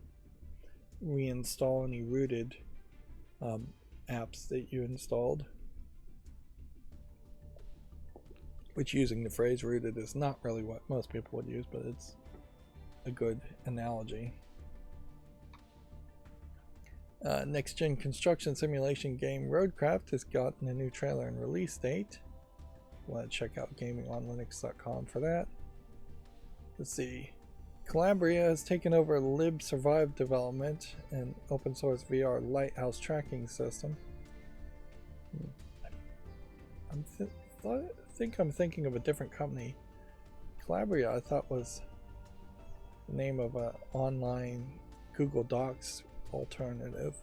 reinstall any rooted apps that you installed. Which, using the phrase rooted is not really what most people would use, but it's a good analogy. Next-gen construction simulation game Roadcraft has gotten a new trailer and release date. Want to check out gamingonlinux.com for that. Let's see. Calabria has taken over libsurvive development and open source VR lighthouse tracking system. I think I'm thinking of a different company. Calabria, I thought, was the name of an online Google Docs alternative.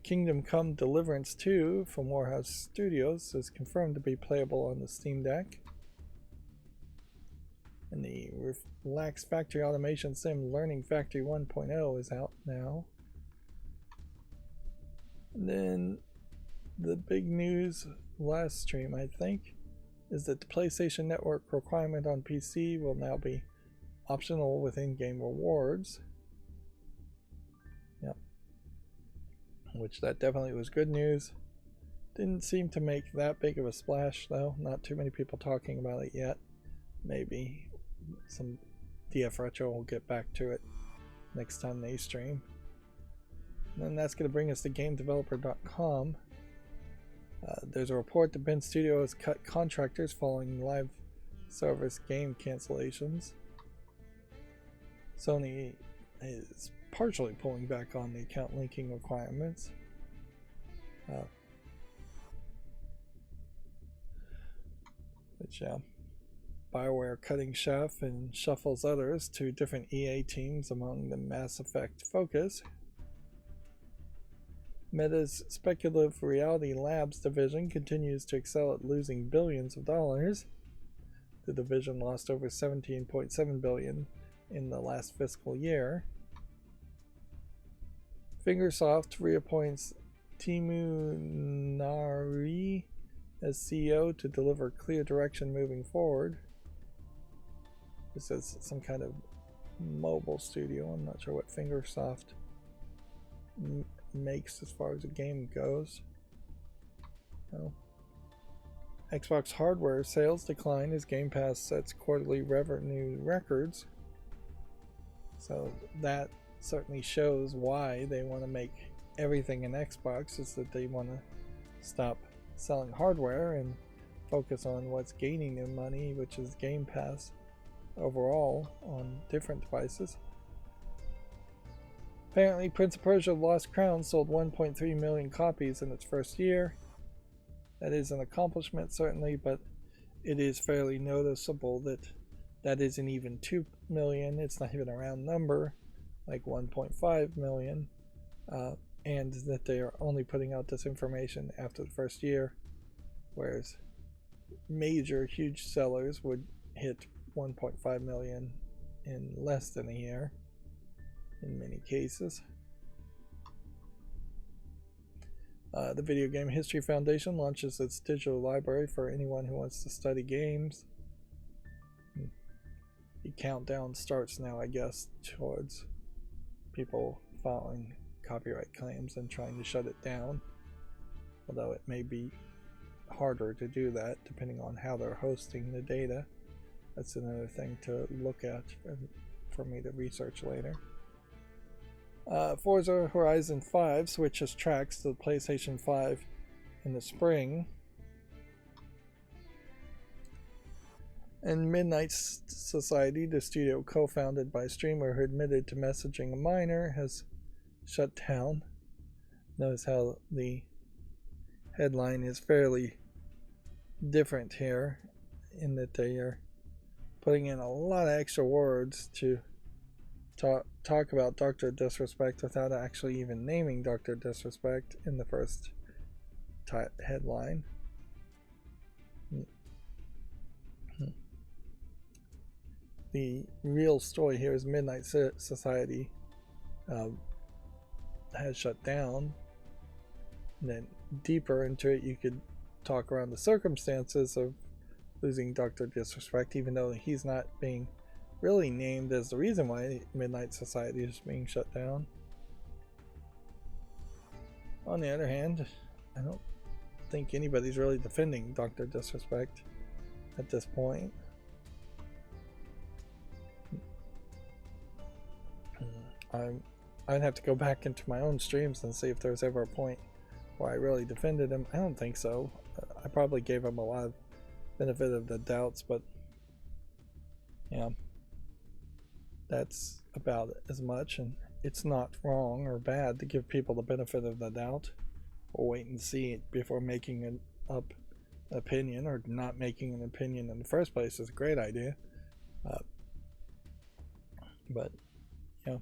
Kingdom Come Deliverance 2 from Warhouse Studios is confirmed to be playable on the Steam Deck. And the Relax Factory Automation Sim Learning Factory 1.0 is out now. And then the big news last stream, I think, is that the PlayStation Network requirement on PC will now be optional with in-game rewards. Yep. Which that definitely was good news. Didn't seem to make that big of a splash though. Not too many people talking about it yet. Maybe some DF Retro will get back to it next time they stream. And then that's going to bring us to GameDeveloper.com. There's a report that Ben Studio has cut contractors following live service game cancellations. Sony is partially pulling back on the account linking requirements. BioWare cutting Chef and shuffles others to different EA teams among the Mass Effect focus. Meta's Speculative Reality Labs division continues to excel at losing billions of dollars. The division lost over $17.7 billion in the last fiscal year. Fingersoft reappoints Timu Nari as CEO to deliver clear direction moving forward. This is some kind of mobile studio. I'm not sure what Fingersoft makes as far as a game goes. No. Xbox hardware sales decline as Game Pass sets quarterly revenue records. So that certainly shows why they want to make everything in Xbox, is that they want to stop selling hardware and focus on what's gaining them money, which is Game Pass overall on different devices. Apparently, Prince of Persia: Lost Crown sold 1.3 million copies in its first year. That is an accomplishment, certainly, but it is fairly noticeable that that isn't even 2 million. It's not even a round number, like 1.5 million, and that they are only putting out this information after the first year, whereas major, huge sellers would hit 1.5 million in less than a year in many cases. The Video Game History Foundation launches its digital library for anyone who wants to study games. The countdown starts now, I guess, towards people filing copyright claims and trying to shut it down. Although it may be harder to do that depending on how they're hosting the data. That's another thing to look at for me to research later. Forza Horizon 5 switches tracks to the PlayStation 5 in the spring. And Midnight Society, the studio co-founded by a streamer who admitted to messaging a minor, has shut down. Notice how the headline is fairly different here, in that they are putting in a lot of extra words to talk about Dr. Disrespect without actually even naming Dr. Disrespect in the first headline. The real story here is Midnight Society has shut down. And then deeper into it, you could talk around the circumstances of losing Dr. Disrespect, even though he's not being really named as the reason why Midnight Society is being shut down. On the other hand, I don't think anybody's really defending Dr. Disrespect at this point. I'd have to go back into my own streams and see if there's ever a point where I really defended him. I don't think so. I probably gave him a lot of benefit of the doubts, but yeah, that's about as much. And it's not wrong or bad to give people the benefit of the doubt or wait and see it before making an opinion, or not making an opinion in the first place is a great idea. But yeah,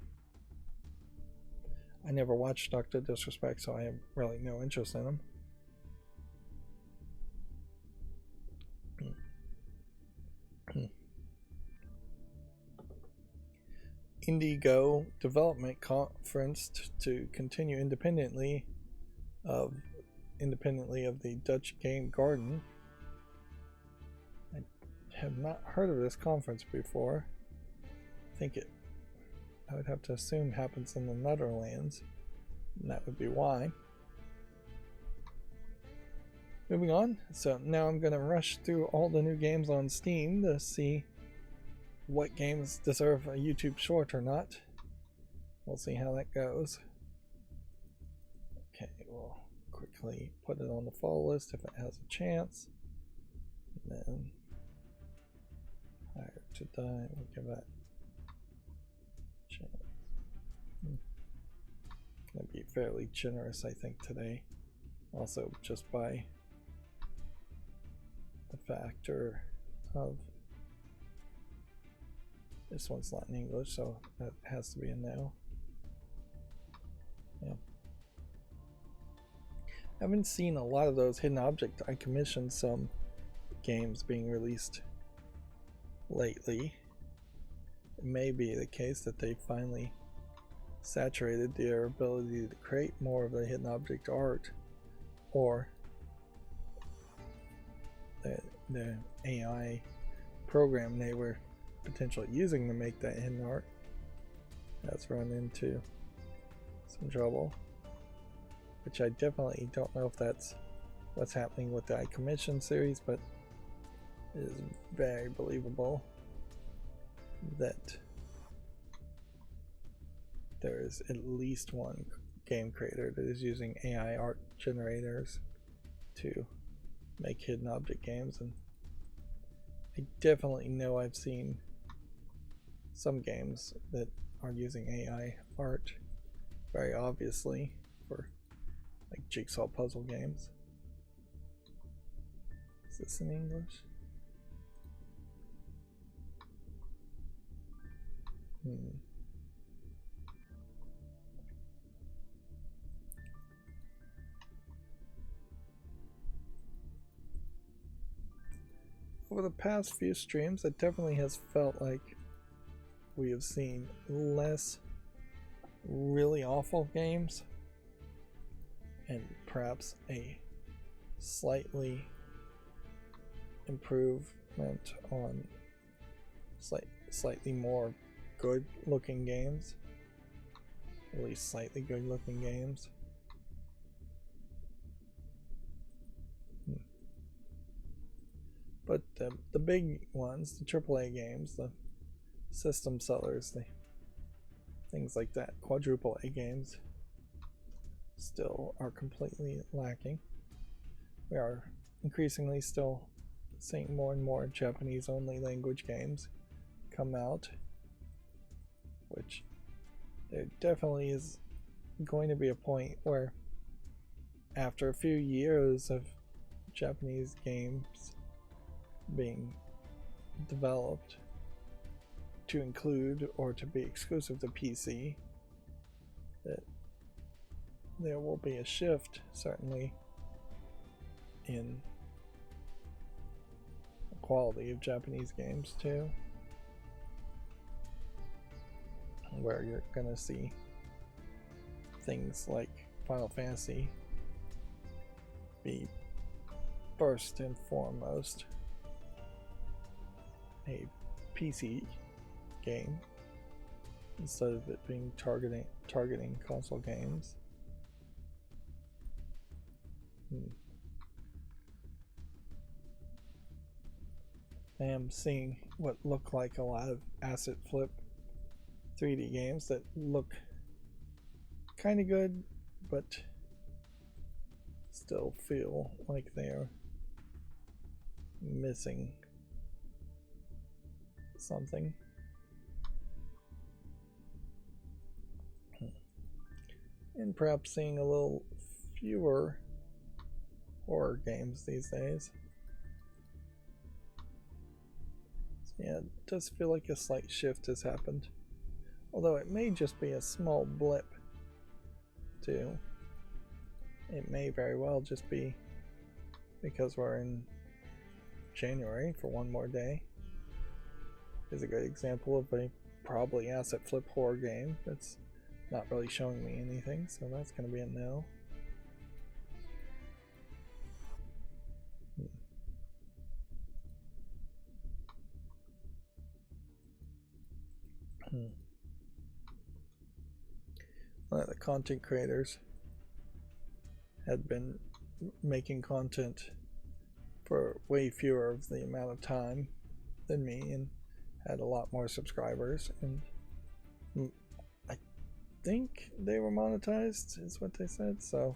I never watched Dr. Disrespect, so I have really no interest in him. Indigo Development Conference to continue independently of the Dutch Game Garden. I have not heard of this conference before. I would have to assume happens in the Netherlands, and that would be why. Moving on, so now I'm going to rush through all the new games on Steam to see what games deserve a YouTube short or not. We'll see how that goes. Okay, we'll quickly put it on the follow list if it has a chance. And then Hire to Die, we'll give that a chance. Gonna be fairly generous, I think, today. Also, just by the factor of this one's not in English, so that has to be a no. Yeah. I haven't seen a lot of those hidden object. I commissioned some games being released lately. It may be the case that they finally saturated their ability to create more of the hidden object art, or the AI program they were potentially using to make that hidden art has run into some trouble, which I definitely don't know if that's what's happening with the iCommission series, but it is very believable that there is at least one game creator that is using AI art generators to make hidden object games, and I definitely know I've seen some games that are using AI art very obviously for like jigsaw puzzle games. Is this in English? Over the past few streams, it definitely has felt like we have seen less really awful games and perhaps a slightly improvement on slightly more good looking games, at least slightly good looking games. But the big ones, the AAA games, the system sellers, the things like that, quadruple A games, still are completely lacking. We are increasingly still seeing more and more Japanese only language games come out, which there definitely is going to be a point where after a few years of Japanese games being developed to include or to be exclusive to PC, that there will be a shift certainly in the quality of Japanese games too, where you're gonna see things like Final Fantasy be first and foremost a PC game instead of it being targeting console games. I am seeing what look like a lot of asset flip 3D games that look kind of good, but still feel like they're missing something. And perhaps seeing a little fewer horror games these days. So yeah, it does feel like a slight shift has happened. Although it may just be a small blip too. It may very well just be because we're in January for one more day. Is a great example of a probably asset flip horror game that's not really showing me anything, so that's going to be a no. One of the content creators had been making content for way fewer of the amount of time than me and had a lot more subscribers, and I think they were monetized is what they said, so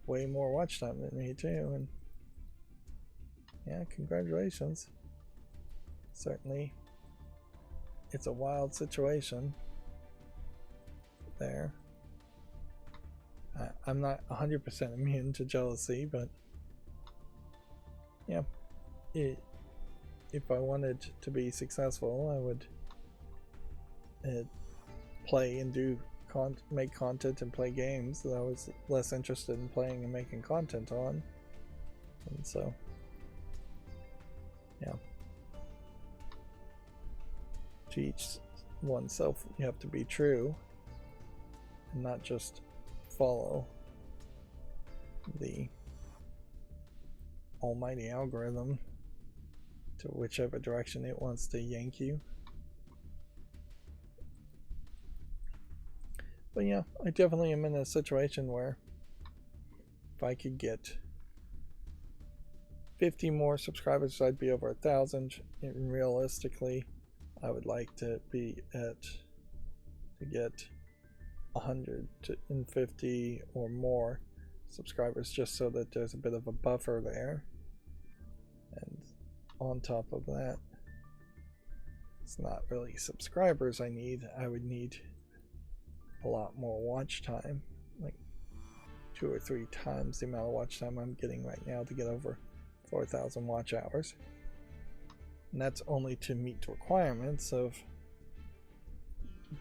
way more watch time than me too. And yeah, congratulations. Certainly it's a wild situation there. I'm not 100% immune to jealousy, but yeah, if I wanted to be successful, I would play and make content and play games that I was less interested in playing and making content on. And so, yeah. To each oneself, you have to be true and not just follow the almighty algorithm to whichever direction it wants to yank you. But yeah, I definitely am in a situation where if I could get 50 more subscribers, I'd be over 1,000. And realistically, I would like to get 150 or more subscribers, just so that there's a bit of a buffer there. And on top of that, it's not really subscribers I need. I would need a lot more watch time, like 2 or 3 times the amount of watch time I'm getting right now to get over 4,000 watch hours. And that's only to meet the requirements of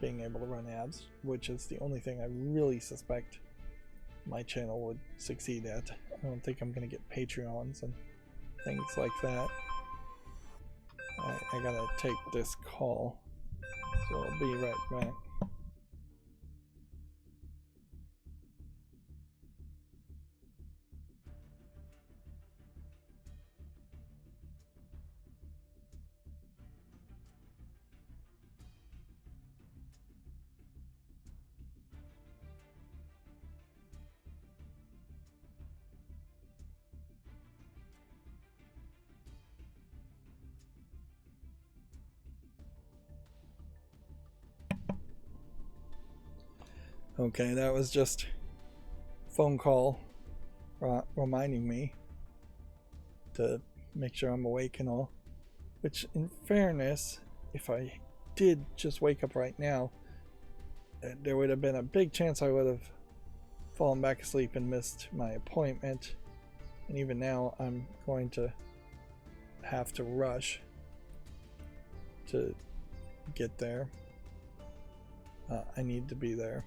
being able to run ads, which is the only thing I really suspect my channel would succeed at. I don't think I'm going to get Patreons and things like that. I gotta take this call, so I'll be right back. Okay, that was just a phone call reminding me to make sure I'm awake and all. Which, in fairness, if I did just wake up right now, there would have been a big chance I would have fallen back asleep and missed my appointment. And even now, I'm going to have to rush to get there. I need to be there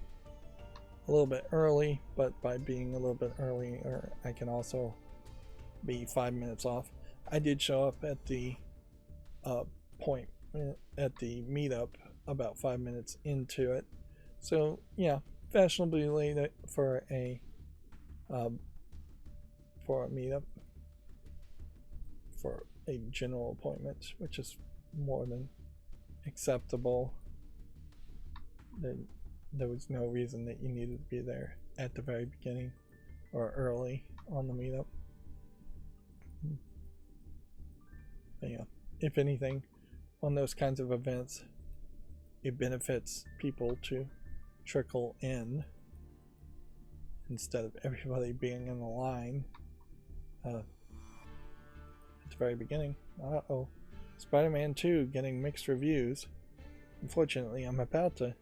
a little bit early, but by being a little bit earlier, I can also be 5 minutes off. I did show up at the at the meetup about 5 minutes into it, so yeah, fashionably late for a meetup, for a general appointment, which is more than acceptable, then there was no reason that you needed to be there at the very beginning or early on the meetup. But yeah, if anything, on those kinds of events, it benefits people to trickle in instead of everybody being in the line at the very beginning. Uh-oh. Spider-Man 2 getting mixed reviews. Unfortunately, I'm about to...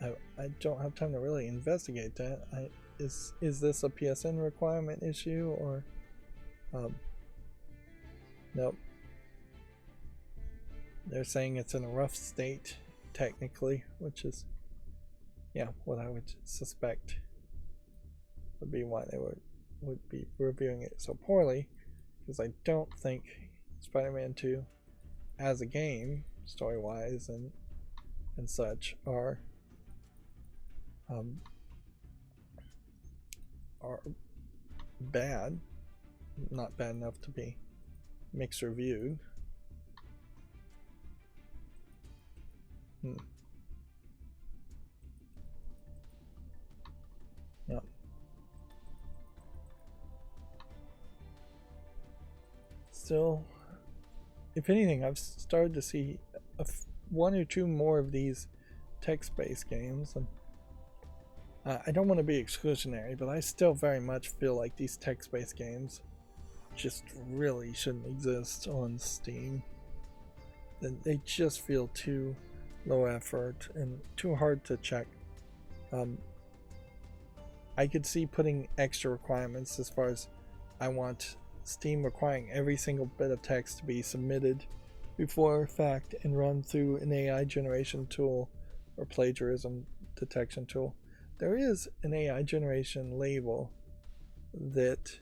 I don't have time to really investigate that. Is this a PSN requirement issue or... Nope. They're saying it's in a rough state, technically, which is, yeah, what I would suspect would be why they would be reviewing it so poorly, because I don't think Spider-Man 2 as a game, story-wise and such, are bad. Not bad enough to be mixed reviewed. Yep. Still, if anything, I've started to see one or two more of these text-based games, and I don't want to be exclusionary, but I still very much feel like these text-based games just really shouldn't exist on Steam. They just feel too low effort and too hard to check. I could see putting extra requirements as far as I want Steam requiring every single bit of text to be submitted before fact and run through an AI generation tool or plagiarism detection tool. There is an AI generation label that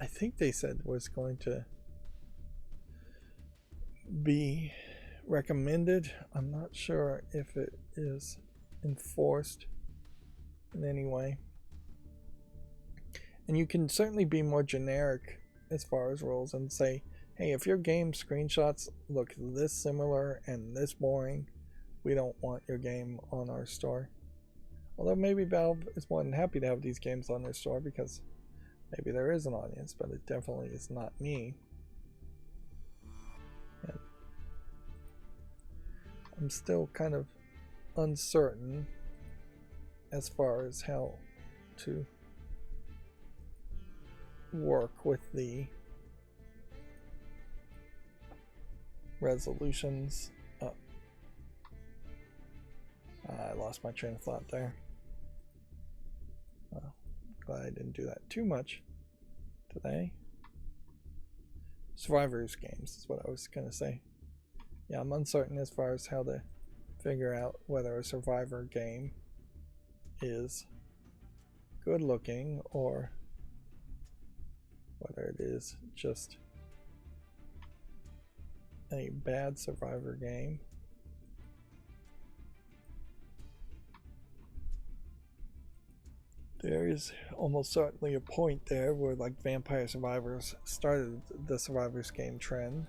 I think they said was going to be recommended. I'm not sure if it is enforced in any way. And you can certainly be more generic as far as rules and say, hey, if your game screenshots look this similar and this boring, we don't want your game on our store. Although maybe Valve is more than happy to have these games on their store because maybe there is an audience, but it definitely is not me. And I'm still kind of uncertain as far as how to work with the resolutions. I lost my train of thought there. Well, glad I didn't do that too much today. Survivors games is what I was gonna say. Yeah, I'm uncertain as far as how to figure out whether a survivor game is good looking or whether it is just a bad survivor game. There is almost certainly a point there where like Vampire Survivors started the Survivors game trend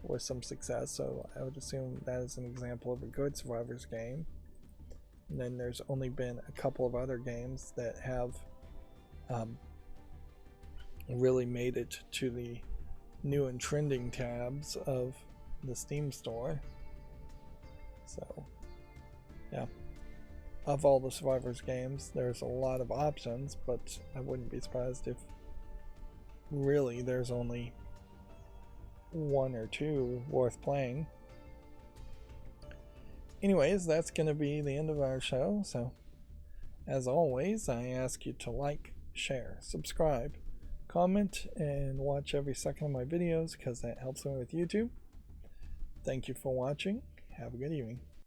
with some success, so I would assume that is an example of a good Survivors game. And then there's only been a couple of other games that have really made it to the new and trending tabs of the Steam store. So yeah, of all the Survivors games, there's a lot of options, but I wouldn't be surprised if really there's only one or two worth playing. Anyways, that's going to be the end of our show. So as always, I ask you to like, share, subscribe, comment, and watch every second of my videos because that helps me with YouTube. Thank you for watching. Have a good evening.